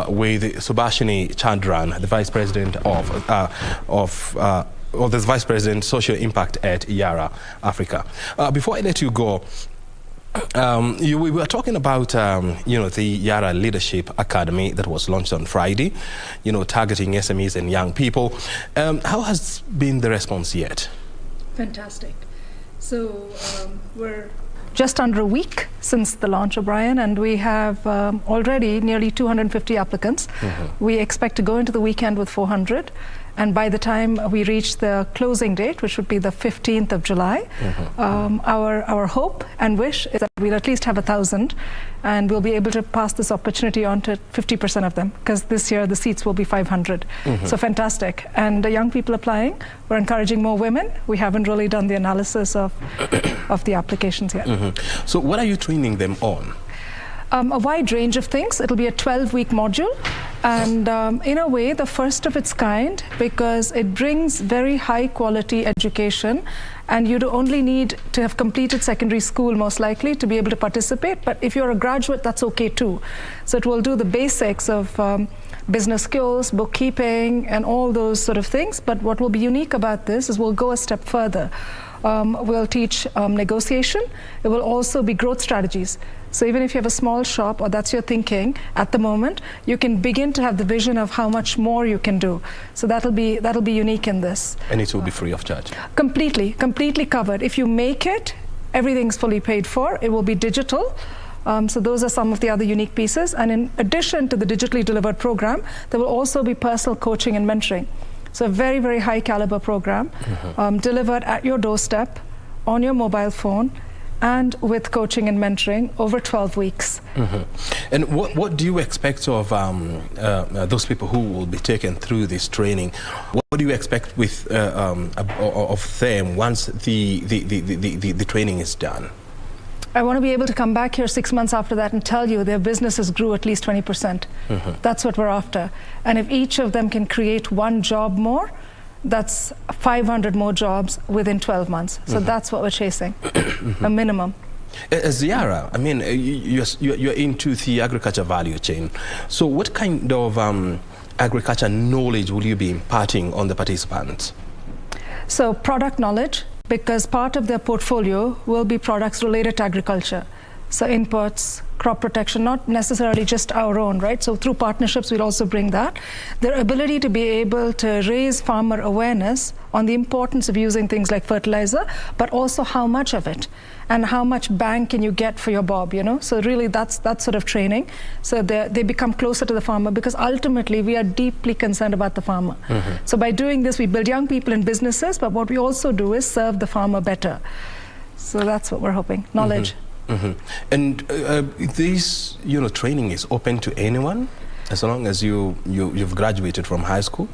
with Subhashini Chandran, the Vice President the Vice President Social Impact at Yara Africa. Before I let you go, we were talking about, the Yara Leadership Academy that was launched on Friday, targeting SMEs and young people. How has been the response yet? Fantastic. So we're just under a week since the launch, O'Brien, and we have already nearly 250 applicants. Mm-hmm. We expect to go into the weekend with 400. And by the time we reach the closing date, which would be the 15th of July, mm-hmm. Our hope and wish is that we'll at least have 1,000, and we'll be able to pass this opportunity on to 50% of them, because this year the seats will be 500. Mm-hmm. So fantastic. And the young people applying, we're encouraging more women. We haven't really done the analysis of the applications yet. Mm-hmm. So what are you training them on? A wide range of things. It'll be a 12-week module, and in a way the first of its kind, because it brings very high quality education, and you only need to have completed secondary school most likely to be able to participate. But if you're a graduate, that's okay too. So it will do the basics of business skills, bookkeeping, and all those sort of things. But what will be unique about this is we'll go a step further. We'll teach negotiation. It will also be growth strategies. So even if you have a small shop, or that's your thinking at the moment, you can begin to have the vision of how much more you can do. So that'll be unique in this. And it will be free of charge? Completely covered. If you make it, everything's fully paid for. It will be digital. So those are some of the other unique pieces. And in addition to the digitally delivered program, there will also be personal coaching and mentoring. So a very, very high caliber program, mm-hmm. Delivered at your doorstep, on your mobile phone, and with coaching and mentoring over 12 weeks. Mm-hmm. And what do you expect of those people who will be taken through this training? What do you expect with of them once the training is done? I want to be able to come back here 6 months after that and tell you their businesses grew at least 20%. Mm-hmm. That's what we're after. And if each of them can create one job more, that's 500 more jobs within 12 months. So mm-hmm. that's what we're chasing, mm-hmm. a minimum. As Yara, I mean, you're into the agriculture value chain. So what kind of agriculture knowledge will you be imparting on the participants? So product knowledge, because part of their portfolio will be products related to agriculture. So inputs, crop protection, not necessarily just our own, right? So through partnerships, we'll also bring that. Their ability to be able to raise farmer awareness on the importance of using things like fertilizer, but also how much of it, and how much bang can you get for your bob, So really that's sort of training. So they become closer to the farmer, because ultimately we are deeply concerned about the farmer. Mm-hmm. So by doing this, we build young people in businesses, but what we also do is serve the farmer better. So that's what we're hoping, knowledge. Mm-hmm. Mm-hmm. And this, training is open to anyone, as long as you've graduated from high school?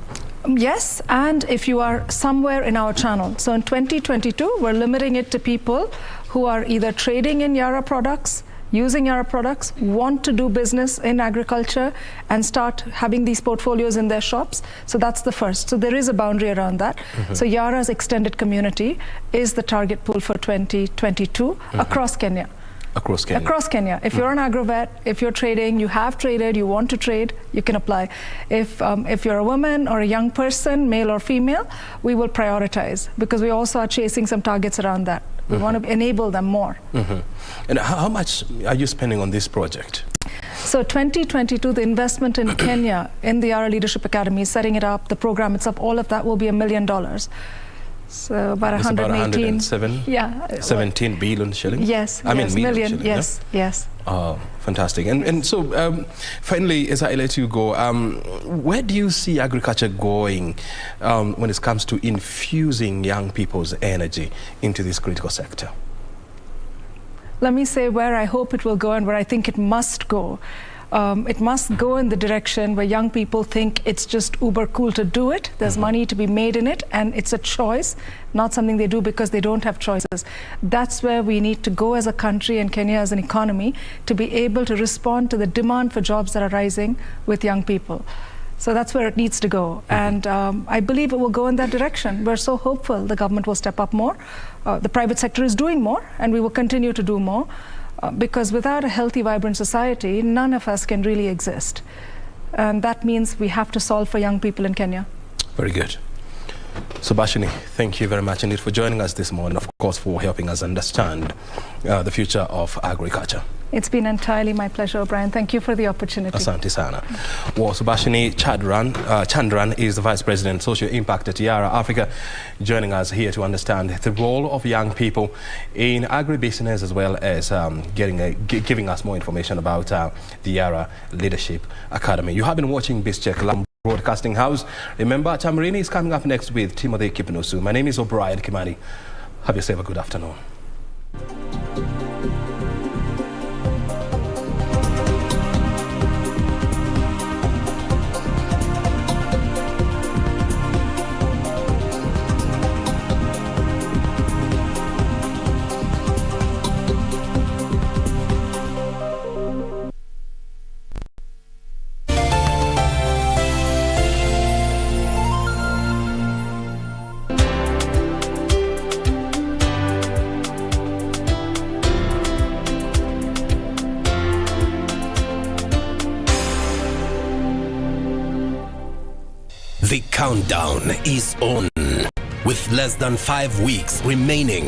Yes, and if you are somewhere in our channel. So in 2022, we're limiting it to people who are either trading in Yara products, using Yara products, want to do business in agriculture and start having these portfolios in their shops. So that's the first. So there is a boundary around that. So Yara's extended community is the target pool for 2022 across Kenya. Across Kenya. Across Kenya. If you're an agrovet, if you're trading, you have traded, you want to trade, you can apply. If you're a woman or a young person, male or female, we will prioritize because we also are chasing some targets around that. We want to enable them more. And how much are you spending on this project? So 2022, the investment in Kenya in the Yara Leadership Academy, setting it up, the program itself, all of that will be $1 million. So about 118. 17 billion shillings? Yes. I mean million. shillings, yes, yeah? yes. Oh, fantastic. And so finally, as I let you go, where do you see agriculture going when it comes to infusing young people's energy into this critical sector? Let me say where I hope it will go and where I think it must go. It must go in the direction where young people think it's just uber cool to do it. There's money to be made in it, and it's a choice, not something they do because they don't have choices. That's where we need to go as a country and Kenya as an economy to be able to respond to the demand for jobs that are rising with young people. So that's where it needs to go. And I believe it will go in that direction. We're so hopeful the government will step up more. The private sector is doing more, and we will continue to do more. Because without a healthy, vibrant society, none of us can really exist. And that means we have to solve for young people in Kenya. Very good. Subhashini, thank you very much indeed for joining us this morning, of course, for helping us understand the future of agriculture. It's been entirely my pleasure, Brian. Thank you for the opportunity. Asante sana. Well, Subhashini Chandran is the Vice President, Social Impact at Yara Africa, joining us here to understand the role of young people in agribusiness, as well as giving us more information about the Yara Leadership Academy. You have been watching BizCheck Broadcasting House. Remember, Tamarini is coming up next with Timothy Kipnusu. My name is O'Brien Kimani. Have yourself a good afternoon. The countdown is on. With less than 5 weeks remaining,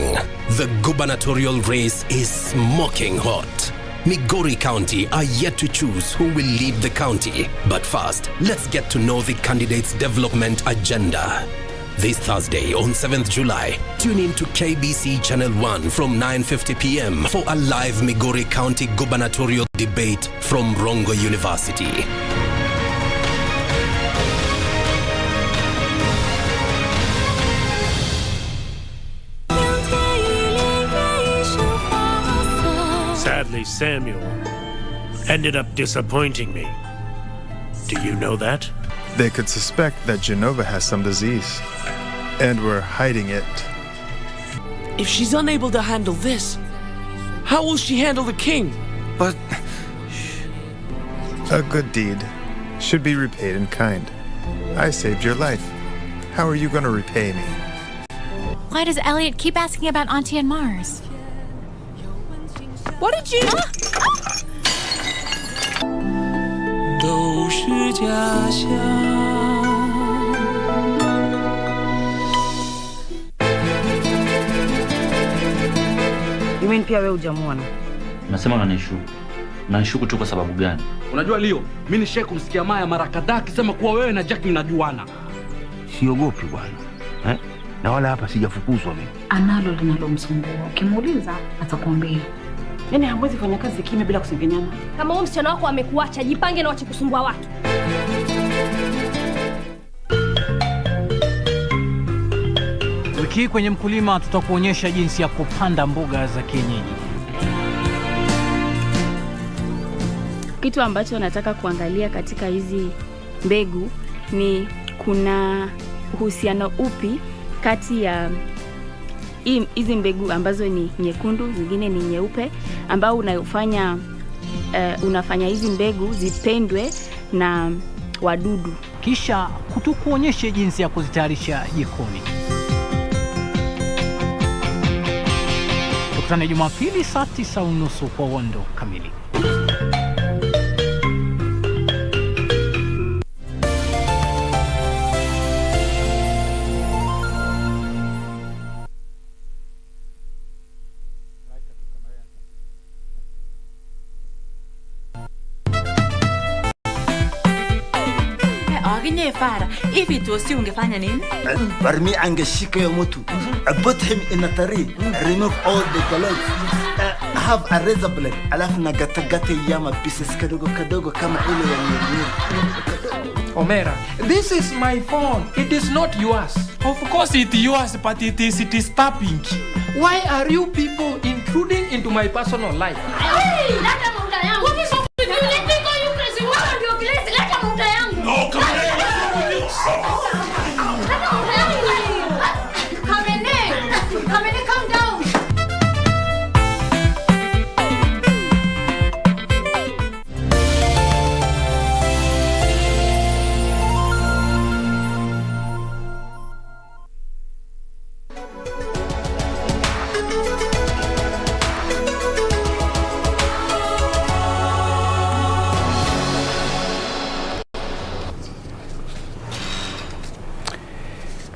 the gubernatorial race is smoking hot. Migori County are yet to choose who will lead the county. But first, let's get to know the candidates' development agenda. This Thursday on 7th July, tune in to KBC Channel 1 from 9:50 p.m. for a live Migori County gubernatorial debate from Rongo University. Sadly, Samuel ended up disappointing me. Do you know that? They could suspect that Genova has some disease, and we're hiding it. If she's unable to handle this, how will she handle the king? But a good deed should be repaid in kind. I saved your life. How are you going to repay me? Why does Elliot keep asking about Auntie and Mars? What did you... You mean pia wewe hujamuona? Unasema unanishuku. Unanishuku tu kwa sababu gani? Unajua Leo, mimi nishaye kumsikia Maya mara kadhaa akisema kuwa wewe na Jack mnajuana. Siogopi bwana. Na wala hapa sijafukuzwa mimi. Analo linalomsumbua. Ukimuuliza atakwambia. Yaani hamwezi fanya kazi kimya bila kusengenyana. Kama huyu msichana wako amekuacha, jipange na wache kusumbua watu. Wiki kwenye Mkulima tutakuonyesha jinsi ya kupanda mboga za kienyeji. Kitu ambacho nataka kuangalia katika hizi mbegu ni kuna uhusiano upi kati ya hizi mbegu ambazo ni nyekundu, zingine ni nyeupe, ambao unafanya hizi mbegu zipendwe na wadudu. Kisha kutukuonyeshe jinsi ya kuzitayarisha jikoni. Tukutane Jumapili saa 9:30 kwa Wondo kamili. Fara, hivi tosi ungefanya nini? Barmi angeshika yo mtu. Put him in a tray. Remove all the ballots. Have a razor blade. Alafu na gata yama pieces kadogo kama ile ya nyeri. Omera, this is my phone. It is not yours. Of course it is yours, but it is tapping. Why are you people intruding into my personal life? Hey, leta muda yangu. What is wrong with you? Let me go, you crazy. What are you crazy? Leta muda yangu. No, come on. Kamene, calm down.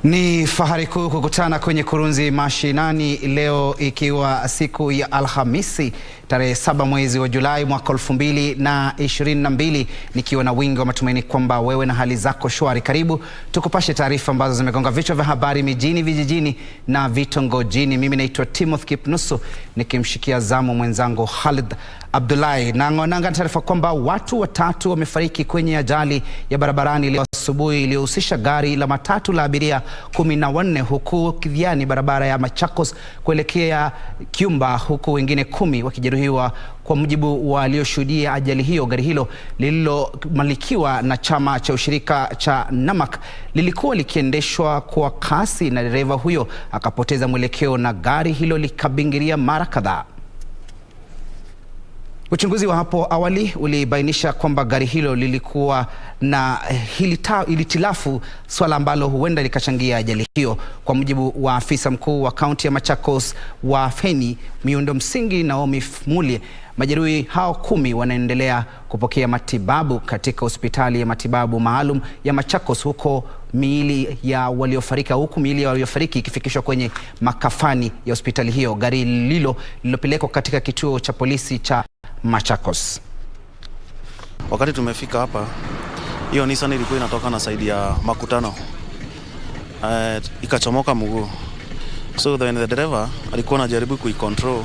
Ni fahari kuu kukutana kwenye Kurunzi Mashinani leo, ikiwa siku ya Alhamisi tarehe 7 mwezi wa Julai mwaka 2022, nikiwa na wingi wa matumaini kwamba wewe na hali zako shwari. Karibu tukupashe taarifa ambazo zimegonga vichwa vya habari mijini, vijijini na vitongojini. Mimi naitwa Timothy Kipnusu, nikimshikia zamu mwenzangu Khalid Abdullahi. Na taarifa kwamba watu 3 wamefariki kwenye ajali ya barabarani leo asubuhi iliyohusisha gari la matatu la abiria 14 huku Kidhiani, barabara ya Machakos kuelekea Kiumba, huku wengine 10 wakijeruhiwa. Kwa mujibu wa walioshuhudia ajali hiyo, gari hilo lililomilikiwa na chama cha ushirika cha Namak lilikuwa likiendeshwa kwa kasi na dereva huyo akapoteza mwelekeo na gari hilo likabingiria mara kadhaa. Uchunguzi wa hapo awali ulibainisha kwamba gari hilo lilikuwa na hitilafu, swala ambalo huenda likachangia ajali hiyo. Kwa mujibu wa afisa mkuu wa kaunti ya Machakos wa Feni miundo msingi Naomi Mulie, majeruhi hao 10 wanaendelea kupokea matibabu katika hospitali ya matibabu maalum ya Machakos, huko miili ya waliofariki ikifikishwa kwenye makafani ya hospitali hiyo. Gari lililopelekwa katika kituo cha polisi cha Machakos. Wakati tumefika hapa, hiyo Nissan ilikuwa inatoka na side ya makutano, ikachomoka mguu. So the driver alikuwa anajaribu kuicontrol,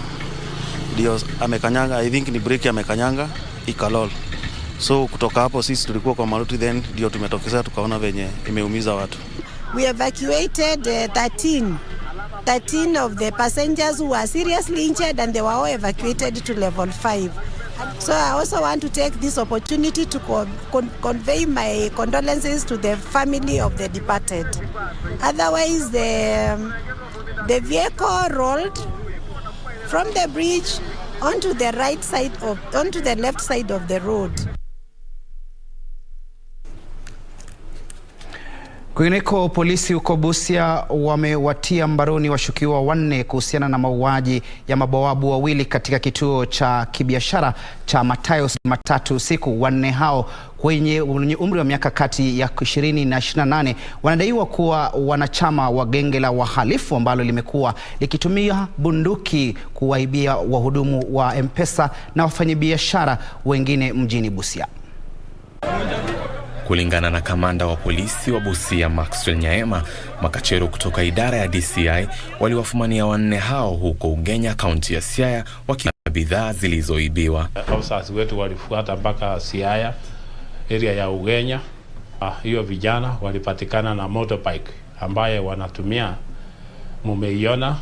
ndio amekanyanga, I think ni brake amekanyanga, ikalol. So kutoka hapo sisi tulikuwa kwa maruti, then ndio tumetokeza tukaona venye imeumiza watu. We evacuated 13 of the passengers who were seriously injured, and they were all evacuated to level 5. So I also want to take this opportunity to convey my condolences to the family of the departed. Otherwise, the vehicle rolled from the bridge onto the left side of the road. Kwingineko, polisi huko Busia wamewatia mbaroni washukiwa 4 kuhusiana na mauaji ya mabawabu 2 katika kituo cha kibiashara cha Matayos Jumatatu usiku. 4 hao wenye umri wa miaka kati ya 20 na 28 wanadaiwa kuwa wanachama wa genge la wahalifu ambalo limekuwa likitumia bunduki kuwaibia wahudumu wa M-Pesa na wafanyabiashara wengine mjini Busia. Kulingana na kamanda wa polisi wa Busia Maxwell Nyaema, makachero kutoka idara ya DCI waliwafumania 4 hao huko Ugenya, kaunti ya Siaya, wakiwa bidhaa zilizoibiwa. Officers wetu walifuata mpaka Siaya, area ya Ugenya. Hiyo vijana walipatikana na motorbike ambaye wanatumia, mumeiona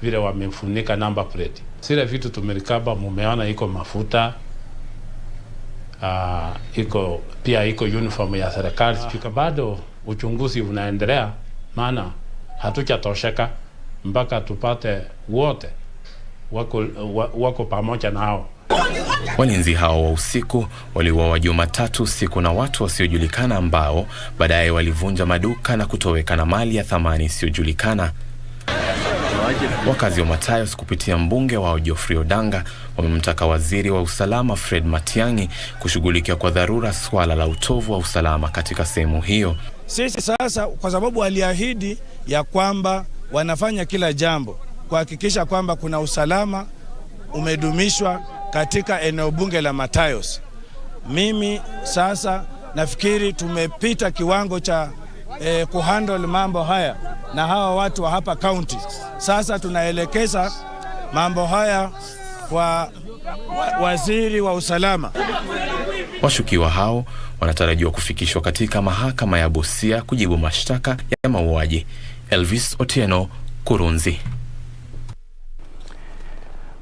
vile wamemfunika number plate. Sile vitu tumelikaba, mumeona iko mafuta, iko uniform ya serikali. Bado uchunguzi unaendelea, maana hatujatosheka, mpaka tupate wote wako pamoja nao. Walinzi hao wa usiku waliuawa Jumatatu usiku na watu wasiojulikana ambao baadaye walivunja maduka na kutoweka na mali ya thamani isiyojulikana. Wakazi wa Matayos kupitia mbunge wao Geoffrey Odanga wamemtaka waziri wa usalama Fred Matiang'i kushughulikia kwa dharura swala la utovu wa usalama katika sehemu hiyo. Sisi sasa, kwa sababu waliahidi ya kwamba wanafanya kila jambo kuhakikisha kwamba kuna usalama umedumishwa katika eneo bunge la Matayos. Mimi sasa nafikiri tumepita kiwango cha kuhandle mambo haya na hawa watu wa hapa county. Sasa tunaelekeza mambo haya kwa waziri wa usalama. Washukiwa hao wanatarajiwa kufikishwa katika mahakama ya Busia kujibu mashtaka ya mauaji. Elvis Otieno, Kurunzi.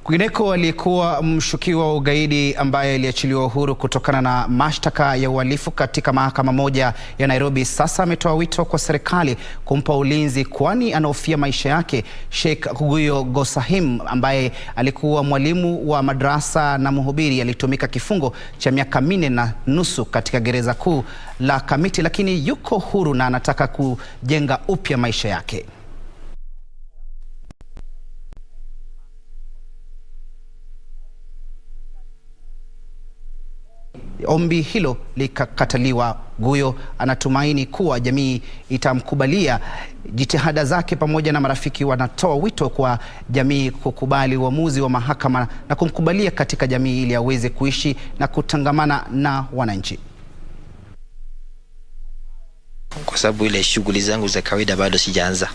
Kwingineko, aliyekuwa mshukiwa wa ugaidi ambaye aliachiliwa uhuru kutokana na mashtaka ya uhalifu katika mahakama moja ya Nairobi sasa ametoa wito kwa serikali kumpa ulinzi kwani anahofia maisha yake. Sheikh Kuguyo Gosahim ambaye alikuwa mwalimu wa madrasa na mhubiri alitumika kifungo cha miaka 4.5 katika gereza kuu la Kamiti, lakini yuko huru na anataka kujenga upya maisha yake. Ombi hilo likakataliwa. Guyo anatumaini kuwa jamii itamkubalia jitihada zake pamoja na marafiki. Wanatoa wito kwa jamii kukubali uamuzi wa mahakama na kumkubalia katika jamii ili aweze kuishi na kutangamana na wananchi. Kwa sababu ile shughuli zangu za kawaida bado sijaanza.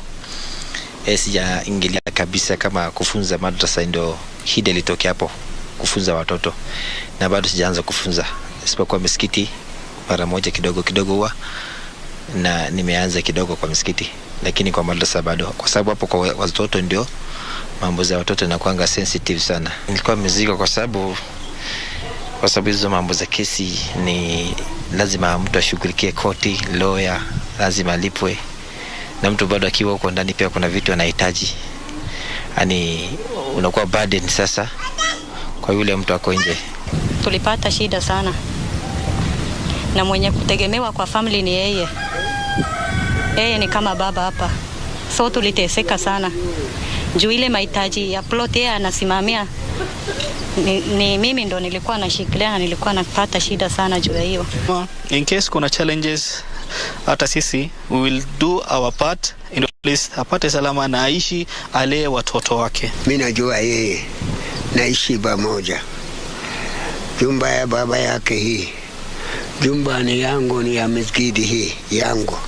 Sijaingilia kabisa kama kufunza madrasa, ndio hida litokea hapo kufunza watoto, na bado sijaanza kufunza isipokuwa msikiti mara moja kidogo huwa, na nimeanza kidogo kwa msikiti, lakini kwa madrasa bado, kwa sababu hapo kwa watoto ndio mambo za watoto na kuanga sensitive sana. Nilikuwa mzigo kwa sababu hizo mambo za kesi ni lazima mtu ashughulikie, koti, lawyer, lazima alipwe, na mtu bado akiwa huko ndani pia kuna vitu anahitaji, yani unakuwa burden sasa kwa yule mtu ako nje. Tulipata shida sana, na mwenye kutegemewa kwa family ni yeye. Yeye ni kama baba hapa, so tuliteseka sana juu ile mahitaji ya plot yeye anasimamia ni mimi ndo nilikuwa nashikilia, na nilikuwa napata shida sana juu ya hiyo. In case kuna challenges, hata sisi we will do our part in at least apate salama na aishi ale watoto wake. Mimi najua yeye naishi pamoja. Jumba ya baba yake hii, jumba ni yangu, ni ya msikiti hii yangu.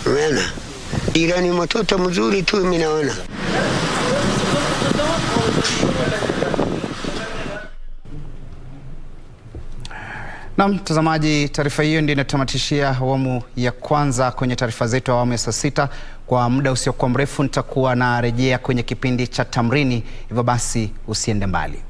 Unaona? Ila ni mtoto mzuri tu mimi naona. Na mtazamaji, taarifa hiyo ndio inatamatishia awamu ya kwanza kwenye taarifa zetu awamu ya saa 6. Kwa muda usiokuwa mrefu nitakuwa na rejea kwenye kipindi cha Tamrini, hivyo basi usiende mbali.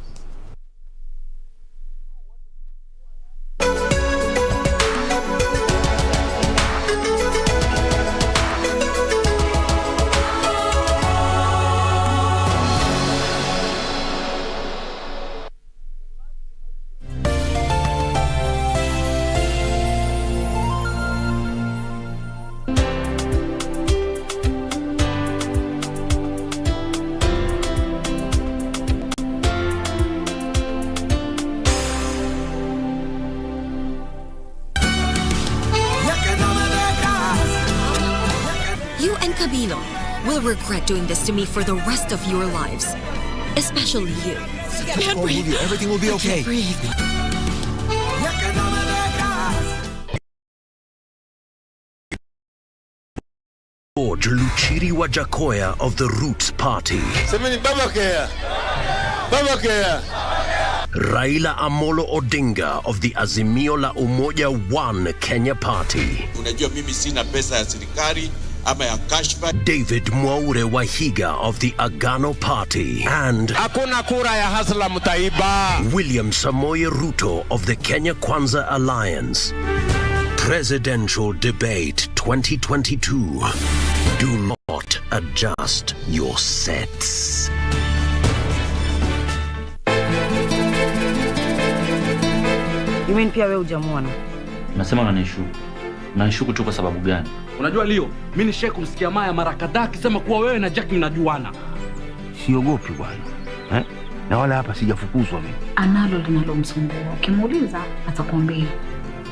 will regret doing this to me for the rest of your lives. Especially you. I can't breathe. Everything will be okay. I can't breathe. George Luchiri Wajakoya of the Roots Party. Semeni Babakea. Babakea. Raila Amolo Odinga of the Azimio la Umoja One Kenya Party. Unajua mimi sina pesa ya serikali ama ya kashfa. David Mwaure Wahiga of the Agano Party. And hakuna kura ya hasla mtaiba. William Samoei Ruto of the Kenya Kwanza Alliance. Presidential Debate 2022. Do not adjust your sets. You mean pia wewe hujamuona? Unasema unanishuku. Unanishuku tu kwa sababu gani? Unajua Leo, mimi nishaye kumsikia Maya mara kadhaa akisema kuwa wewe na Jack mnajuana. Siogopi bwana. Na wala hapa sijafukuzwa mimi. Analo linalomsumbua. Ukimuuliza atakwambia.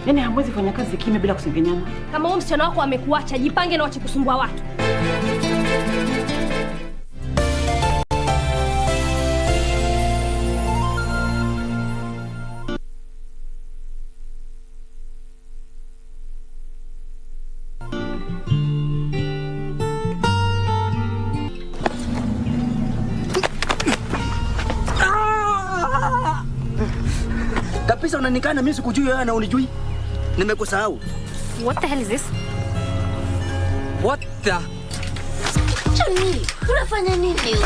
Yaani hamwezi fanya kazi kimya bila kusengenyana. Kama huyo msichana wako amekuacha, jipange na wache kusumbua watu. Kabisa unanikana mimi sikujui wewe na unijui. Nimekusahau. What the hell is this? What the? Chani, unafanya nini?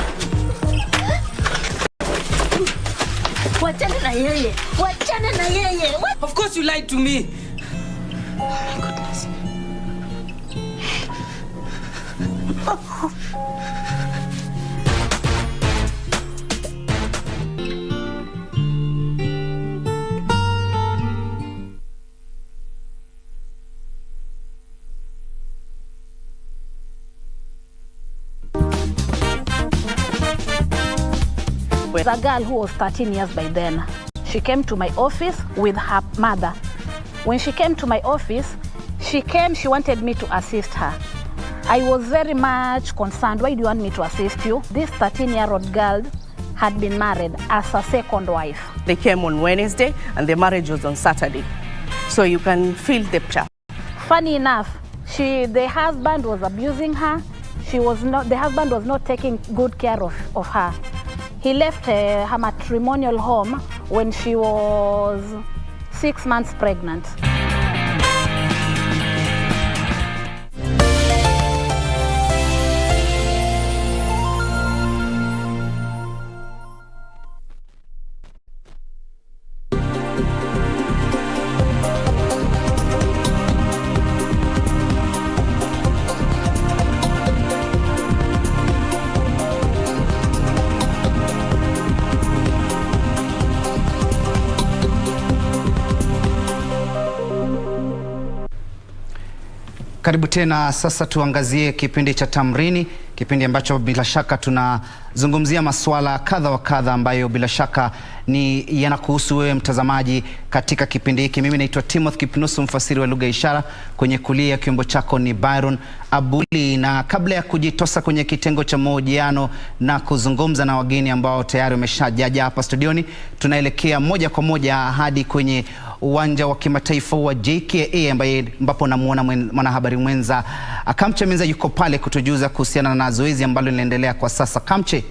Wachana na yeye. Wachana na yeye. Of course you lied to me. Oh my goodness. A girl who was 13 years by then. She came to my office with her mother. When she came to my office, she wanted me to assist her. I was very much concerned. Why do you want me to assist you? This 13-year-old girl had been married as a second wife. They came on Wednesday and the marriage was on Saturday. So you can feel the pressure. Funny enough, the husband was abusing her. The husband was not taking good care of her. He left her matrimonial home when she was 6 months pregnant. Karibu tena. Sasa tuangazie kipindi cha Tamrini, kipindi ambacho bila shaka tunazungumzia masuala kadha wa kadha ambayo bila shaka ni yanakuhusu wewe mtazamaji katika kipindi hiki. Mimi naitwa Timothy Kipnusu, mfasiri wa lugha ishara. Kwenye kulia kiumbo chako ni Byron Abuli, na kabla ya kujitosa kwenye kitengo cha mahojiano na kuzungumza na wageni ambao tayari wameshajaja hapa studioni, tunaelekea moja kwa moja hadi kwenye uwanja wa kimataifa wa JKA ambapo namuona mwanahabari mwenza Kamche Menza yuko pale kutujuza kuhusiana na zoezi ambalo linaendelea kwa sasa. Kamche,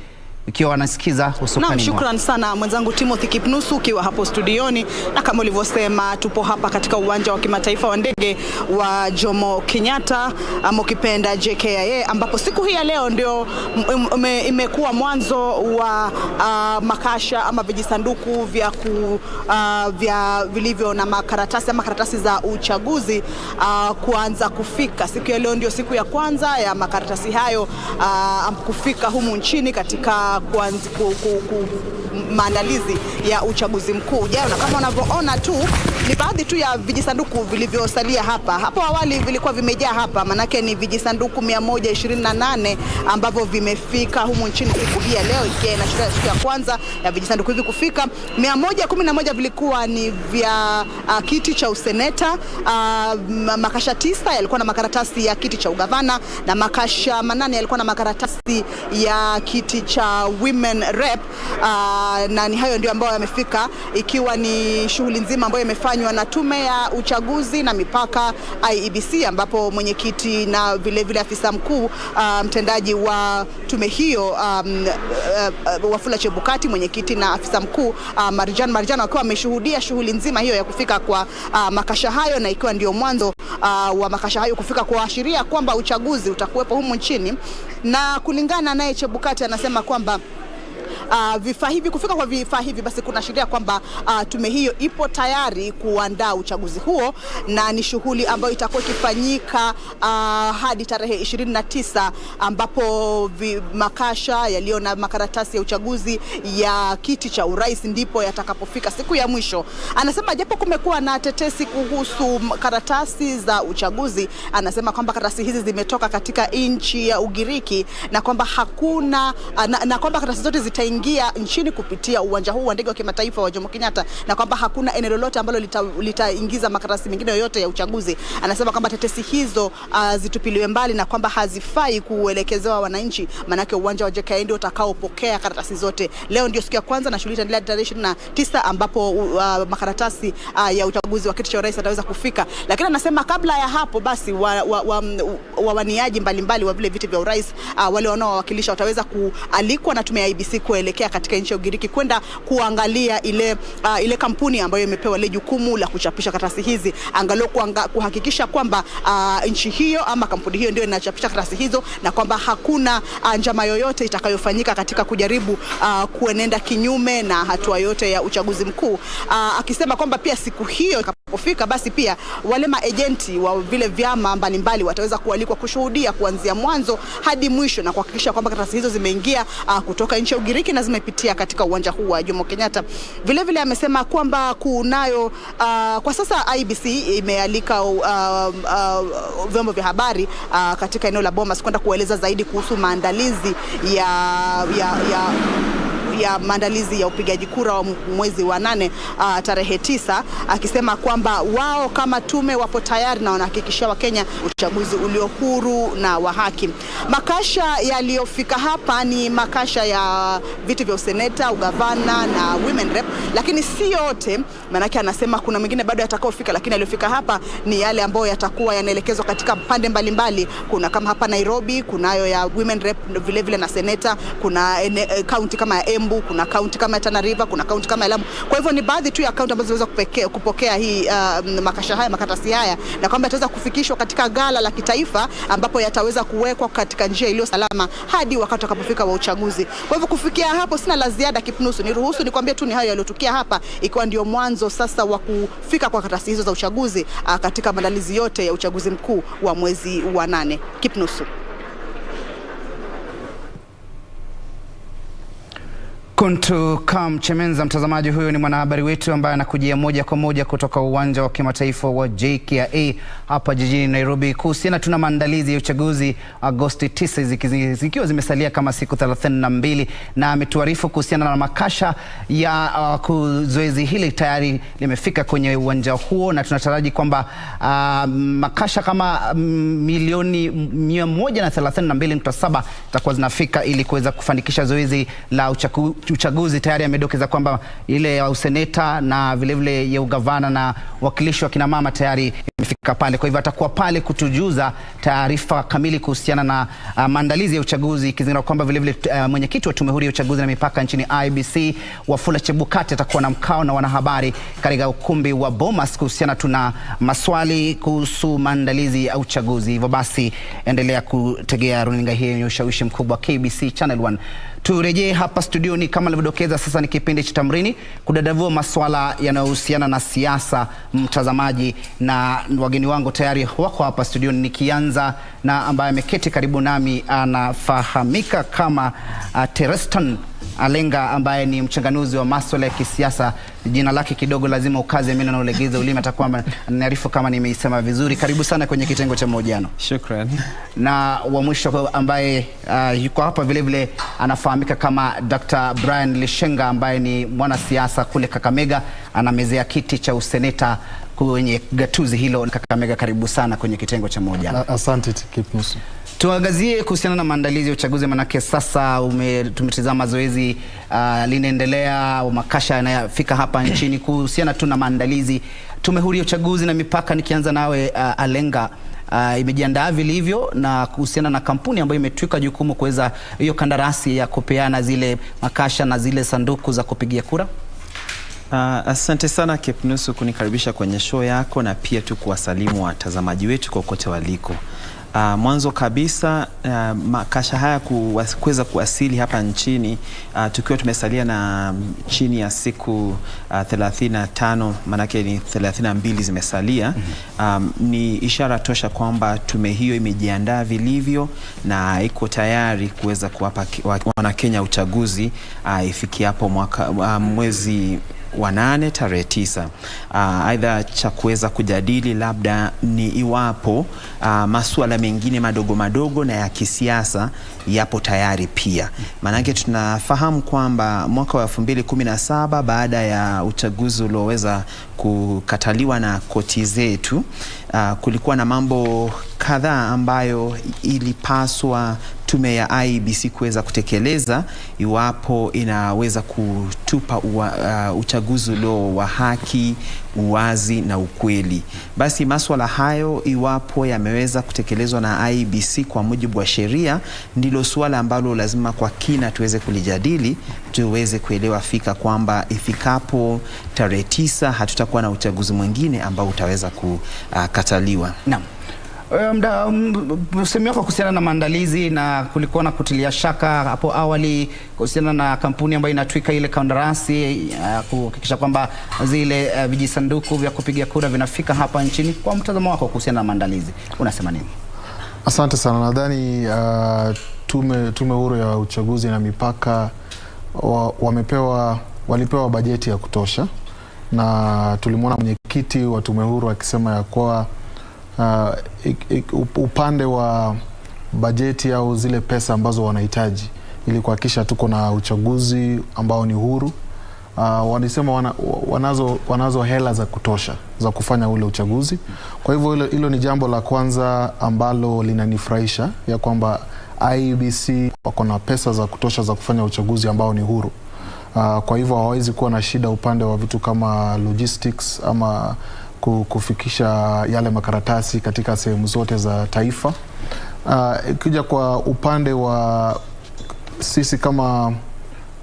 ikiwa wanasikiza usukani. Naam, shukran sana mwenzangu Timothy Kipnusu ukiwa hapo studioni, na kama ulivyosema tupo hapa katika uwanja wa kimataifa wa ndege wa Jomo Kenyatta ama ukipenda JKIA, ambapo siku hii ya leo ndio imekuwa mwanzo wa makasha ama vijisanduku vya vilivyo na makaratasi za uchaguzi kuanza kufika. Siku ya leo ndio siku ya kwanza ya makaratasi hayo kufika humu nchini katika maandalizi ya uchaguzi mkuu ujao. Na kama unavyoona tu ni baadhi tu ya vijisanduku vilivyosalia hapa. Hapo awali vilikuwa vimejaa hapa, manake ni vijisanduku 128 ambavyo vimefika humu nchini siku hii ya leo, ikiwa inaashiria siku ya kwanza ya vijisanduku hivi kufika. 111 vilikuwa ni vya kiti cha useneta, makasha 9 yalikuwa na makaratasi ya kiti cha ugavana, na makasha 8 yalikuwa na makaratasi ya kiti cha women rep, na ni hayo ndio ambayo yamefika, ikiwa ni shughuli nzima ambayo imefanywa na tume ya uchaguzi na mipaka IEBC, ambapo mwenyekiti na vile afisa mkuu mtendaji wa tume hiyo Wafula Chebukati, mwenyekiti na afisa mkuu Marjan wakiwa wameshuhudia shughuli nzima hiyo ya kufika kwa makasha hayo, na ikiwa ndio mwanzo wa makasha hayo kufika kuashiria kwamba uchaguzi utakuwepo humu nchini. Na kulingana naye Chebukati anasema kwamba vifaa hivi, kufika kwa vifaa hivi basi kunaashiria kwamba tume hiyo ipo tayari kuandaa uchaguzi huo, na ni shughuli ambayo itakuwa ikifanyika hadi tarehe 29 ambapo makasha yaliyo na makaratasi ya uchaguzi ya kiti cha urais ndipo yatakapofika siku ya mwisho. Anasema japo kumekuwa na tetesi kuhusu karatasi za uchaguzi, anasema kwamba karatasi hizi zimetoka katika nchi ya Ugiriki na kwamba hakuna na kwamba karatasi zote zitaingia nchini kupitia uwanja huu wa ndege wa kimataifa wa Jomo Kenyatta, na kwamba hakuna eneo lolote ambalo litaingiza makaratasi mengine yoyote ya uchaguzi. Anasema kwamba tetesi hizo zitupiliwe mbali na kwamba hazifai kuelekezewa wananchi, manake uwanja wa JKIA ndio utakaopokea karatasi zote. Leo ndio siku ya kwanza na shughuli itaendelea tarehe 29 ambapo makaratasi ya uchaguzi wa kiti cha urais ataweza kufika. Lakini anasema kabla ya hapo basi wawaniaji mbalimbali wa vile viti vya urais, wale wanaowakilisha wataweza kualikwa na tume ya IEBC kuelekea katika nchi ya Ugiriki kwenda kuangalia ile kampuni ambayo imepewa ile jukumu la kuchapisha karatasi hizi, angalau kuhakikisha kwamba nchi hiyo ama kampuni hiyo ndio inachapisha karatasi hizo, na kwamba hakuna njama yoyote itakayofanyika katika kujaribu kuenenda kinyume na hatua yote ya uchaguzi mkuu. Akisema kwamba pia siku hiyo itakapofika basi pia wale maagenti wa vile vyama mbalimbali wataweza kualikwa kushuhudia kuanzia mwanzo hadi mwisho na kuhakikisha kwamba karatasi hizo zimeingia kutoka nchi ya Ugiriki na zimepitia katika uwanja huu wa Jomo Kenyatta. Vile vile amesema kwamba kunayo kwa sasa IEBC imealika vyombo vya habari katika eneo la Bomas kwenda kueleza zaidi kuhusu maandalizi ya maandalizi ya upigaji kura wa mwezi wa 8 tarehe 9, akisema kwamba wao kama tume wapo tayari na wanahakikishia Wakenya uchaguzi ulio huru na wa haki. Makasha yaliyofika hapa ni makasha ya viti vya useneta, ugavana na women rep, lakini si yote, manake anasema kuna mengine bado yatakaofika, lakini aliyofika hapa ni yale ambayo yatakuwa yanaelekezwa katika pande mbalimbali. Kuna kama hapa Nairobi kunayo ya women rep vile vile na seneta, kuna county kama ya Embu, kuna kaunti kama ya Tana River, kuna kaunti kama ya Lamu. Kwa hivyo ni baadhi tu ya kaunti ambazo zinaweza kupokea hii makasha haya, makaratasi haya, na kwamba yataweza kufikishwa katika gala la kitaifa ambapo yataweza kuwekwa katika njia iliyo salama hadi wakati utakapofika wa uchaguzi. Kwa hivyo kufikia hapo sina la ziada Kipnusu. Niruhusu nikwambie tu ni hayo yaliyotukia hapa, ikiwa ndio mwanzo sasa wa kufika kwa karatasi hizo za uchaguzi katika maandalizi yote ya uchaguzi mkuu wa mwezi wa 8. Kipnusu. Kuntu Kam Chemenza, mtazamaji huyo ni mwanahabari wetu ambaye anakujia moja kwa moja kutoka uwanja wa kimataifa wa JKIA hapa jijini Nairobi. Kuhusiana tuna maandalizi ya uchaguzi Agosti 9 zikiwa zimesalia kama siku 32, na ametuarifu kuhusiana na makasha ya zoezi hili tayari limefika kwenye uwanja huo, na tunataraji kwamba makasha kama milioni 132.7 zitakuwa zinafika ili kuweza kufanikisha zoezi la uchaguzi. Tayari amedokeza kwamba ile ya useneta na vile vile ya ugavana na wakilishi wa kina mama tayari imefika pale. Kwa hivyo atakuwa pale kutujuza taarifa kamili kuhusiana na maandalizi ya uchaguzi, ikizingatiwa kwamba vile vile mwenyekiti wa tume huru ya uchaguzi na mipaka nchini IEBC Wafula Chebukati atakuwa na mkao na wanahabari katika ukumbi wa Bomas kuhusiana tuna maswali kuhusu maandalizi ya uchaguzi. Hivyo basi endelea kutegea runinga hii yenye ushawishi mkubwa KBC Channel 1. Turejee hapa studioni kama nilivyodokeza, sasa ni kipindi cha Tamrini kudadavua masuala yanayohusiana na siasa, mtazamaji, na wageni wangu tayari wako hapa studioni, nikianza na ambaye ameketi karibu nami anafahamika kama Tereston Alenga ambaye ni mchanganuzi wa masuala ya kisiasa. Jina lake kidogo lazima ukaze meno na ulegeze ulimi, atakuwa ananiarifu kama nimeisema vizuri. Karibu sana kwenye kitengo cha mahojiano. Shukran. Na wa mwisho ambaye yuko hapa vile vile anafahamika kama Dr. Brian Lishenga ambaye ni mwanasiasa kule Kakamega, anamezea kiti cha useneta kwenye gatuzi hilo Kakamega. Karibu sana kwenye kitengo cha mahojiano. Asante Kipnusu. Tuangazie kuhusiana na maandalizi ya uchaguzi, manake sasa tumetazama zoezi linaendelea, makasha yanafika hapa nchini. Kuhusiana tu na maandalizi, tume huru ya uchaguzi na mipaka, nikianza nawe Alenga, imejiandaa vilivyo na kuhusiana na kampuni ambayo imetwika jukumu kuweza hiyo kandarasi ya kupeana zile makasha na zile sanduku za kupigia kura? Asante sana Kipnusu kunikaribisha kwenye show yako, na pia tu kuwasalimu watazamaji wetu kokote waliko. Mwanzo kabisa makasha haya kuweza kuwasili hapa nchini tukiwa tumesalia na chini ya siku 35, manake ni 32 zimesalia. Ni ishara tosha kwamba tume hiyo imejiandaa vilivyo na iko tayari kuweza kuwapa Wanakenya uchaguzi ifikiapo mwezi wa 8 tarehe 9. Aidha cha kuweza kujadili labda ni iwapo masuala mengine madogo madogo na ya kisiasa yapo tayari pia. Manake tunafahamu kwamba mwaka wa 2017 baada ya uchaguzi ulioweza kukataliwa na koti zetu, kulikuwa na mambo kadhaa ambayo ilipaswa tume ya IEBC kuweza kutekeleza iwapo inaweza kutupa uchaguzi ulio wa haki, uwazi na ukweli. Basi masuala hayo iwapo yameweza kutekelezwa na IEBC kwa mujibu wa sheria, ndilo suala ambalo lazima kwa kina tuweze kulijadili, tuweze kuelewa fika kwamba ifikapo tarehe 9 hatutakuwa na uchaguzi mwingine ambao utaweza kukataliwa. Naam. Msemi wako kuhusiana na maandalizi, na kulikuwa na kutilia shaka hapo awali kuhusiana na kampuni ambayo inatwika ile kandarasi kuhakikisha kwamba zile vijisanduku vya kupigia kura vinafika hapa nchini. Kwa mtazamo wako kuhusiana na maandalizi, unasema nini? Asante sana. Nadhani tume huru ya uchaguzi na mipaka walipewa bajeti ya kutosha, na tulimwona mwenyekiti wa tume huru akisema ya kwa upande wa bajeti au zile pesa ambazo wanahitaji ili kuhakikisha tuko na uchaguzi ambao ni huru, walisema wanazo hela za kutosha za kufanya ule uchaguzi. Kwa hivyo hilo ni jambo la kwanza ambalo linanifurahisha, ya kwamba IEBC wako na pesa za kutosha za kufanya uchaguzi ambao ni huru. Kwa hivyo hawawezi kuwa na shida upande wa vitu kama logistics ama kufikisha yale makaratasi katika sehemu zote za taifa. Ikija kwa upande wa sisi kama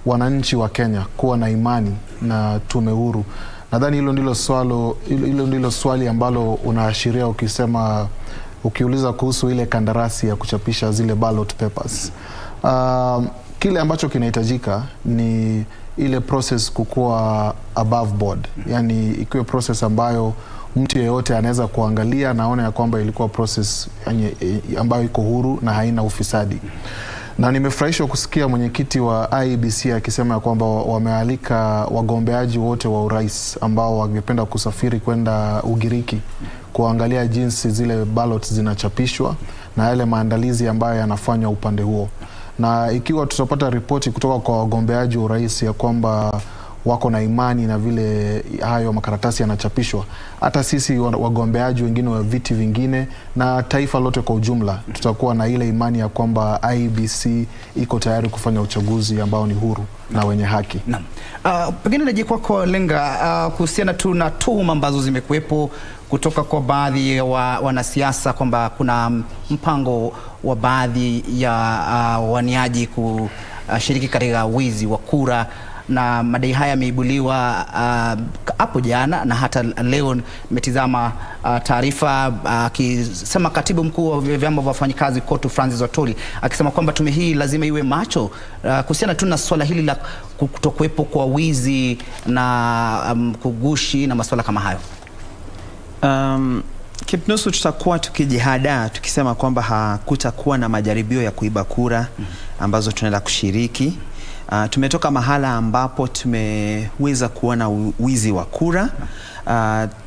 wananchi wa Kenya kuwa na imani na tume huru, nadhani hilo ndilo swali ambalo unaashiria ukiuliza kuhusu ile kandarasi ya kuchapisha zile ballot papers. Kile ambacho kinahitajika ni ile process kukua above board, yani ikiwe process ambayo mtu yeyote anaweza kuangalia na aone ya kwamba ilikuwa process ambayo iko huru na haina ufisadi. Na nimefurahishwa kusikia mwenyekiti wa IEBC akisema ya kwamba wamealika wagombeaji wote wa urais ambao wangependa kusafiri kwenda Ugiriki kuangalia jinsi zile ballots zinachapishwa na yale maandalizi ambayo yanafanywa upande huo. Na ikiwa tutapata ripoti kutoka kwa wagombeaji wa urais ya kwamba wako na imani na vile hayo makaratasi yanachapishwa, hata sisi wagombeaji wengine wa viti vingine na taifa lote kwa ujumla tutakuwa na ile imani ya kwamba IEBC iko tayari kufanya uchaguzi ambao ni huru na wenye haki. Naam. Pengine naje kwako Lenga, kuhusiana tu na tuhuma ambazo zimekuwepo kutoka kwa baadhi ya wanasiasa kwamba kuna mpango wa baadhi ya waniaji kushiriki katika wizi wa kura, na madai haya yameibuliwa hapo jana, na hata leo nimetizama taarifa akisema katibu mkuu wa vyama vya wafanyikazi Kotu Francis Otoli akisema kwamba tume hii lazima iwe macho kuhusiana tu na swala hili la kutokuwepo kwa wizi na kugushi na masuala kama hayo. Kipnusu tutakuwa tukijihadaa tukisema kwamba hakutakuwa na majaribio ya kuiba kura ambazo tunaenda kushiriki. Tumetoka mahala ambapo tumeweza kuona wizi wa kura.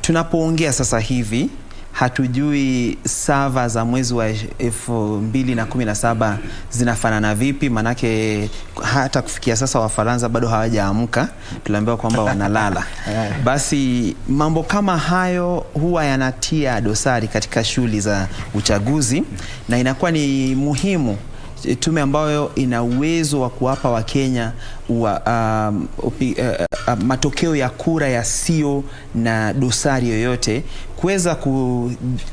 Tunapoongea sasa hivi hatujui sava za mwezi wa 2017 zinafanana vipi, manake hata kufikia sasa Wafaransa bado hawajaamka, tuliambiwa kwamba wanalala. Basi mambo kama hayo huwa yanatia dosari katika shughuli za uchaguzi, na inakuwa ni muhimu tume ambayo ina uwezo wa kuwapa Wakenya matokeo ya kura yasiyo na dosari yoyote kuweza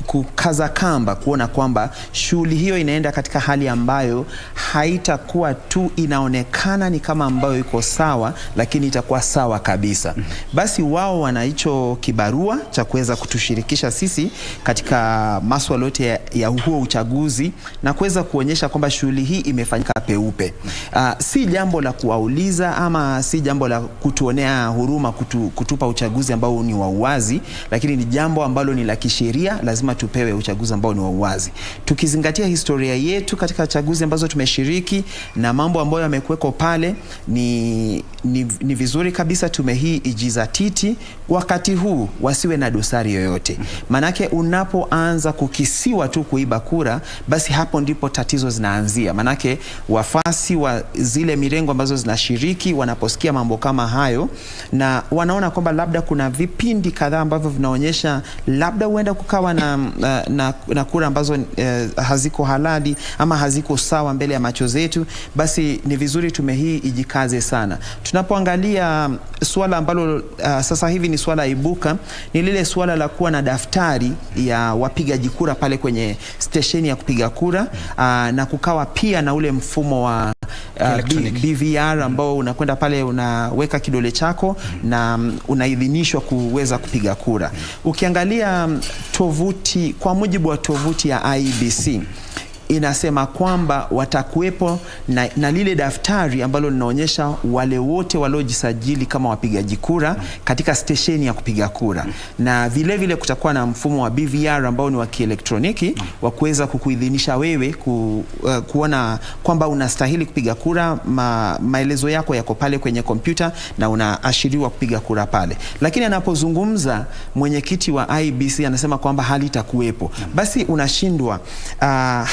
kukaza kamba kuona kwamba shughuli hiyo inaenda katika hali ambayo haitakuwa tu inaonekana ni kama ambayo iko sawa, lakini itakuwa sawa kabisa. Basi wao wana hicho kibarua cha kuweza kutushirikisha sisi katika masuala yote ya huo uchaguzi na kuweza kuonyesha kwamba shughuli hii imefanyika peupe. Si jambo la kuwauliza ama si jambo la kutuonea huruma kutupa uchaguzi ambao ni wa uwazi, lakini ni jambo ambalo ni la kisheria, lazima tupewe uchaguzi ambao ni wa uwazi. Tukizingatia historia yetu katika chaguzi ambazo tumeshiriki na mambo ambayo yamekuweko pale, ni vizuri kabisa tume hii ijizatiti wakati huu wasiwe na dosari yoyote. Manake unapoanza kukisiwa tu kuiba kura, basi hapo ndipo tatizo zinaanzia. Manake wafasi wa zile mirengo ambazo zinashiriki wanaposikia mambo kama hayo na wanaona kwamba labda kuna vipindi kadhaa ambavyo vinaonyesha labda huenda kukawa na kura ambazo haziko halali ama haziko sawa mbele ya macho zetu, basi ni vizuri tume hii ijikaze sana. Tunapoangalia swala ambalo sasa hivi ni swala ibuka, ni lile swala la kuwa na daftari ya wapigaji kura pale kwenye stesheni ya kupiga kura, na kukawa pia na ule mfumo wa BVR ambao unakwenda pale unaweka kidole chako na unaidhinishwa kuweza kupiga kura. Ukiangalia tovuti, kwa mujibu wa tovuti ya IEBC, inasema kwamba watakuwepo na lile daftari ambalo linaonyesha wale wote waliojisajili kama wapigaji kura katika stesheni ya kupiga kura, na vile vile kutakuwa na mfumo wa BVR ambao ni wa kielektroniki wa kuweza kukuidhinisha wewe kuona kwamba unastahili kupiga kura. Maelezo yako yako pale kwenye kompyuta na unaashiriwa kupiga kura pale. Lakini anapozungumza mwenyekiti wa IEBC anasema kwamba halitakuwepo. Basi unashindwa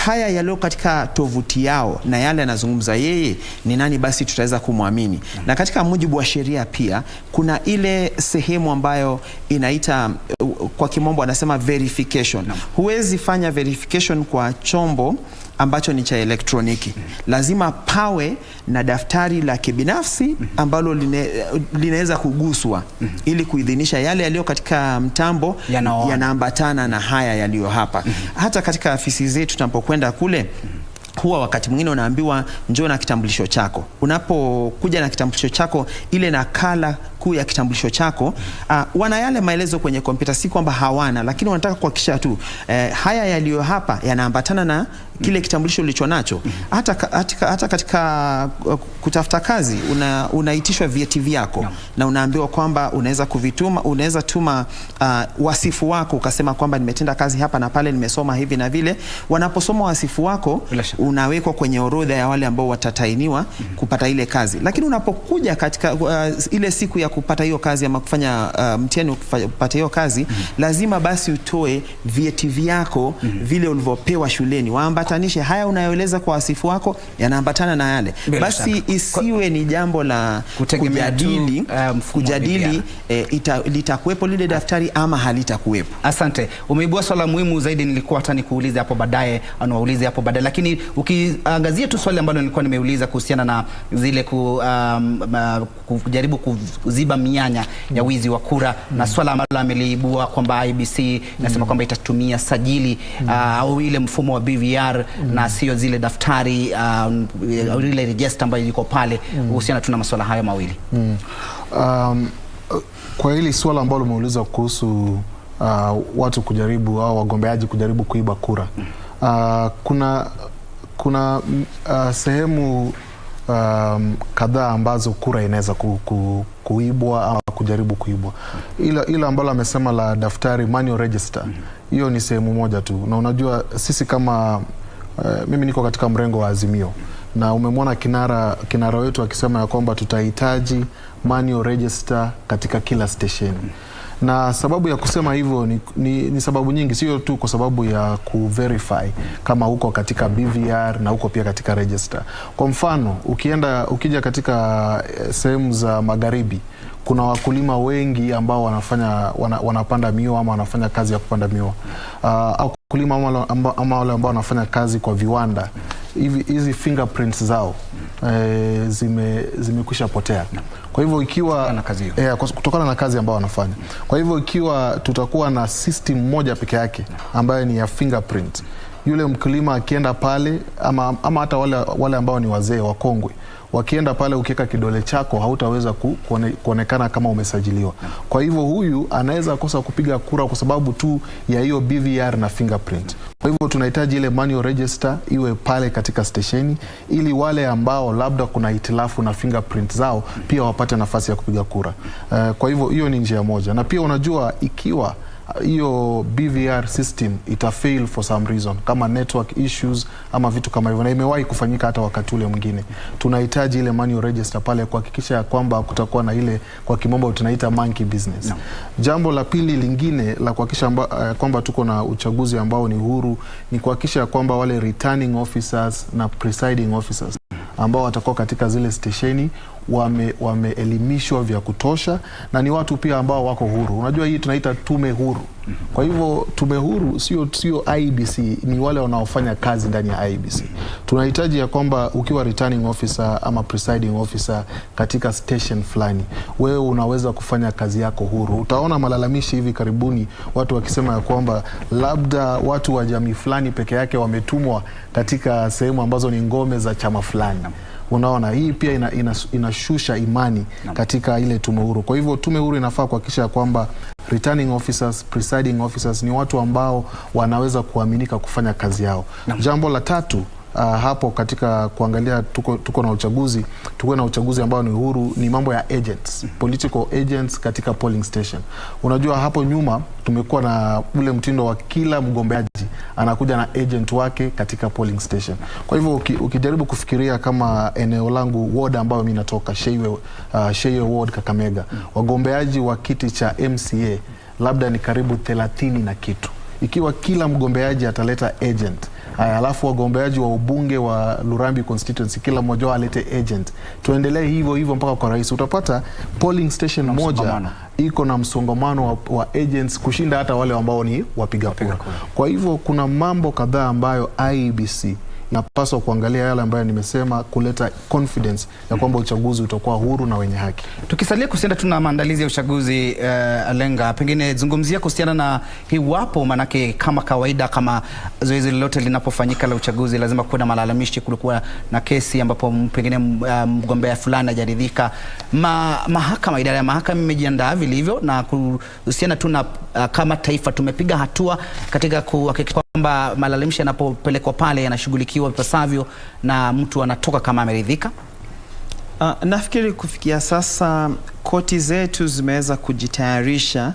haya yalio katika tovuti yao na yale anazungumza yeye, ni nani basi tutaweza kumwamini? Na katika mujibu wa sheria pia kuna ile sehemu ambayo inaita, kwa kimombo anasema verification. Huwezi fanya verification kwa chombo ambacho ni cha elektroniki. Lazima pawe na daftari la kibinafsi ambalo linaweza kuguswa ili kuidhinisha yale yaliyo katika mtambo yanaambatana na haya yaliyo hapa. Hata katika afisi zetu tunapokwenda kule, huwa wakati mwingine unaambiwa njoo na kitambulisho chako. Unapokuja na kitambulisho chako, ile nakala kuu ya kitambulisho chako, wana yale maelezo kwenye kompyuta, si kwamba hawana, lakini wanataka kuhakikisha tu haya yaliyo hapa yanaambatana na kile kitambulisho ulicho nacho. Hata katika kutafuta kazi unaitishwa vyeti vyako na unaambiwa kwamba unaweza kuvituma, unaweza tuma wasifu wako ukasema kwamba nimetenda kazi hapa na pale, nimesoma hivi na vile. Wanaposoma wasifu wako, unawekwa kwenye orodha ya wale ambao watatainiwa kupata ile kazi. Lakini unapokuja katika ile siku ya kupata hiyo kazi ama kufanya mtihani kupata hiyo kazi, lazima basi utoe vyeti vyako vile ulivyopewa shuleni, waambatanishe haya unayoeleza kwa wasifu wako yanaambatana na yale. Basi isiwe ni jambo la kujadili litakuwepo lile daftari ama halitakuwepo. Asante. Umeibua swala muhimu zaidi, nilikuwa hata nikuulize hapo baadaye, anaulize hapo baadaye, lakini ukiangazia tu swali ambalo nilikuwa nimeuliza kuhusiana na zile kujaribu kuziba mianya ya wizi wa kura, na swala ambalo ameliibua kwamba IEBC nasema kwamba itatumia sajili au ile mfumo wa BVR na sio zile daftari ile register ambayo iko pale, kuhusiana tu na masuala hayo mawili. Kwa hili swala ambalo umeuliza kuhusu watu kujaribu au wagombeaji kujaribu kuiba kura, kuna sehemu kadhaa ambazo kura inaweza kuibwa au kujaribu kuibwa. Ila ambalo amesema la daftari manual register, hiyo ni sehemu moja tu. Na unajua sisi kama mimi niko katika mrengo wa Azimio, na umemwona kinara wetu akisema ya kwamba tutahitaji manual register katika kila station. Na sababu ya kusema hivyo ni sababu nyingi, sio tu kwa sababu ya kuverify kama uko katika BVR na uko pia katika register. Kwa mfano, ukija katika sehemu za magharibi, kuna wakulima wengi ambao wanapanda miwa ama wanafanya kazi ya kupanda miwa, au wakulima ama wale ambao wanafanya kazi kwa viwanda. Hizi fingerprints zao zimekwisha potea. Kwa hivyo ikiwa kutokana na kazi ambayo wanafanya. Kwa hivyo ikiwa tutakuwa na system moja peke yake ambayo ni ya fingerprint, yule mkulima akienda pale ama hata wale ambao ni wazee wakongwe wakienda pale, ukiweka kidole chako hautaweza kuonekana kama umesajiliwa. Kwa hivyo huyu anaweza kosa kupiga kura kwa sababu tu ya hiyo BVR na fingerprint. Kwa hivyo tunahitaji ile manual register iwe pale katika stesheni, ili wale ambao labda kuna hitilafu na fingerprint zao pia wapate nafasi ya kupiga kura. Kwa hivyo hiyo ni njia moja. Na pia unajua, ikiwa hiyo BVR system itafail for some reason, kama network issues ama vitu kama hivyo, na imewahi kufanyika hata wakati ule mwingine, tunahitaji ile manual register pale kuhakikisha kwamba kutakuwa na ile, kwa kimombo tunaita monkey business. Jambo la pili lingine la kuhakikisha kwamba tuko na uchaguzi ambao ni huru ni kuhakikisha kwamba wale returning officers na presiding officers ambao watakuwa katika zile stesheni wameelimishwa vya kutosha, na ni watu pia ambao wako huru. Unajua hii tunaita tume huru. Kwa hivyo tume huru sio IEBC, ni wale wanaofanya kazi ndani ya IEBC. Tunahitaji ya kwamba ukiwa returning officer ama presiding officer katika station fulani, wewe unaweza kufanya kazi yako huru. Utaona malalamishi hivi karibuni watu wakisema ya kwamba labda watu wa jamii fulani peke yake wametumwa katika sehemu ambazo ni ngome za chama fulani. Unaona, hii pia inashusha imani katika ile tume huru. Kwa hivyo tume huru inafaa kuhakikisha kwamba returning officers, presiding officers ni watu ambao wanaweza kuaminika kufanya kazi yao. Jambo la tatu, hapo katika kuangalia tuko na uchaguzi, tuko na uchaguzi ambao ni huru, ni mambo ya agents, political agents katika polling station. Unajua hapo nyuma tumekuwa na ule mtindo wa kila mgombeaji anakuja na agent wake katika polling station. Kwa hivyo ukijaribu kufikiria kama eneo langu, ward ambayo mimi natoka, Sheywe ward Kakamega, wagombeaji wa kiti cha MCA labda ni karibu 30 na kitu. Ikiwa kila mgombeaji ataleta agent, alafu wagombeaji wa ubunge wa Lurambi constituency kila mmoja wao alete agent, tuendelee hivyo mpaka kwa rais, utapata polling station moja iko na msongamano wa agents kushinda hata wale ambao ni wapiga kura. Kwa hivyo kuna mambo kadhaa ambayo IEBC napaswa kuangalia, yale ambayo nimesema, kuleta confidence ya kwamba uchaguzi utakuwa huru na wenye haki. Tukisalia kuhusiana tuna maandalizi ya uchaguzi, Alenga, pengine zungumzia kuhusiana na iwapo, manake kama kawaida, kama zoezi lolote linapofanyika la uchaguzi lazima kuwe na malalamishi, kulikuwa na kesi ambapo pengine mgombea fulani hajaridhika. Mahakama, idara ya mahakama imejiandaa vilivyo, na kuhusiana tuna kama taifa tumepiga hatua katika kuhakikisha kwamba malalamishi yanapopelekwa pale yanashughulikiwa ipasavyo na mtu anatoka kama ameridhika. Nafikiri kufikia sasa koti zetu zimeweza kujitayarisha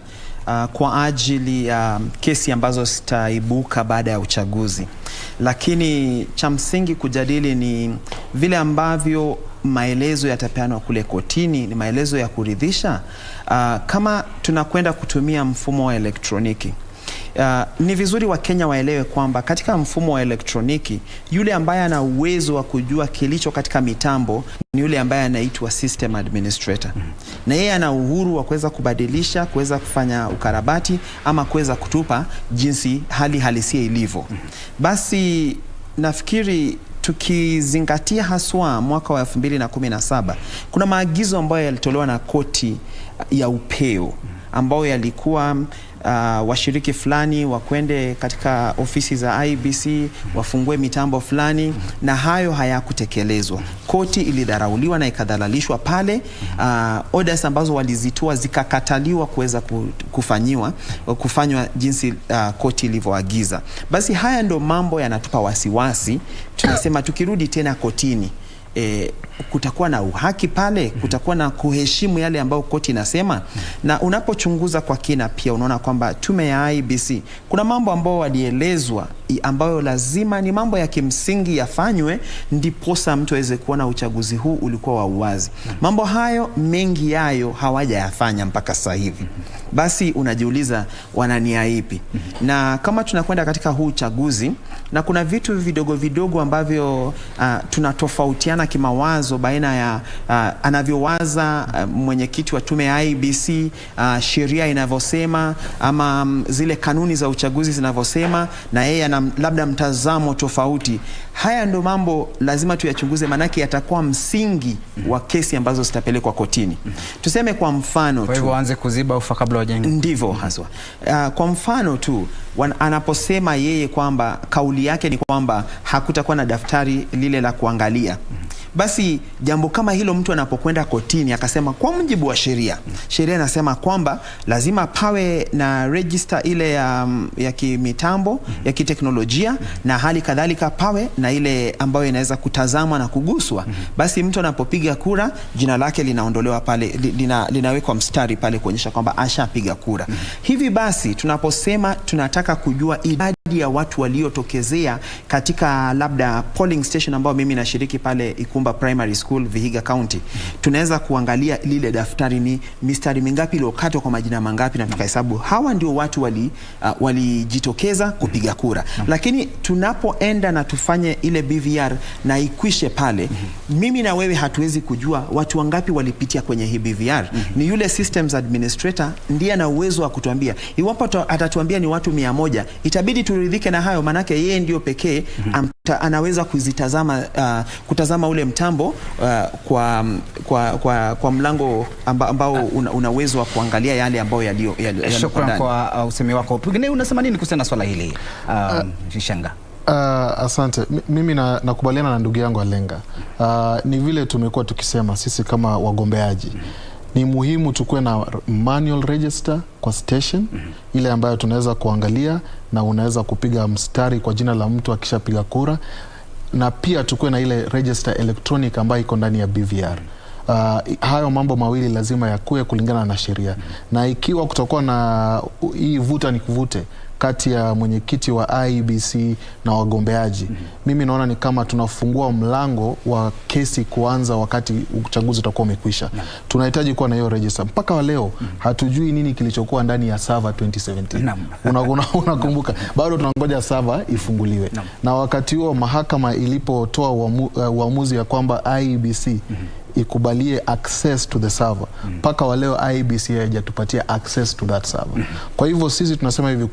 kwa ajili ya kesi ambazo zitaibuka baada ya uchaguzi, lakini cha msingi kujadili ni vile ambavyo maelezo yatapeanwa kule kotini ni maelezo ya kuridhisha. Kama tunakwenda kutumia mfumo wa elektroniki, ni vizuri Wakenya waelewe kwamba katika mfumo wa elektroniki yule ambaye ana uwezo wa kujua kilicho katika mitambo ni yule ambaye anaitwa system administrator. Na yeye ana uhuru wa kuweza kubadilisha, kuweza kufanya ukarabati ama kuweza kutupa jinsi hali halisia ilivyo. Basi nafikiri tukizingatia haswa mwaka wa 2017 kuna maagizo ambayo yalitolewa na koti ya upeo ambayo yalikuwa washiriki fulani wakwende katika ofisi za IEBC wafungue mitambo fulani, na hayo hayakutekelezwa. Koti ilidharauliwa na ikadhalalishwa pale. Orders ambazo walizitoa zikakataliwa kuweza kufanywa jinsi koti ilivyoagiza. Basi haya ndo mambo yanatupa wasiwasi. Tunasema tukirudi tena kotini, kutakuwa na uhaki pale, kutakuwa na kuheshimu yale ambayo koti inasema. Na unapochunguza kwa kina pia unaona kwamba tume ya IEBC kuna mambo ambayo walielezwa ambayo lazima ni mambo ya kimsingi yafanywe ndiposa mtu aweze kuona uchaguzi huu ulikuwa wa uwazi. Mambo hayo mengi yayo hawajayafanya mpaka sasa hivi. Basi unajiuliza wana nia ipi? Na kama tunakwenda katika huu uchaguzi na kuna vitu vidogo vidogo ambavyo tunatofautiana kimawazo baina ya anavyowaza mwenyekiti wa tume ya IEBC, sheria inavyosema ama zile kanuni za uchaguzi zinavyosema, na yeye ana labda mtazamo tofauti. Haya ndo mambo lazima tuyachunguze, manake yatakuwa msingi wa kesi ambazo zitapelekwa kotini. Tuseme kwa mfano tu, kwa hivyo waanze kuziba ufa kabla wajenge. Ndivyo haswa. Kwa mfano tu anaposema yeye kwamba kauli yake ni kwamba hakutakuwa na daftari lile la kuangalia, basi jambo kama hilo mtu anapokwenda kotini akasema kwa mujibu wa sheria, sheria inasema kwamba lazima pawe na register ile ya kimitambo ya kiteknolojia, na hali kadhalika pawe na ile ambayo inaweza kutazamwa na kuguswa. Basi mtu anapopiga kura jina lake linaondolewa pale, linawekwa mstari pale kuonyesha kwamba ashapiga kura. Hivi basi tunaposema tunataka kujua idadi ya watu waliotokezea katika labda polling station ambao mimi nashiriki pale Ikumba Primary School, Vihiga County, tunaweza kuangalia lile daftari ni mistari mingapi iliyokatwa kwa majina mangapi, na tukahesabu hawa ndio watu walijitokeza kupiga kura. Lakini tunapoenda na tufanye ile BVR na ikwishe pale, mimi na wewe hatuwezi kujua watu wangapi walipitia kwenye hii BVR. Ni yule systems administrator ndiye ana uwezo wa kutuambia. Iwapo atatuambia ni watu 100, itabidi turidhike na hayo, manake yeye ndio pekee anaweza kuzitazama kutazama ule mtambo kwa mlango ambao una uwezo wa kuangalia yale ambayo yalio. Shukrani kwa usemi wako. Pengine unasema nini kuhusiana na swala hili? Shanga. Asante. Mimi nakubaliana na ndugu yangu Alenga. Ni vile tumekuwa tukisema sisi kama wagombeaji, ni muhimu tukue na manual register kwa station ile ambayo tunaweza kuangalia na unaweza kupiga mstari kwa jina la mtu akishapiga kura, na pia tukue na ile register electronic ambayo iko ndani ya BVR. Hayo mambo mawili lazima yakue kulingana na sheria. Na ikiwa kutakuwa na hii vuta ni kuvute kati ya mwenyekiti wa IEBC na wagombeaji, mimi naona ni kama tunafungua mlango wa kesi kuanza wakati uchaguzi utakuwa umekwisha. Tunahitaji kuwa na hiyo register. Mpaka wa leo hatujui nini kilichokuwa ndani ya server 2017. Unakumbuka? Bado tunangoja server ifunguliwe. Na wakati huo mahakama ilipotoa uamuzi ya kwamba IEBC ikubalie access to the server, mpaka wa leo IEBC haijatupatia access to that server. Kwa hivyo sisi tunasema hivi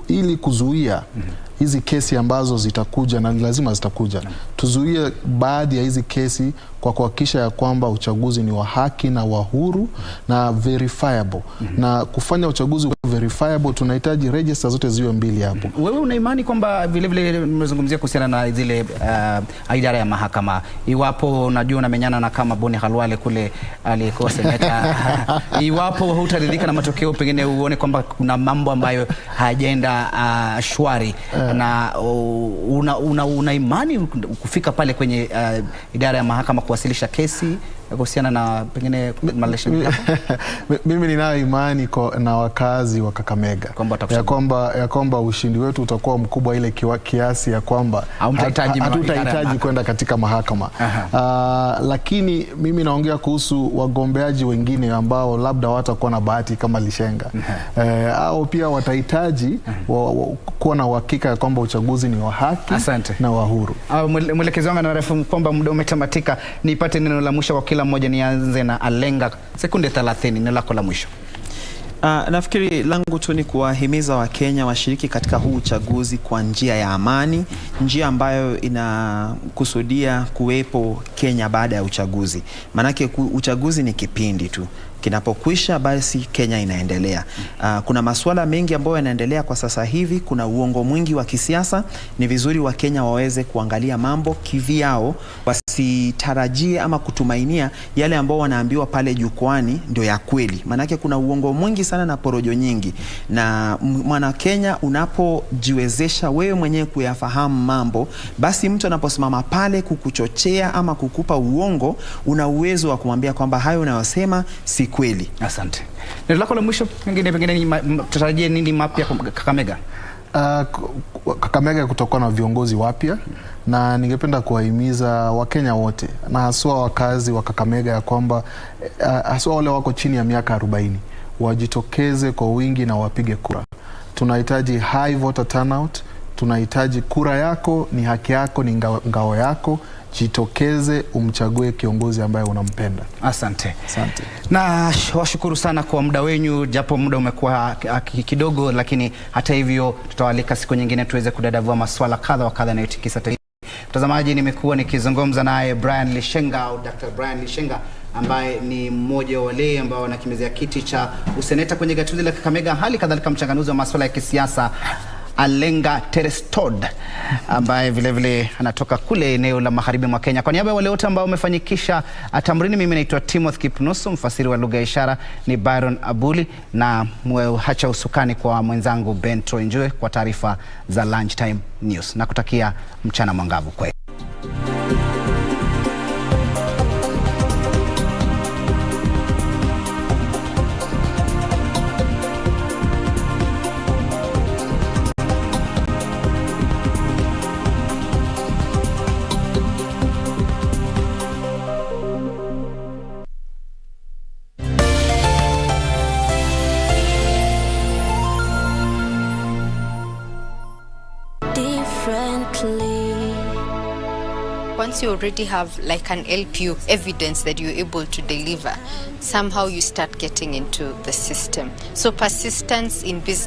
ili kuzuia hizi kesi ambazo zitakuja, na lazima zitakuja, tuzuie baadhi ya hizi kesi kwa kuhakikisha ya kwamba uchaguzi ni wa haki na wa huru na verifiable. Na kufanya uchaguzi wa verifiable tunahitaji register zote ziwe mbili hapo. Wewe una imani kwamba vile vile mmezungumzia kuhusiana na zile idara ya mahakama, iwapo unajua unamenyana na kama Boni Halwale kule aliyekuwa seneta, iwapo hutaridhika na matokeo, pengine uone kwamba kuna mambo ambayo hayajaenda shwari, na una imani kufika pale kwenye idara ya mahakama kuwasilisha kesi kuhusiana na pengine Malaysia? Mimi ninayo imani na wakazi wa Kakamega ya kwamba ushindi wetu utakuwa mkubwa ile kiasi ya kwamba hatutahitaji kwenda katika mahakama. Lakini mimi naongea kuhusu wagombeaji wengine ambao labda watakuwa na bahati kama Lishenga, au pia watahitaji kuwa na uhakika ya kwamba uchaguzi ni wa haki na wa huru. Mwelekezi wangu anaarifu kwamba muda umetamatika. Nipate neno la mwisho kwa kila mmoja. Nianze na Alenga, sekunde 30, neno lako la mwisho. Nafikiri langu tu ni kuwahimiza Wakenya washiriki katika huu uchaguzi kwa njia ya amani, njia ambayo inakusudia kuwepo Kenya baada ya uchaguzi. Manake uchaguzi ni kipindi tu, kinapokwisha basi Kenya inaendelea. Kuna masuala mengi ambayo yanaendelea kwa sasa hivi, kuna uongo mwingi wa kisiasa. Ni vizuri wa Kenya waweze kuangalia mambo kivyao, wasitarajie ama kutumainia yale ambao wanaambiwa pale jukwani ndio ya kweli. Manake kuna uongo mwingi sana na porojo nyingi, na mwana Kenya unapojiwezesha wewe mwenyewe kuyafahamu mambo, basi mtu anaposimama pale kukuchochea ama kukupa uongo, una uwezo wa kumwambia kwamba hayo unayosema si kweli. Asante. Neno lako la mwisho, pengine tutarajie nini mapya Kakamega? Kakamega kutakuwa na viongozi wapya, na ningependa kuwahimiza Wakenya wote na haswa wakazi wa Kakamega ya kwamba haswa wale wako chini ya miaka 40 wajitokeze kwa wingi na wapige kura. Tunahitaji high voter turnout. Tunahitaji kura yako ni haki yako, ni ngao yako, jitokeze umchague kiongozi ambaye unampenda. Asante. Asante. Na washukuru sana kwa muda wenyu, japo muda umekuwa kidogo, lakini hata hivyo tutawalika siku nyingine tuweze kudadavua masuala kadha wa kadha yanayotikisa taifa. Mtazamaji, nimekuwa nikizungumza naye Brian Lishenga au Dr. Brian Lishenga ambaye ni mmoja wa wale ambao wanakimbizia kiti cha useneta kwenye gatuzi la Kakamega, hali kadhalika mchanganuzi wa masuala ya kisiasa Alenga Terestod ambaye vile vile anatoka kule eneo la magharibi mwa Kenya. Kwa niaba ya wale wote ambao wamefanyikisha tamrini, mimi naitwa Timothy Kipnusu, mfasiri wa lugha ya ishara ni Byron Abuli, na hacha usukani kwa mwenzangu Bentro Njue kwa taarifa za Lunchtime News. Nakutakia mchana mwangavu kwa Once you already have like an LPU evidence that you're able to deliver, somehow you start getting into the system. So persistence in business